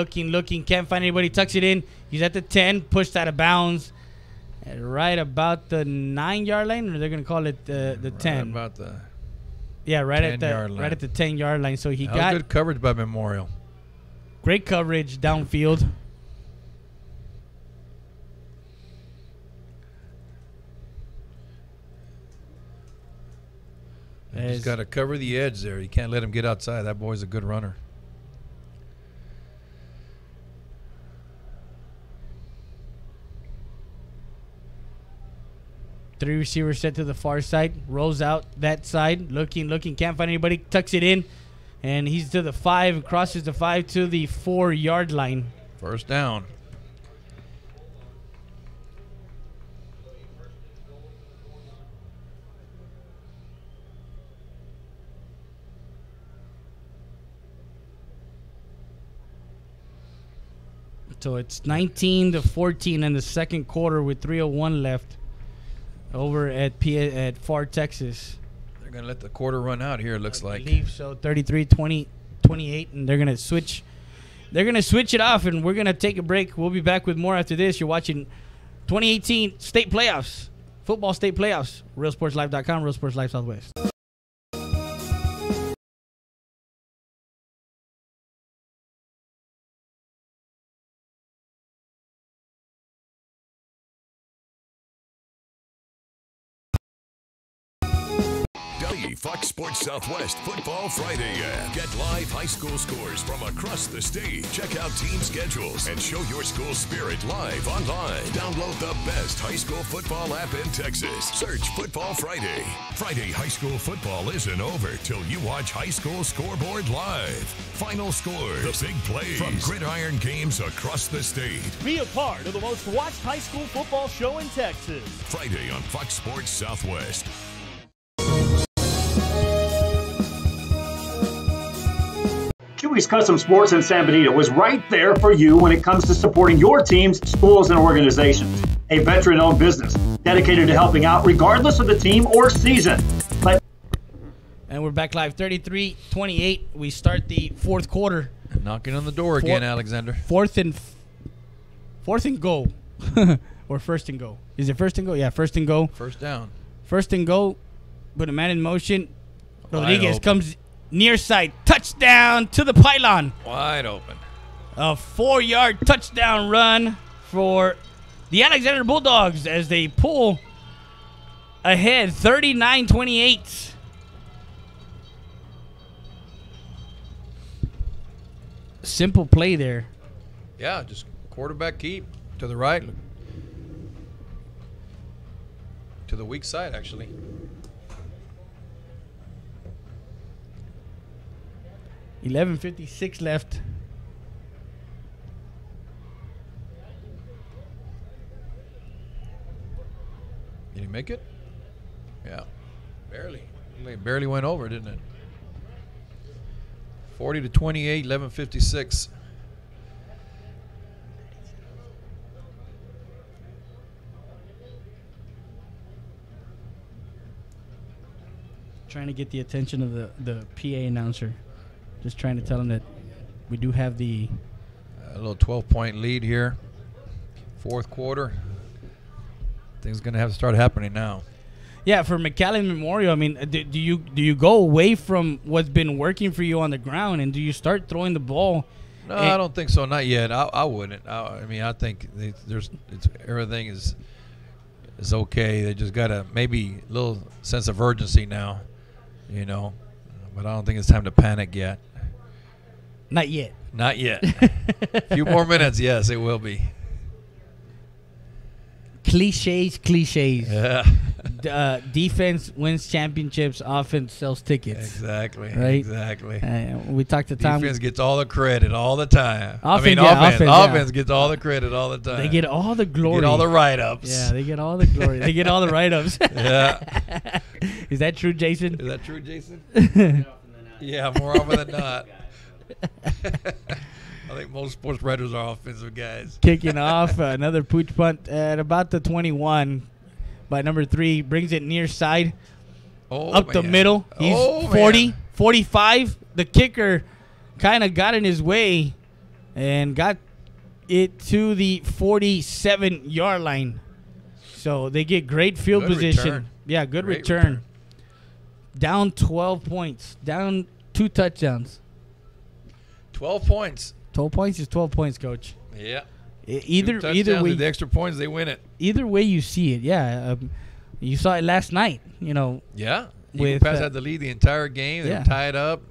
Can't find anybody. Tucks it in. He's at the 10. Pushed out of bounds. Right about the 9-yard line, or they're going to call it the 10.
Right about the
right at the
10-yard line.
Right at the 10-yard line. So he
That
got
was good coverage by Memorial.
great coverage downfield.
You just got to cover the edge there. You can't let him get outside. That boy's a good runner.
Three receivers set to the far side. Rolls out that side. Looking. Can't find anybody. Tucks it in. And he's to the 5. And crosses the 5 to the 4-yard line.
First down.
So it's 19-14 in the second quarter with 3:01 left over at Far Texas.
They're going to let the quarter run out here, it looks like.
I believe so. 33-20, 28, and they're going to switch. They're going to switch it off, and we're going to take a break. We'll be back with more after this. You're watching 2018 state playoffs, football state playoffs. RealSportsLive.com, Real Sports Live Southwest.
Fox Sports Southwest Football Friday app. Get live high school scores from across the state. Check out team schedules and show your school spirit live online. Download the best high school football app in Texas. Search Football Friday. Friday high school football isn't over till you watch High School Scoreboard live. Final scores, the big plays from gridiron games across the state.
Be a part of the most watched high school football show in Texas.
Friday on Fox Sports Southwest.
Chewy's Custom Sports in San Benito is right there for you when it comes to supporting your teams, schools, and organizations. A veteran-owned business dedicated to helping out regardless of the team or season.
And we're back live, 33-28. We start the fourth quarter.
Knocking on the door again, Alexander.
Fourth and goal. Or first and go. Is it first and go? Yeah, first and go.
First down.
First and go. Put a man in motion. Rodriguez comes near side. Touchdown to the pylon.
Wide open.
A 4-yard touchdown run for the Alexander Bulldogs as they pull ahead 39-28. Simple play there.
Yeah, just quarterback keep to the right. To the weak side, actually.
$11:56 left.
Did he make it? Yeah. Barely. It barely went over, didn't it? 40-28, 11:56.
Trying to get the attention of the PA announcer. Just trying to tell him that we do have a
little 12-point lead here. Fourth quarter. Things going to have to start happening now.
Yeah, for Mcallen Memorial, I mean, do you go away from what's been working for you on the ground, and do you start throwing the ball?
No, I don't think so. Not yet. I wouldn't. I mean, I think everything is okay. They just got maybe a little sense of urgency now. you know. But I don't think it's time to panic yet.
Not yet.
Not yet. A few more minutes, yes, it will be.
Cliches.
Yeah.
Defense wins championships. Offense sells tickets.
Exactly.
Right?
Exactly.
We talked to Tom.
Defense gets all the credit all the time.
Offense
offense gets all the credit all the time.
They get all the glory.
They get all the write-ups.
Yeah, they get all the glory. They get all the write-ups.
Yeah.
Is that true, Jason?
Is that true, Jason? Yeah, more often than not. I think most sports writers are offensive guys.
Kicking off another pooch punt at about the 21 by number 3. Brings it near side. Up the middle. He's 40, 45. The kicker kind of got in his way and got it to the 47-yard line. So they get great field position.
Return.
Yeah, good
Great
return. Down 12 points. Down 2 touchdowns.
12 points.
12 points is 12 points, Coach.
Yeah.
Either way,
with the extra points, they win it.
Either way you see it, yeah. You saw it last night, you know.
Yeah.
With
Pass had the lead the entire game. They were tied up.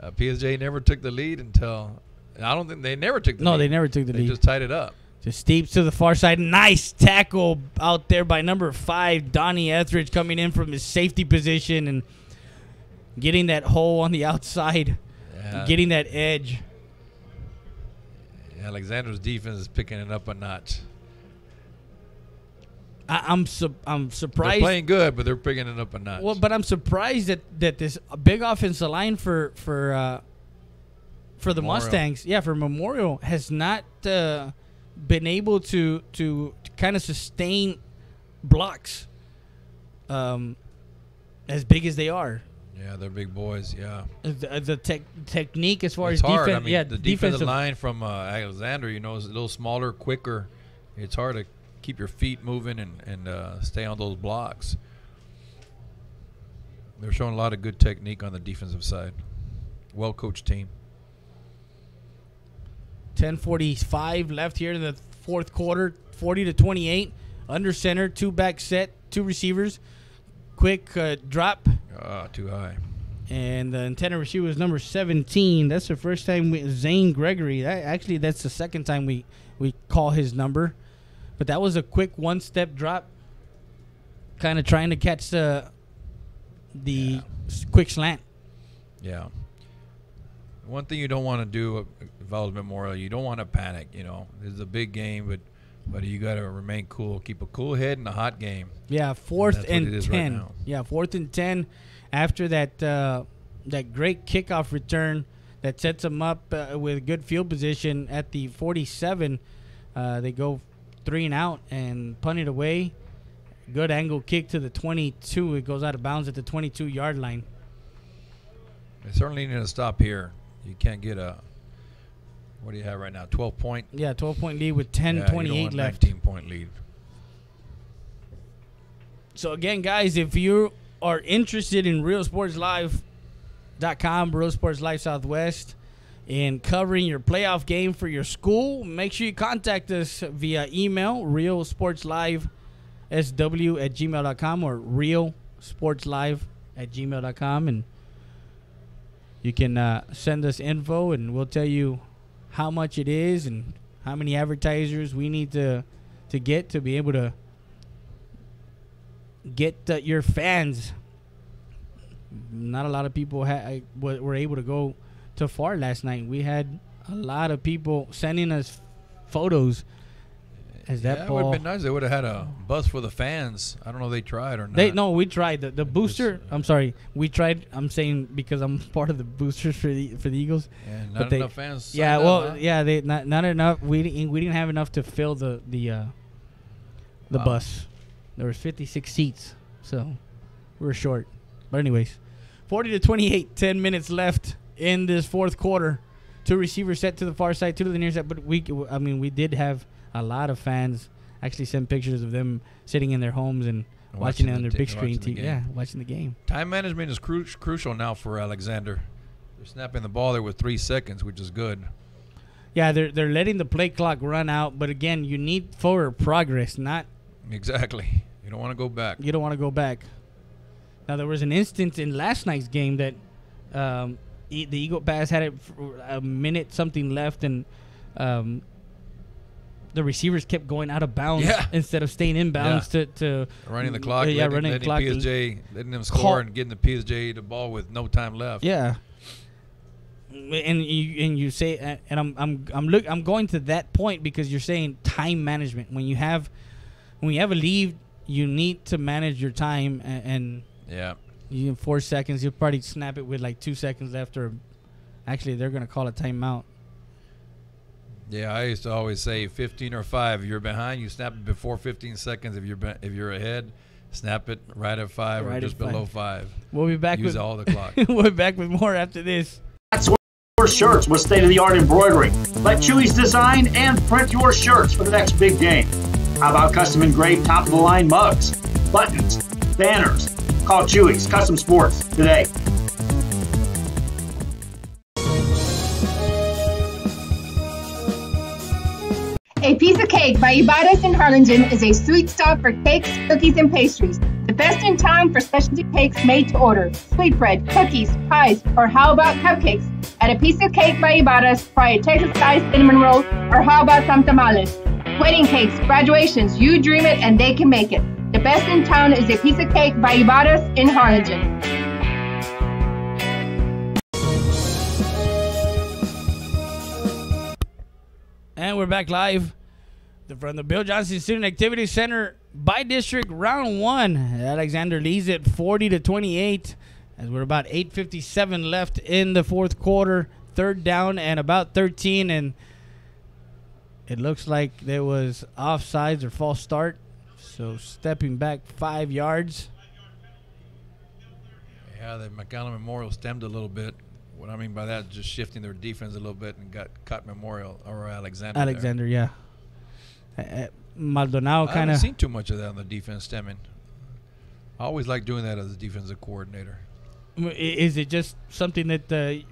PSJ never took the lead until I don't think they never took the lead.
No, they never took the lead.
They just tied it up.
Just Steeps to the far side. Nice tackle out there by number 5, Donnie Etheridge, coming in from his safety position and getting that hole on the outside, getting that edge.
Alexander's defense is picking it up a notch.
I'm surprised.
They're playing good, but they're picking it up a notch.
Well, but I'm surprised that this big offensive line for the
Memorial.
Mustangs, for Memorial, has not been able to kind of sustain blocks as big as they are.
Yeah, they're big boys. Yeah,
the technique as far
it's
as
hard.
defense.
I mean, the defensive line from Alexander, is a little smaller, quicker. It's hard to keep your feet moving and stay on those blocks. They're showing a lot of good technique on the defensive side. Well-coached team.
10:45 left here in the fourth quarter. 40-28. Under center, 2-back set, 2 receivers. Quick drop.
Too high.
And the intended receiver was number 17. That's the first time Zane Gregory. That's the second time we call his number. But that was a quick one-step drop, kind of trying to catch the quick slant.
Yeah. One thing you don't want to do if I was Memorial, you don't want to panic. This is a big game, but you got to remain cool, keep a cool head in a hot game.
Yeah, 4th and 10.
Right now.
Yeah, 4th and 10. After that great kickoff return that sets them up with good field position at the 47, they go 3 and out and punt it away. Good angle kick to the 22. It goes out of bounds at the 22-yard line.
They certainly need to stop here. You can't get what do you have right now? 12-point?
Yeah, 12-point lead with 10:28 left.
19-point lead.
So, again, guys, if you are interested in realsportslive.com, Real Sports Live Southwest, in covering your playoff game for your school, make sure you contact us via email, realsportslive.sw@gmail.com or realsportslive@gmail.com, and you can send us info, and we'll tell you how much it is and how many advertisers we need to get to be able to get your fans. Not a lot of people were able to go to far last night. We had a lot of people sending us photos as that ball.
It would have been nice. They would have had a bus for the fans. I don't know if they tried or not.
We tried. The booster. I'm sorry. We tried. I'm saying because I'm part of the boosters for the Eagles.
Yeah, not enough fans.
Yeah, well, huh? Yeah, they not enough. We didn't have enough to fill the bus. There was 56 seats, so we were short. But anyways, 40-28. 10 minutes left in this fourth quarter. 2 receivers set to the far side, 2 to the near side. But we did have a lot of fans actually send pictures of them sitting in their homes and watching it on their big screen TV. Yeah, watching the game.
Time management is crucial now for Alexander. They're snapping the ball there with 3 seconds, which is good.
Yeah, they're letting the play clock run out. But again, you need forward progress, not
exactly. You don't want to go back.
You don't want to go back. Now, there was an instance in last night's game that the Eagle Pass had it for a minute something left, and the receivers kept going out of bounds instead of staying in bounds to
running the clock.
Running the clock.
Letting them score and getting the PSJ the ball with no time left.
Yeah. And you say, and I'm going to that point because you're saying time management. When you have a lead, you need to manage your time, and you in 4 seconds, you'll probably snap it with like 2 seconds left, or actually they're gonna call a timeout.
Yeah, I used to always say 15 or 5. If you're behind, you snap it before 15 seconds. If you're ahead, snap it right at 5 or just below 5.
We'll be back
with all the clock.
We'll be back with more after this.
Shirts with state-of-the-art embroidery. Let Chewy's design and print your shirts for the next big game. How about custom engraved top-of-the-line mugs, buttons, banners? Call Chewy's Custom Sports today.
A Piece of Cake by Ibarra's in Harlingen is a sweet stop for cakes, cookies, and pastries. The best in town for specialty cakes made to order. Sweetbread, cookies, pies, or how about cupcakes? At A Piece of Cake by Ibarra's, try a Texas-style cinnamon roll, or how about some tamales? Wedding cakes, graduations, you dream it and they can make it. The best in town is A Piece of Cake by Ibarra's in Harlingen.
And we're back live from the Bill Johnson Student Activity Center by district round 1. Alexander leads it 40-28 as we're about 8:57 left in the fourth quarter. Third down and about 13, and it looks like there was offsides or false start. So stepping back 5 yards.
Yeah, the Mcallen Memorial stemmed a little bit. What I mean by that, just shifting their defense a little bit and got caught Memorial or Alexander.
Alexander, yeah. Maldonado kind
I haven't
of
seen too much of that on the defense stemming. I always like doing that as a defensive coordinator.
Is it just something that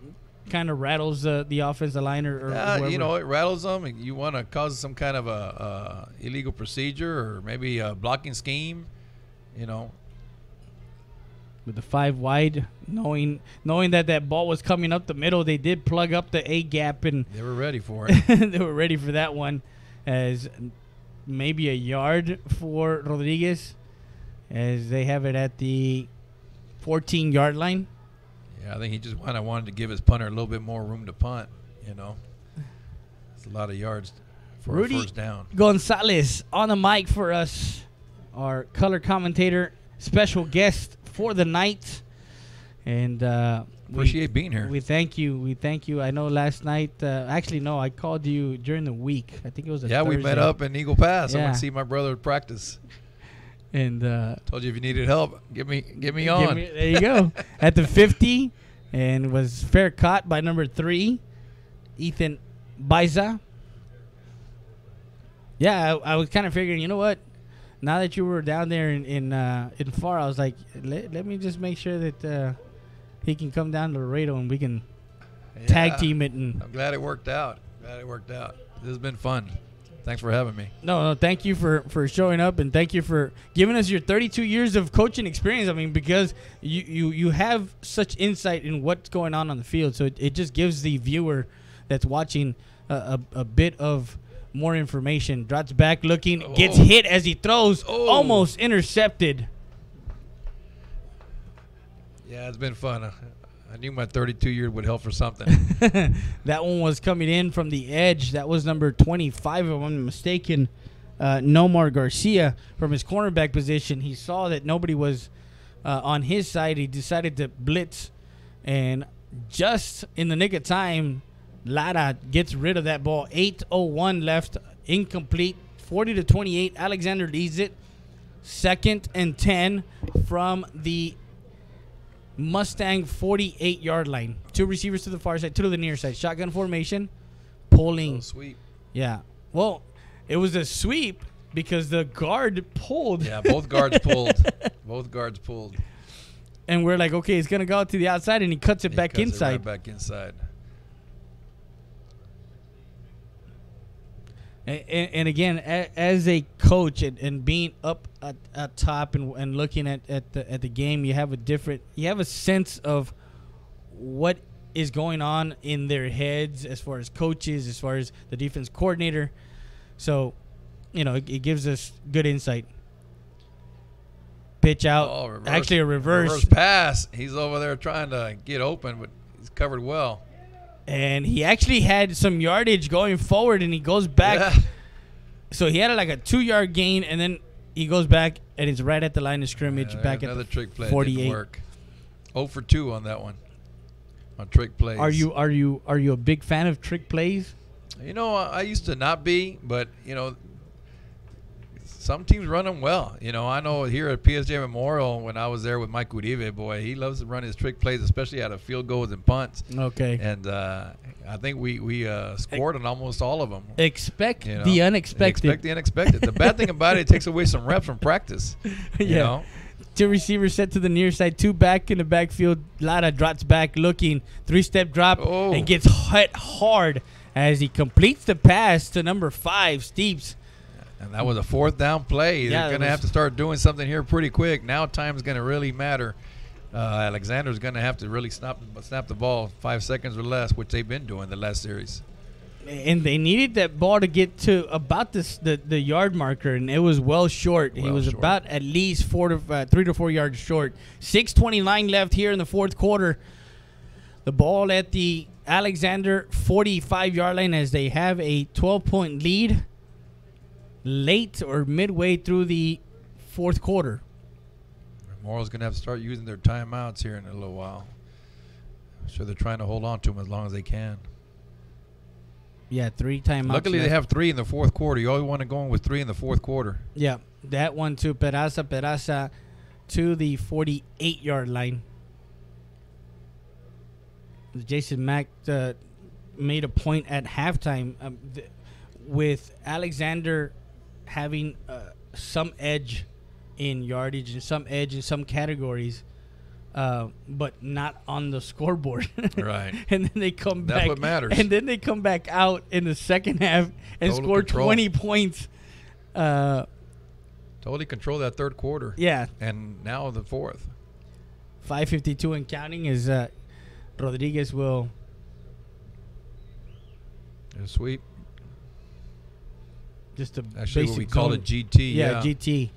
kind of rattles the offensive line or
you know, it rattles them. You want to cause some kind of a illegal procedure or maybe a blocking scheme, you know.
With the 5 wide, knowing that ball was coming up the middle, they did plug up the A gap, and
they were ready for it.
They were ready for that one, as maybe a yard for Rodriguez, as they have it at the 14-yard line.
Yeah, I think he just wanted to give his punter a little bit more room to punt. You know, it's a lot of yards for a first down.
Gonzalez on the mic for us, our color commentator, special guest for the night, and
appreciate being here.
We thank you. We thank you. I know last night, actually no, I called you during the week. I think it was a Thursday.
We met up in Eagle Pass. I went to see my brother practice.
And
told you if you needed help, get me on.
There you go. At the 50, and was fair caught by number 3, Ethan Baiza. Yeah, I was kind of figuring, you know what? Now that you were down there in FAR, I was like, let me just make sure that he can come down to Laredo and we can tag team it. And
I'm glad it worked out. This has been fun. Thanks for having me.
No, thank you for showing up, and thank you for giving us your 32 years of coaching experience. I mean, because you have such insight in what's going on the field, so it just gives the viewer that's watching a bit of more information. Drops back looking, gets hit as he throws, almost intercepted.
Yeah, it's been fun. I knew my 32-year would help for something.
That one was coming in from the edge. That was number 25, if I'm not mistaken, Nomar Garcia from his cornerback position. He saw that nobody was on his side. He decided to blitz, and just in the nick of time, Lara gets rid of that ball. 8:01 left, incomplete, 40-28. Alexander leads it. 2nd and 10 from the Mustang 48-yard line. 2 receivers to the far side, 2 to the near side. Shotgun formation, pulling.
Sweep.
Yeah. Well, it was a sweep because the guard pulled.
Yeah, both guards pulled. Both guards pulled.
And we're like, okay, it's going to go out to the outside, and he cuts it back inside.
Right back inside.
And again, as a coach and being up at top and looking at the game, you have a sense of what is going on in their heads as far as coaches, as far as the defense coordinator. So, it gives us good insight. Pitch out, actually a reverse
pass. He's over there trying to get open, but he's covered well.
And he actually had some yardage going forward, and he goes back. Yeah. So he had like a 2-yard gain, and then he goes back, and it's right at the line of scrimmage, back at the
trick play
48.
Didn't work. 0 for 2 on that one, on trick plays.
Are you a big fan of trick plays?
I used to not be, but some teams run them well. I know here at PSJ Memorial, when I was there with Mike Uribe, boy, he loves to run his trick plays, especially out of field goals and punts.
Okay.
And I think we scored on almost all of them.
Expect the unexpected.
Expect the unexpected. The bad thing about it takes away some reps from practice. You know?
2 receivers set to the near side, 2 back in the backfield. Lara drops back looking, 3-step drop, and gets hit hard as he completes the pass to number 5, Steeps.
And that was a 4th down play. They're going to have to start doing something here pretty quick. Now time's going to really matter. Alexander's going to have to really snap the ball 5 seconds or less, which they've been doing the last series.
And they needed that ball to get to about the yard marker, and it was well short. He was about at least 3 to 4 yards short. 6:29 left here in the 4th quarter. The ball at the Alexander 45-yard line as they have a 12-point lead late or midway through the 4th quarter.
Memorial's going to have to start using their timeouts here in a little while. I'm sure they're trying to hold on to them as long as they can.
Yeah, 3 timeouts.
Luckily, they have 3 in the 4th quarter. You always want to go in with 3 in the 4th quarter.
Yeah, that one to Peraza to the 48-yard line. Jason Mack made a point at halftime with Alexander having some edge in yardage and some edge in some categories, but not on the scoreboard.
Right.
And then they come back.
That's what matters.
And then they come back out in the second half and
Total
score
control.
20 points.
Totally control that 3rd quarter.
Yeah.
And now the 4th.
5:52 and counting is Rodriguez will
sweep.
Just a
actually
basic
what we call
zone.
it GT.
Yeah, GT.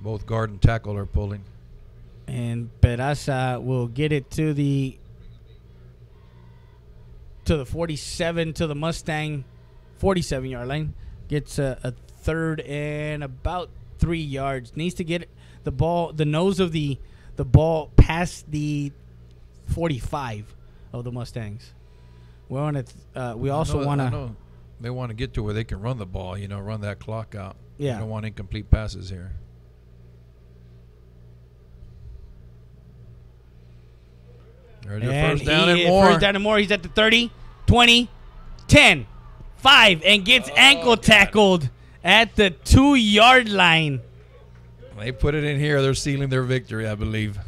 Both guard and tackle are pulling.
And Peraza will get it to the 47 to the Mustang 47-yard line. Gets a 3rd and about 3 yards. Needs to get the ball, the nose of the ball past the 45 of the Mustangs. We also want to.
They want to get to where they can run the ball, run that clock out.
Yeah.
They don't want incomplete passes here. There's your first down and more.
First down and more. He's at the 30, 20, 10, 5, and gets ankle tackled at the 2-yard line.
They put it in here. They're sealing their victory, I believe.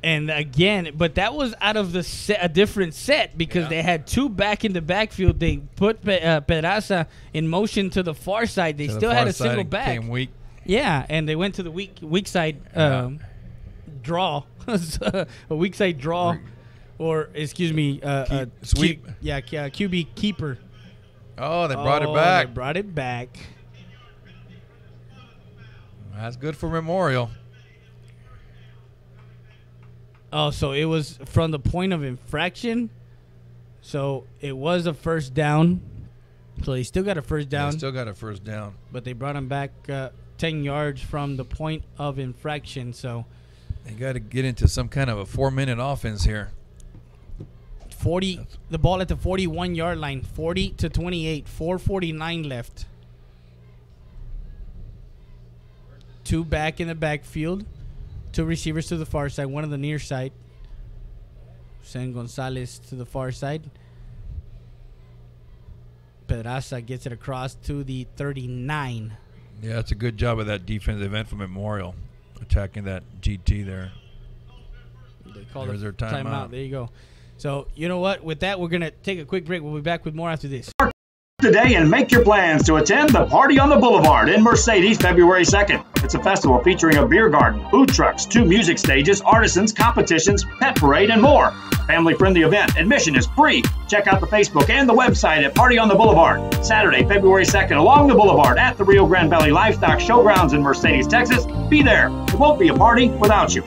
And again, but that was out of a different set because they had 2 back in the backfield. They put Peraza in motion to the far side. They still had a single back.
Came weak.
Yeah, and they went to the weak side draw, a weak side draw, or excuse me,
sweep.
QB keeper.
Oh, they brought it back.
They brought it back.
That's good for Memorial.
Oh, so it was from the point of infraction. So it was a first down. So they still got a first down.
They still got a first down.
But they brought him back 10 yards from the point of infraction. So
they got to get into some kind of a 4-minute offense here.
The ball at the 41-yard line, 40 to 28, 4:49 left. 2 back in the backfield. 2 receivers to the far side, 1 on the near side. San Gonzalez to the far side. Peraza gets it across to the 39.
Yeah, that's a good job of that defensive end for Memorial, attacking that GT there.
They call
There's their timeout.
There you go. So, you know what? With that, we're going to take a quick break. We'll be back with more after this.
today and make your plans to attend the Party on the Boulevard in Mercedes February 2nd. It's a festival featuring a beer garden, food trucks, 2 music stages, artisans, competitions, pet parade, and more. Family-friendly event. Admission is free. Check out the Facebook and the website at Party on the Boulevard. Saturday, February 2nd, along the Boulevard at the Rio Grande Valley Livestock Showgrounds in Mercedes, Texas. Be there. It won't be a party without you.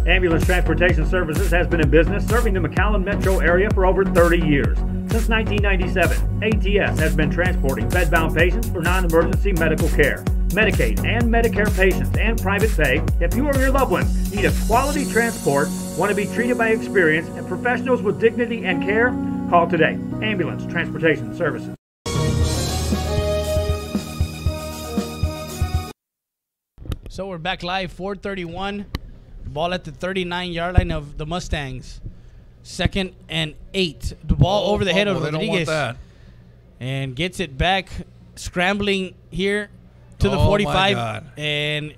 Ambulance Transportation Services has been in business serving the Mcallen metro area for over 30 years. Since 1997, ATS has been transporting bedbound patients for non-emergency medical care. Medicaid and Medicare patients and private pay, if you or your loved ones need a quality transport, want to be treated by experience and professionals with dignity and care, call today. Ambulance Transportation Services.
So we're back live, 4:31. Ball at the 39-yard line of the Mustangs. 2nd and 8. The ball over the head of Rodriguez.
They don't want that.
And gets it back, scrambling here to the 45.
My God.
And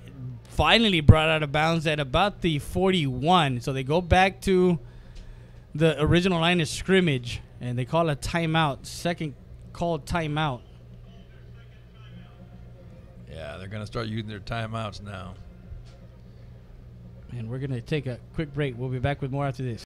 finally brought out of bounds at about the 41. So they go back to the original line of scrimmage. And they call a timeout. Second called timeout.
Yeah, they're going to start using their timeouts now.
And we're going to take a quick break. We'll be back with more after this.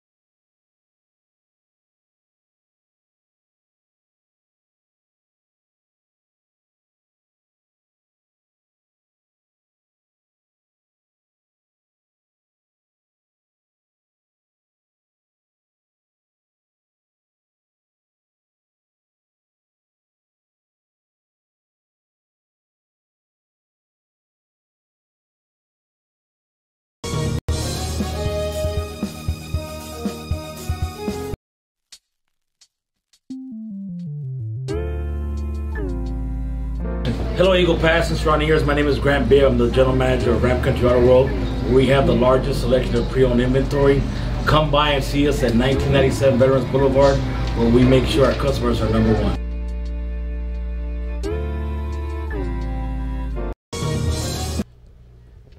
Hello, Eagle Pass and surrounding areas. My name is Grant Beer. I'm the general manager of Ram Country Auto World. We have the largest selection of pre-owned inventory. Come by and see us at 1997 Veterans Boulevard, where we make sure our customers are number one.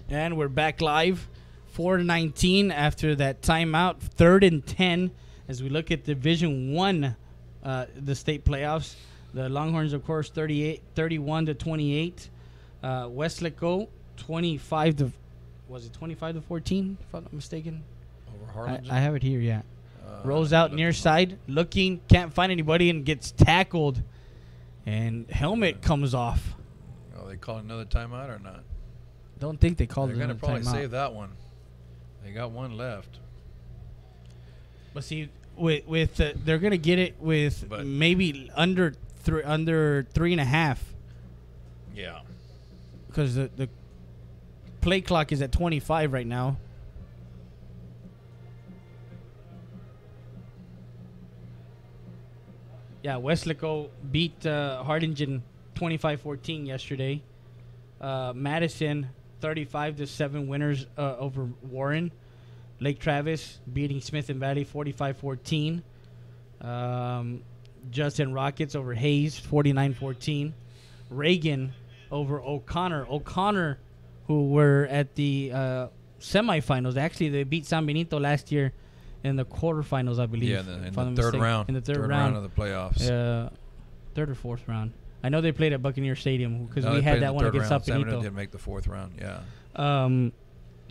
And we're back live, 4:19 after that timeout. 3rd and 10 as we look at Division 1, the state playoffs. The Longhorns, of course, 31 to 28. Westlaco, 25 to 14, if I'm not mistaken?
Over Harlingen?
I have it here, yeah. Rolls out near side, looking, can't find anybody, and gets tackled. And helmet comes off.
Oh, they call another timeout or not?
Don't think they called another timeout.
They're going to probably save that one. They got one left.
But see, with they're going to get it with maybe under 3.5.
Yeah.
Because the play clock is at 25 right now. Yeah, Westlaco beat Harlingen 25-14 yesterday. Madison 35-7 winners over Warren. Lake Travis beating Smith and Valley 45-14. Justin Rockets over Hayes 49-14. Reagan over O'Connor. O'Connor, who were at the semifinals. Actually, they beat San Benito last year in the quarterfinals, I believe.
Yeah, in the third round.
In the third round
of the playoffs.
Third or fourth round. I know they played at Buccaneer Stadium because we had that one against San Benito.
San Benito did make the fourth round, yeah.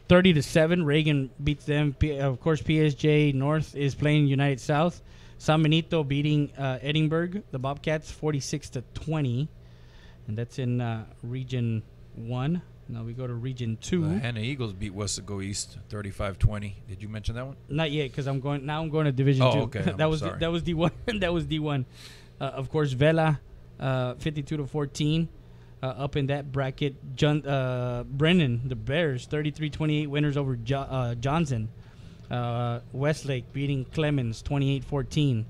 30-7, Reagan beats them. Of course, PSJ North is playing United South. San Benito beating Edinburgh, the Bobcats, 46-20. And that's in Region 1. Now we go to Region 2.
Hannah Eagles beat Westlaco East 35-20. Did you mention that one?
Not yet, because I'm going to Division 2.
Oh, okay.
that was D1. That was D1. Of course, Vela 52-14. Up in that bracket, Brennan, the Bears, 33-28 winners over Johnson. Westlake beating Clemens, 28-14.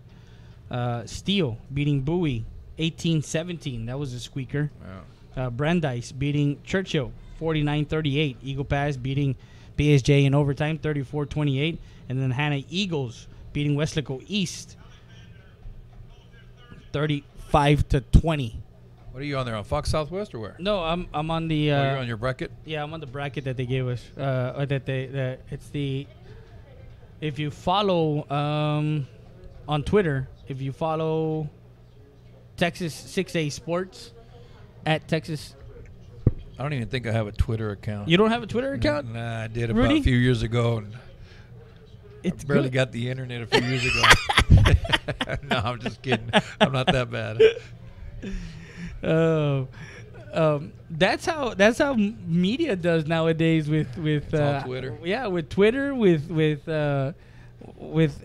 Steele beating Bowie, 18-17. That was a squeaker.
Wow.
Brandeis beating Churchill, 49-38. Eagle Pass beating BSJ in overtime, 34-28. And then Hannah Eagles beating Westlaco East, 35-20.
What are you on there, on Fox Southwest or where?
No, I'm on the.
You're on your bracket?
Yeah, I'm on the bracket that they gave us. It's the if you follow on Twitter, if you follow Texas 6A Sports at Texas.
I don't even think I have a Twitter account.
You don't have a Twitter account?
Nah, I did
Rudy?
about a few years ago. And
it's
I barely
good.
got the internet a few years ago. No, I'm just kidding. I'm not that bad.
That's how media does nowadays with
all Twitter.
Yeah, with Twitter, with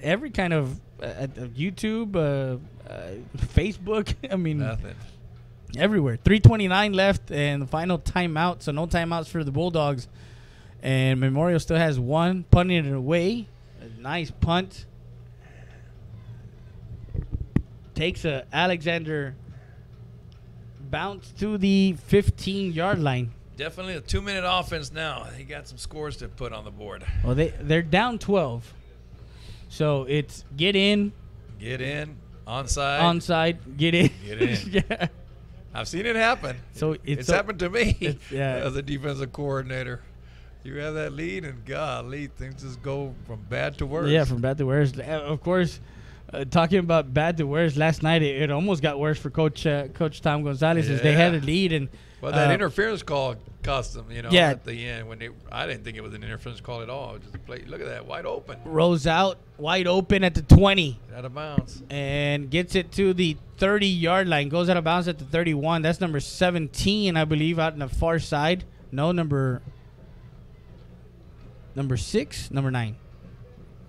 every kind of YouTube, Facebook. I mean,
Nothing.
Everywhere. 3:29 left, and the final timeout. So no timeouts for the Bulldogs. And Memorial still has one, punting it away. A nice punt. Takes a Alexander bounce to the 15-yard line.
Definitely a 2-minute offense now. He got some scores to put on the board.
Well, they're down 12. So it's get in.
Get in. Onside.
Onside. Get in.
Get in.
Yeah.
I've seen it happen.
So
it's happened to me
yeah.
as a defensive coordinator. You have that lead, and golly, things just go from bad to worse.
Yeah, from bad to worse. Of course, talking about bad to worse, last night it almost got worse for Coach Tom Gonzalez as they had a lead. And
well, that interference call cost them,
yeah.
at the end. I didn't think it was an interference call at all. Just look at that, wide open.
Rolls out, wide open at the 20.
Out of bounds.
And gets it to the 30-yard line. Goes out of bounds at the 31. That's number 17, I believe, out on the far side. No, number 6, number 9.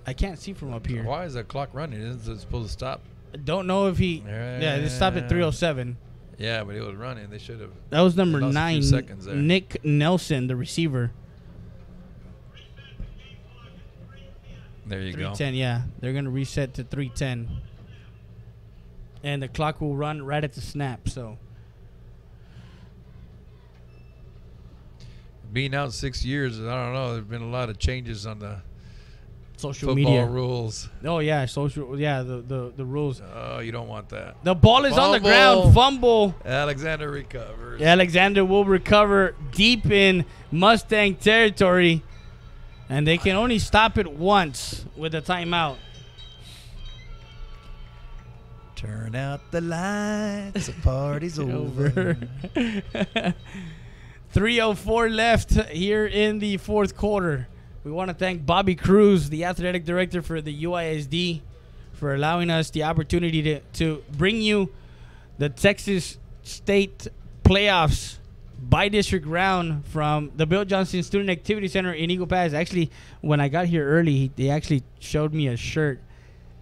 I can't see from up here.
Why is that clock running? Isn't it supposed to stop?
I don't know if he... Yeah, it stopped at 3:07.
Yeah, but it was running. They should have...
That was number 9,
seconds there.
Nick Nelson, the receiver.
There you go.
3:10, yeah. They're going to reset to 3:10. And the clock will run right at the snap, so...
Being out 6 years, I don't know. There's been a lot of changes on the
social
football
media
rules.
Oh yeah, the rules.
Oh, you don't want that.
The ball is on the ground. Fumble.
Alexander recovers.
Alexander will recover deep in Mustang territory, and they can only stop it once with a timeout.
Turn out the lights. The party's over.
3:04 left here in the fourth quarter. We want to thank Bobby Cruz, the athletic director for the UISD, for allowing us the opportunity to bring you the Texas State playoffs by district round from the Bill Johnson Student Activity Center in Eagle Pass. Actually, when I got here early, they actually showed me a shirt.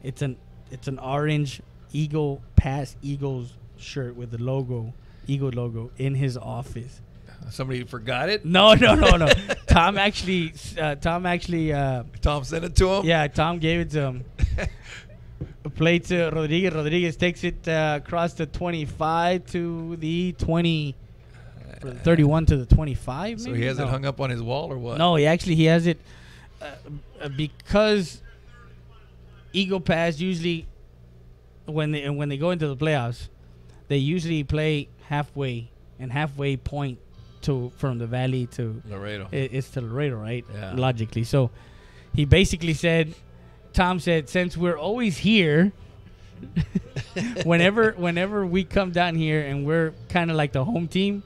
It's an orange Eagle Pass Eagles shirt with the logo, Eagle logo, in his office.
Somebody forgot it?
No. Tom actually Tom
sent it to him?
Yeah, Tom gave it to him. Play to Rodriguez. Rodriguez takes it across the 25 to the 20, 31 to the 25.
So
maybe?
he has it hung up on his wall or what?
No, he has it because Eagle Pass usually when they go into the playoffs, they usually play halfway point from the Valley to
Laredo.
It's to Laredo, right?
Yeah.
Logically. So he basically said, Tom said, since we're always here, whenever we come down here and we're kind of like the home team,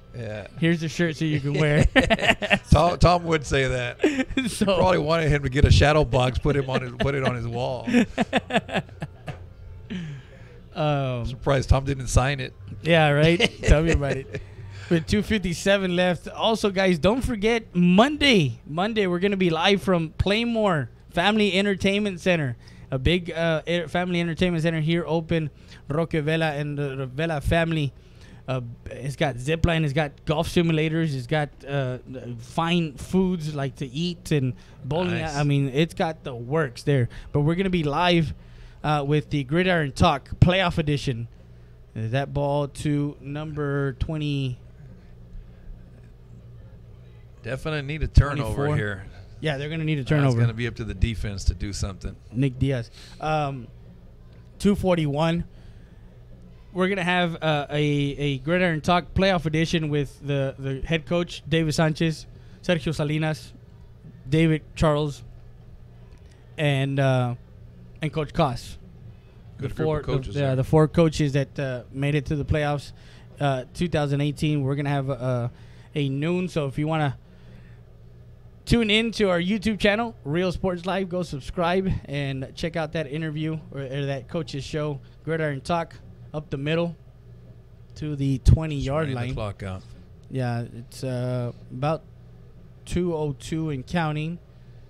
here's the shirt so you can wear.
Tom would say that. So probably wanted him to get a shadow box, put it on his wall. I'm surprised Tom didn't sign it.
Yeah, right. Tell me about it. With 2:57 left. Also, guys, don't forget Monday we're going to be live from Playmore Family Entertainment Center, a big family entertainment center here open. Roque Vela and the Vela family. It's got zipline, it's got golf simulators, it's got fine foods like to eat and bowling.
Nice.
I mean, it's got the works there. But we're going to be live with the Gridiron Talk Playoff Edition. That ball to number 20.
Definitely need a turnover
24.
here.
Yeah, they're going to need a turnover.
It's going to be up to the defense to do something.
Nick Diaz. 2:41. We're going to have a Gridiron Talk Playoff Edition with the head coach, David Sanchez, Sergio Salinas, David Charles, and Coach Koss.
Good group of coaches
The 4 coaches that made it to the playoffs 2018. We're going to have a noon, so if you want to tune in to our YouTube channel, Real Sports Live, go subscribe and check out that interview or that coach's show, Gridiron Talk, up the middle to the 20-yard line.
The clock out.
Yeah, it's about 2:02 and counting.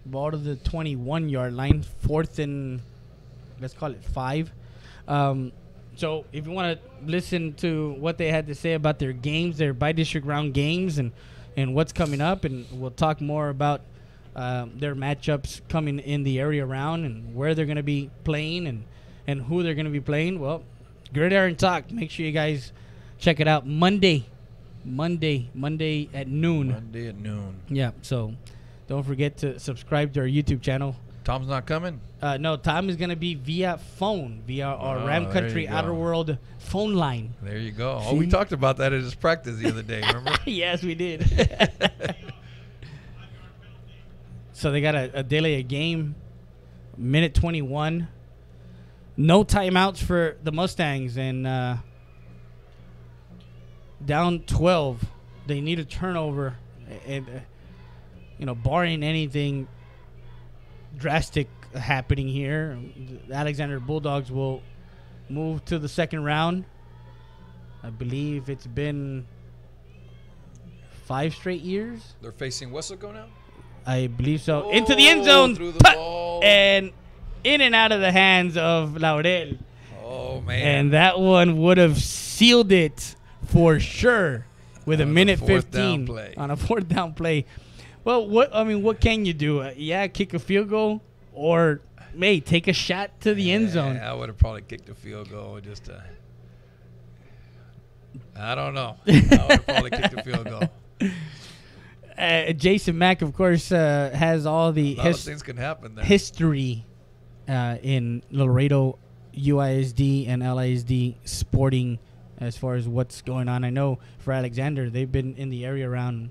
Ball to the 21-yard line, 4th and let's call it 5. So if you want to listen to what they had to say about their games, their by-district round games, and what's coming up, and we'll talk more about their matchups coming in the area round and where they're going to be playing and who they're going to be playing. Well, Gridiron Talk. Make sure you guys check it out Monday at noon.
Monday at noon.
Yeah, so don't forget to subscribe to our YouTube channel.
Tom's not coming?
No, Tom is going to be via our Ram Country Outer World phone line.
There you go. Oh, we talked about that at his practice the other day, remember?
Yes, we did. So they got a delay a game, minute 21. No timeouts for the Mustangs, and down 12. They need a turnover, and barring anything drastic happening here, the Alexander Bulldogs will move to the second round. I believe it's been 5 straight years.
They're facing Wesco now?
I believe so. Into the end zone.
Through the ball.
And in and out of the hands of Laurel.
Oh, man.
And that one would have sealed it for sure with a minute 15 on a 4th down play. Well, what can you do? Kick a field goal or, take a shot to the end zone.
I would have probably kicked a field goal just to. I don't know. I would have probably kicked a field goal.
Jason Mack, of course, has all the
things can happen there.
History in Laredo, UISD, and LISD sporting as far as what's going on. I know for Alexander, they've been in the area around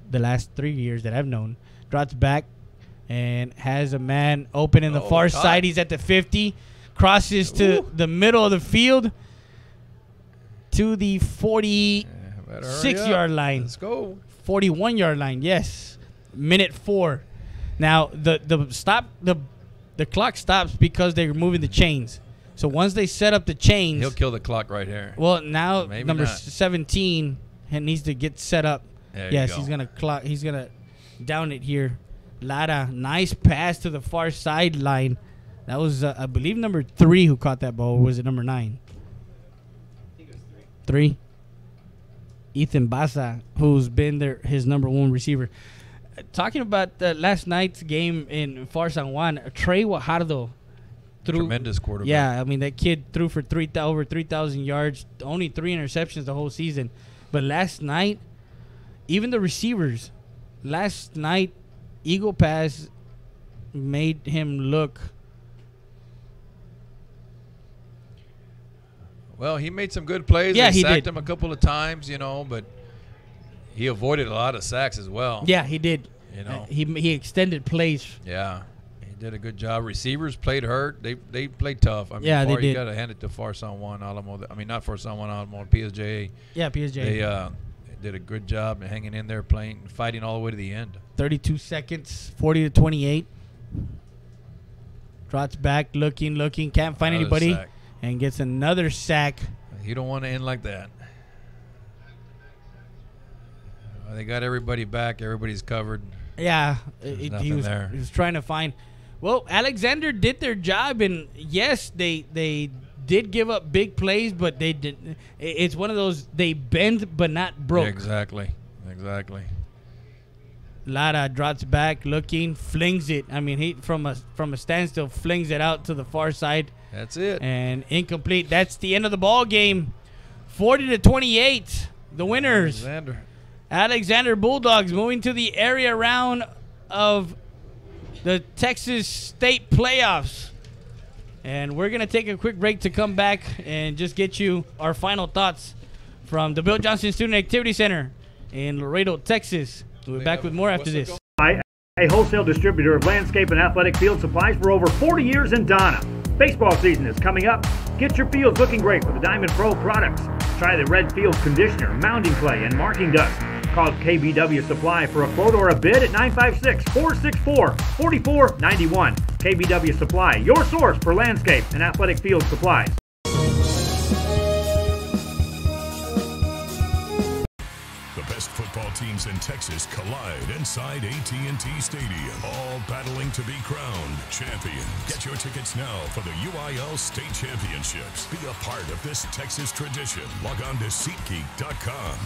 the last 3 years that I've known. Drops back and has a man open in the far side. He's at the 50. Crosses to the middle of the field to the 46-yard line.
Let's go.
41-yard line, yes. Minute 4. Now, the clock stops because they're moving the chains. So once they set up the chains.
He'll kill the clock right here.
Well, now
Maybe
number
not.
17 needs to get set up.
Yes,
he's going to clock. He's going to down it here. Lara, nice pass to the far sideline. That was, I believe, number 3 who caught that ball. Or was it number 9? I think it was 3. Ethan Baza, who's been his number 1 receiver. Talking about last night's game in Far San Juan, Trey Guajardo threw.
Tremendous quarterback.
Yeah, I mean, that kid threw for over 3,000 yards, only 3 interceptions the whole season. But last night, even the receivers, Eagle Pass made him look.
Well, he made some good plays.
Yeah,
he
sacked
him a couple of times, but he avoided a lot of sacks as well.
Yeah, he did. He extended plays.
Yeah, he did a good job. Receivers played hurt. They played tough. I mean,
yeah, they did.
You got to hand it to Far San Juan Alamo. I mean, not Far San Juan Alamo, PSJ.
Yeah, PSJ.
They did a good job hanging in there, fighting all the way to the end.
32 seconds, 40-28. Drops back, looking, can't find anybody,
sack.
And gets another sack.
You don't want to end like that. They got everybody back. Everybody's covered.
Yeah,
he
was trying to find. Well, Alexander did their job, and yes, they did give up big plays, but they didn't. It's one of those, they bend but not broke.
Yeah, exactly.
Lara drops back, looking, flings it. I mean, he from a standstill flings it out to the far side.
That's it.
And incomplete. That's the end of the ball game. 40-28. The winners. Alexander Bulldogs moving to the area round of the Texas State playoffs. And we're going to take a quick break to come back and just get you our final thoughts from the Bill Johnson Student Activity Center in Laredo, Texas. We'll be back with more after this.
A wholesale distributor of landscape and athletic field supplies for over 40 years in Donna. Baseball season is coming up. Get your fields looking great with the Diamond Pro products. Try the Red Field Conditioner, mounding clay, and marking dust. Call KBW Supply for a quote or a bid at 956-464-4491. KBW Supply, your source for landscape and athletic field supplies.
Football teams in Texas collide inside AT&T Stadium, all battling to be crowned champions. Get your tickets now for the UIL State Championships. Be a part of this Texas tradition. Log on to SeatGeek.com.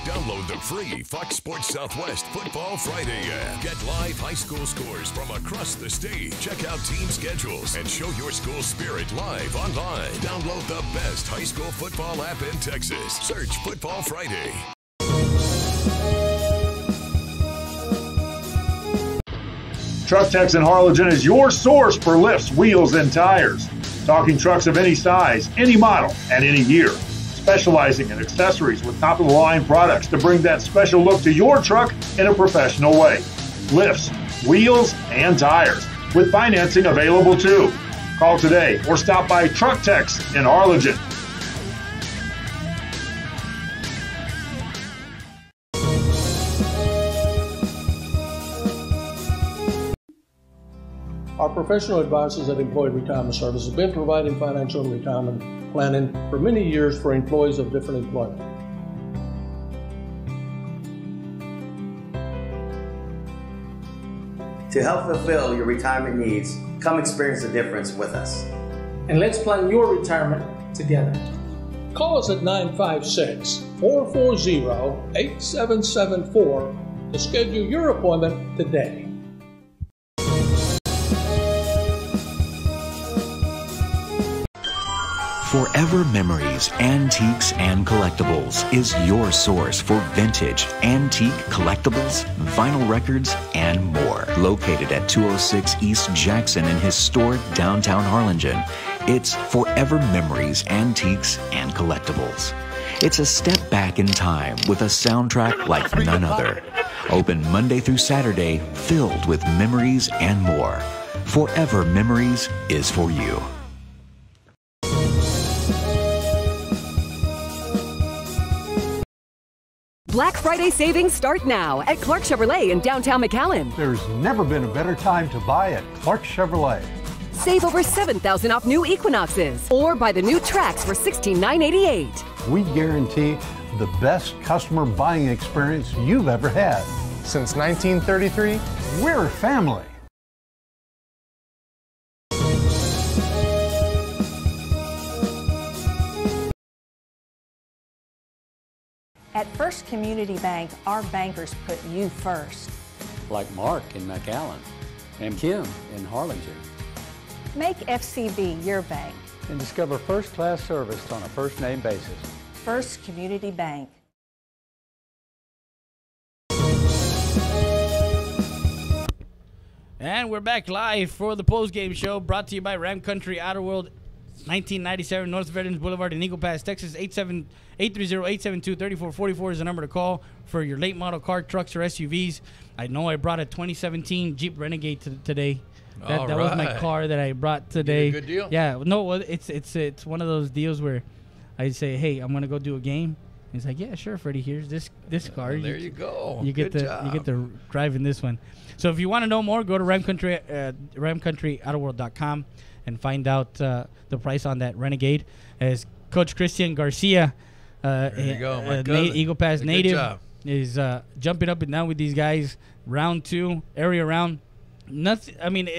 Download the free Fox Sports Southwest Football Friday app. Get live high school scores from across the state. Check out team schedules and show your school spirit live online. Download the best high school football app in Texas. Search Football Friday.
Truck Techs in Harlingen is your source for lifts, wheels, and tires. Talking trucks of any size, any model, and any year. Specializing in accessories with top-of-the-line products to bring that special look to your truck in a professional way. Lifts, wheels, and tires, with financing available too. Call today or stop by Truck Techs in Harlingen.
Our professional advisors at Employee Retirement Service have been providing financial and retirement planning for many years for employees of different employment.
To help fulfill your retirement needs, come experience the difference with us.
And let's plan your retirement together. Call us at 956-440-8774 to schedule your appointment today.
Forever Memories, Antiques, and Collectibles is your source for vintage, antique, collectibles, vinyl records, and more. Located at 206 East Jackson in historic downtown Harlingen, it's Forever Memories, Antiques, and Collectibles. It's a step back in time with a soundtrack like none other. Open Monday through Saturday, filled with memories and more. Forever Memories is for you.
Black Friday savings start now at Clark Chevrolet in downtown Mcallen.
There's never been a better time to buy at Clark Chevrolet.
Save over $7,000 off new Equinoxes or buy the new Trax for $16,988.
We guarantee the best customer buying experience you've ever had.
Since 1933,
we're a family.
At First Community Bank, our bankers put you first.
Like Mark in Mcallen and Kim in Harlingen.
Make FCB your bank.
And discover first-class service on a first-name basis.
First Community Bank.
And we're back live for the post-game show brought to you by Ram Country Outer World, 1997 North Veterans Boulevard in Eagle Pass, Texas. 830-872-3444 is the number to call for your late model car, trucks, or SUVs. I know I brought a 2017 Jeep Renegade today. That was my car that I brought today.
You get a good deal?
Yeah, no, it's one of those deals where I say, hey, I'm gonna go do a game. He's like, yeah, sure, Freddie. Here's this car.
There you go.
You get to drive in this one. So if you want to know more, go to ramcountryoutterworld.com and find out the price on that Renegade. As Coach Christian Garcia,
there you go, my cousin.
Eagle Pass
Good
native,
job.
is jumping up and down with these guys. Round 2, area round. Nothing. I mean,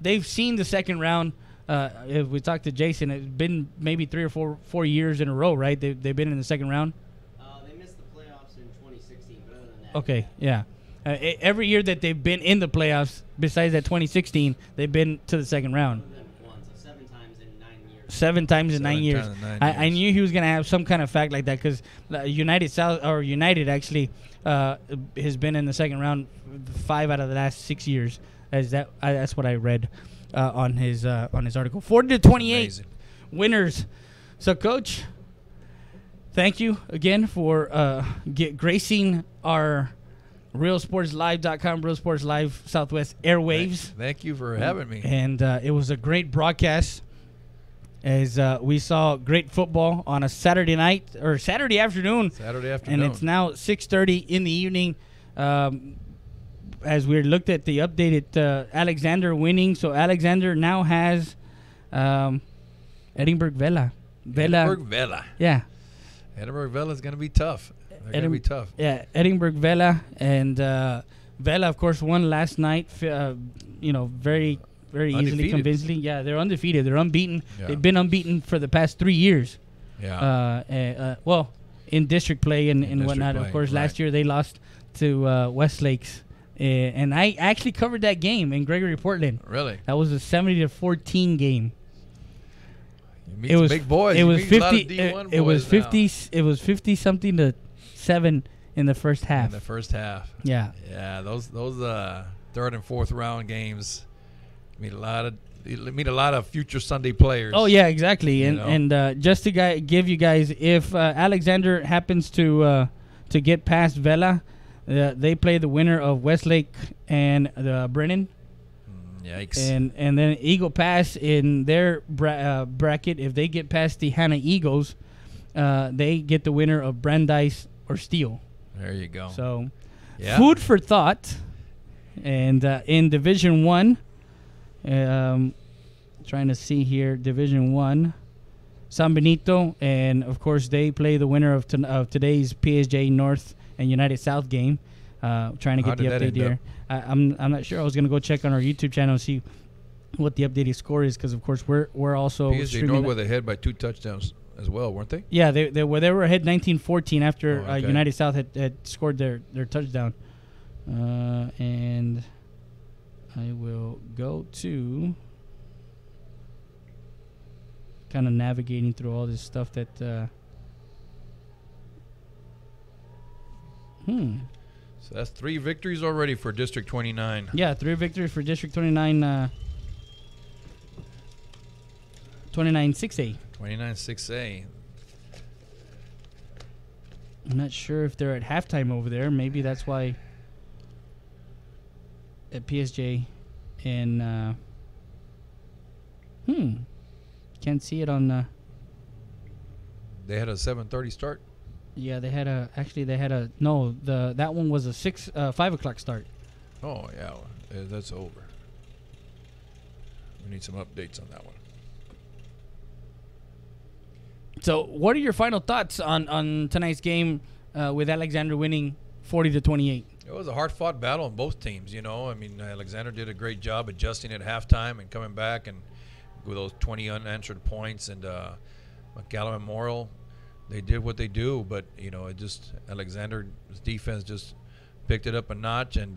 they've seen the second round. If we talked to Jason, it's been maybe 3 or 4 years in a row, right? They've been in the second round.
They missed the playoffs in 2016, but other than that.
Okay, yeah. Every year that they've been in the playoffs, besides that 2016, they've been to the second round.
So 7 times in 9 years.
7 times in 9 years. I knew he was gonna have some kind of fact like that because United actually has been in the second round 5 out of the last 6 years. That's what I read on his article. 40-28 winners. So, Coach, thank you again for gracing our RealSportsLive.com, Real Sports Live Southwest Airwaves.
Thank you for having me.
And it was a great broadcast as we saw great football on a Saturday night or Saturday afternoon. And it's now 6:30 in the evening. As we looked at the updated Alexander winning. So Alexander now has Edinburgh Vela.
Edinburgh Vela.
Yeah.
Edinburgh Vela is going to be tough. They're going to be tough.
Yeah, Edinburgh Vela. And Vela, of course, won last night, very easily, convincingly. Yeah, they're undefeated. They're unbeaten.
Yeah.
They've been unbeaten for the past 3 years.
Yeah.
In district play and whatnot.
Play,
of course,
right.
last year they lost to Westlakes. And I actually covered that game in Gregory Portland.
Really?
That was a 70-14 game.
You meet some big boys.
It was
You meet a lot of
50.
D1
It was
boys
50. It was 50 something to 7 in the first half.
In the first half.
Yeah.
Yeah. Those third and fourth round games meet a lot of future Sunday players.
Oh yeah, exactly. And just to give you guys, if Alexander happens to get past Vela, they play the winner of Westlake and Brennan.
Yikes.
And then Eagle Pass in their bracket, if they get past the Hannah Eagles, they get the winner of Brandeis or Steele.
There you go.
So,
yeah.
Food for thought. And in Division 1, trying to see here, Division 1, San Benito, and of course they play the winner of today's PSJ North and United South game. Trying to get the update here. I'm not sure. I was gonna go check on our YouTube channel and see what the updated score is, because of course we're also
PSG North were ahead by 2 touchdowns as well, weren't they?
Yeah, they were ahead 19-14 after
okay.
United South had scored their touchdown. And I will go to kind of navigating through all this stuff that.
So that's 3 victories already for District 29.
Yeah, 3 victories for District 29. 29-6A.
29-6A.
I'm not sure if they're at halftime over there. Maybe that's why at PSJ. And can't see it on.
They had a 7:30 start.
Yeah, that one was a 5 o'clock start.
Oh yeah, that's over. We need some updates on that one.
So, what are your final thoughts on tonight's game with Alexander winning 40-28?
It was a hard-fought battle on both teams. I mean, Alexander did a great job adjusting at halftime and coming back and with those 20 unanswered points, and Mcallen Memorial. They did what they do, but Alexander's defense just picked it up a notch and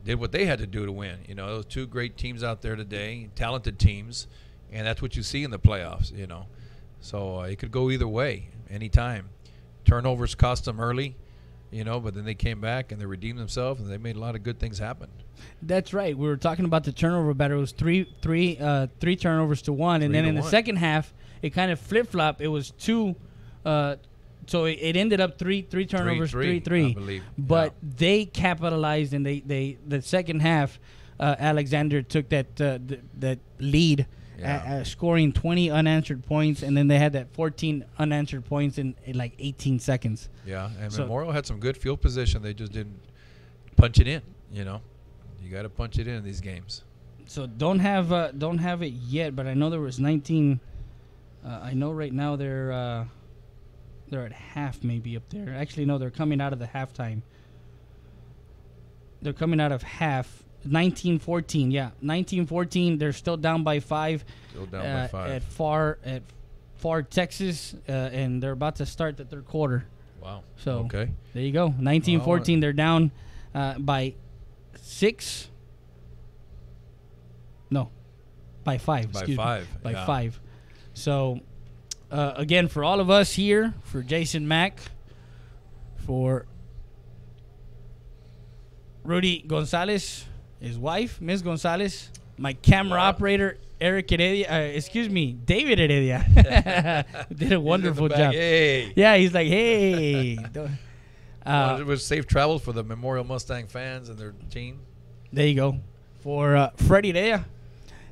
did what they had to do to win. Those 2 great teams out there today, talented teams, and that's what you see in the playoffs. So it could go either way, anytime. Turnovers cost them early, but then they came back and they redeemed themselves and they made a lot of good things happen.
That's right. We were talking about the turnover battle. It was three turnovers to 1, and then in the second half, it kind of flip-flopped. It was 2, so it ended up 3 turnovers, 3-3.
I believe.
But they capitalized, and the second half, Alexander took that lead, scoring 20 unanswered points, and then they had that 14 unanswered points in like 18 seconds.
Yeah, and Memorial had some good field position. They just didn't punch it in. You got to punch it in these games.
So don't have it yet, but I know there was 19. I know right now they're at half, maybe up there. Actually, no, they're coming out of the halftime. They're coming out of half. 19-14, yeah, 19-14. They're still down by 5.
Still down by 5
at Far Texas, and they're about to start the third quarter.
Wow.
So
okay,
there you go. 19-14. They're down by 6. No, by 5.
By
excuse
5.
Me. By
yeah.
5. So, again, for all of us here, for Jason Mack, for Rudy Gonzalez, his wife, Ms. Gonzalez, my camera operator, David Heredia. Did a wonderful job.
Hey.
Yeah, he's like, hey.
Well, it was safe travels for the Memorial Mustang fans and their team.
There you go. For Freddie Rea,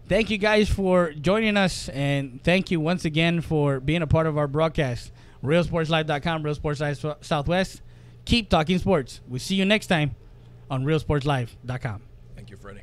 thank you guys for joining us, and thank you once again for being a part of our broadcast. RealSportsLive.com, Real Sports Live Southwest. Keep talking sports. We'll see you next time on RealSportsLive.com.
Thank you, Freddie.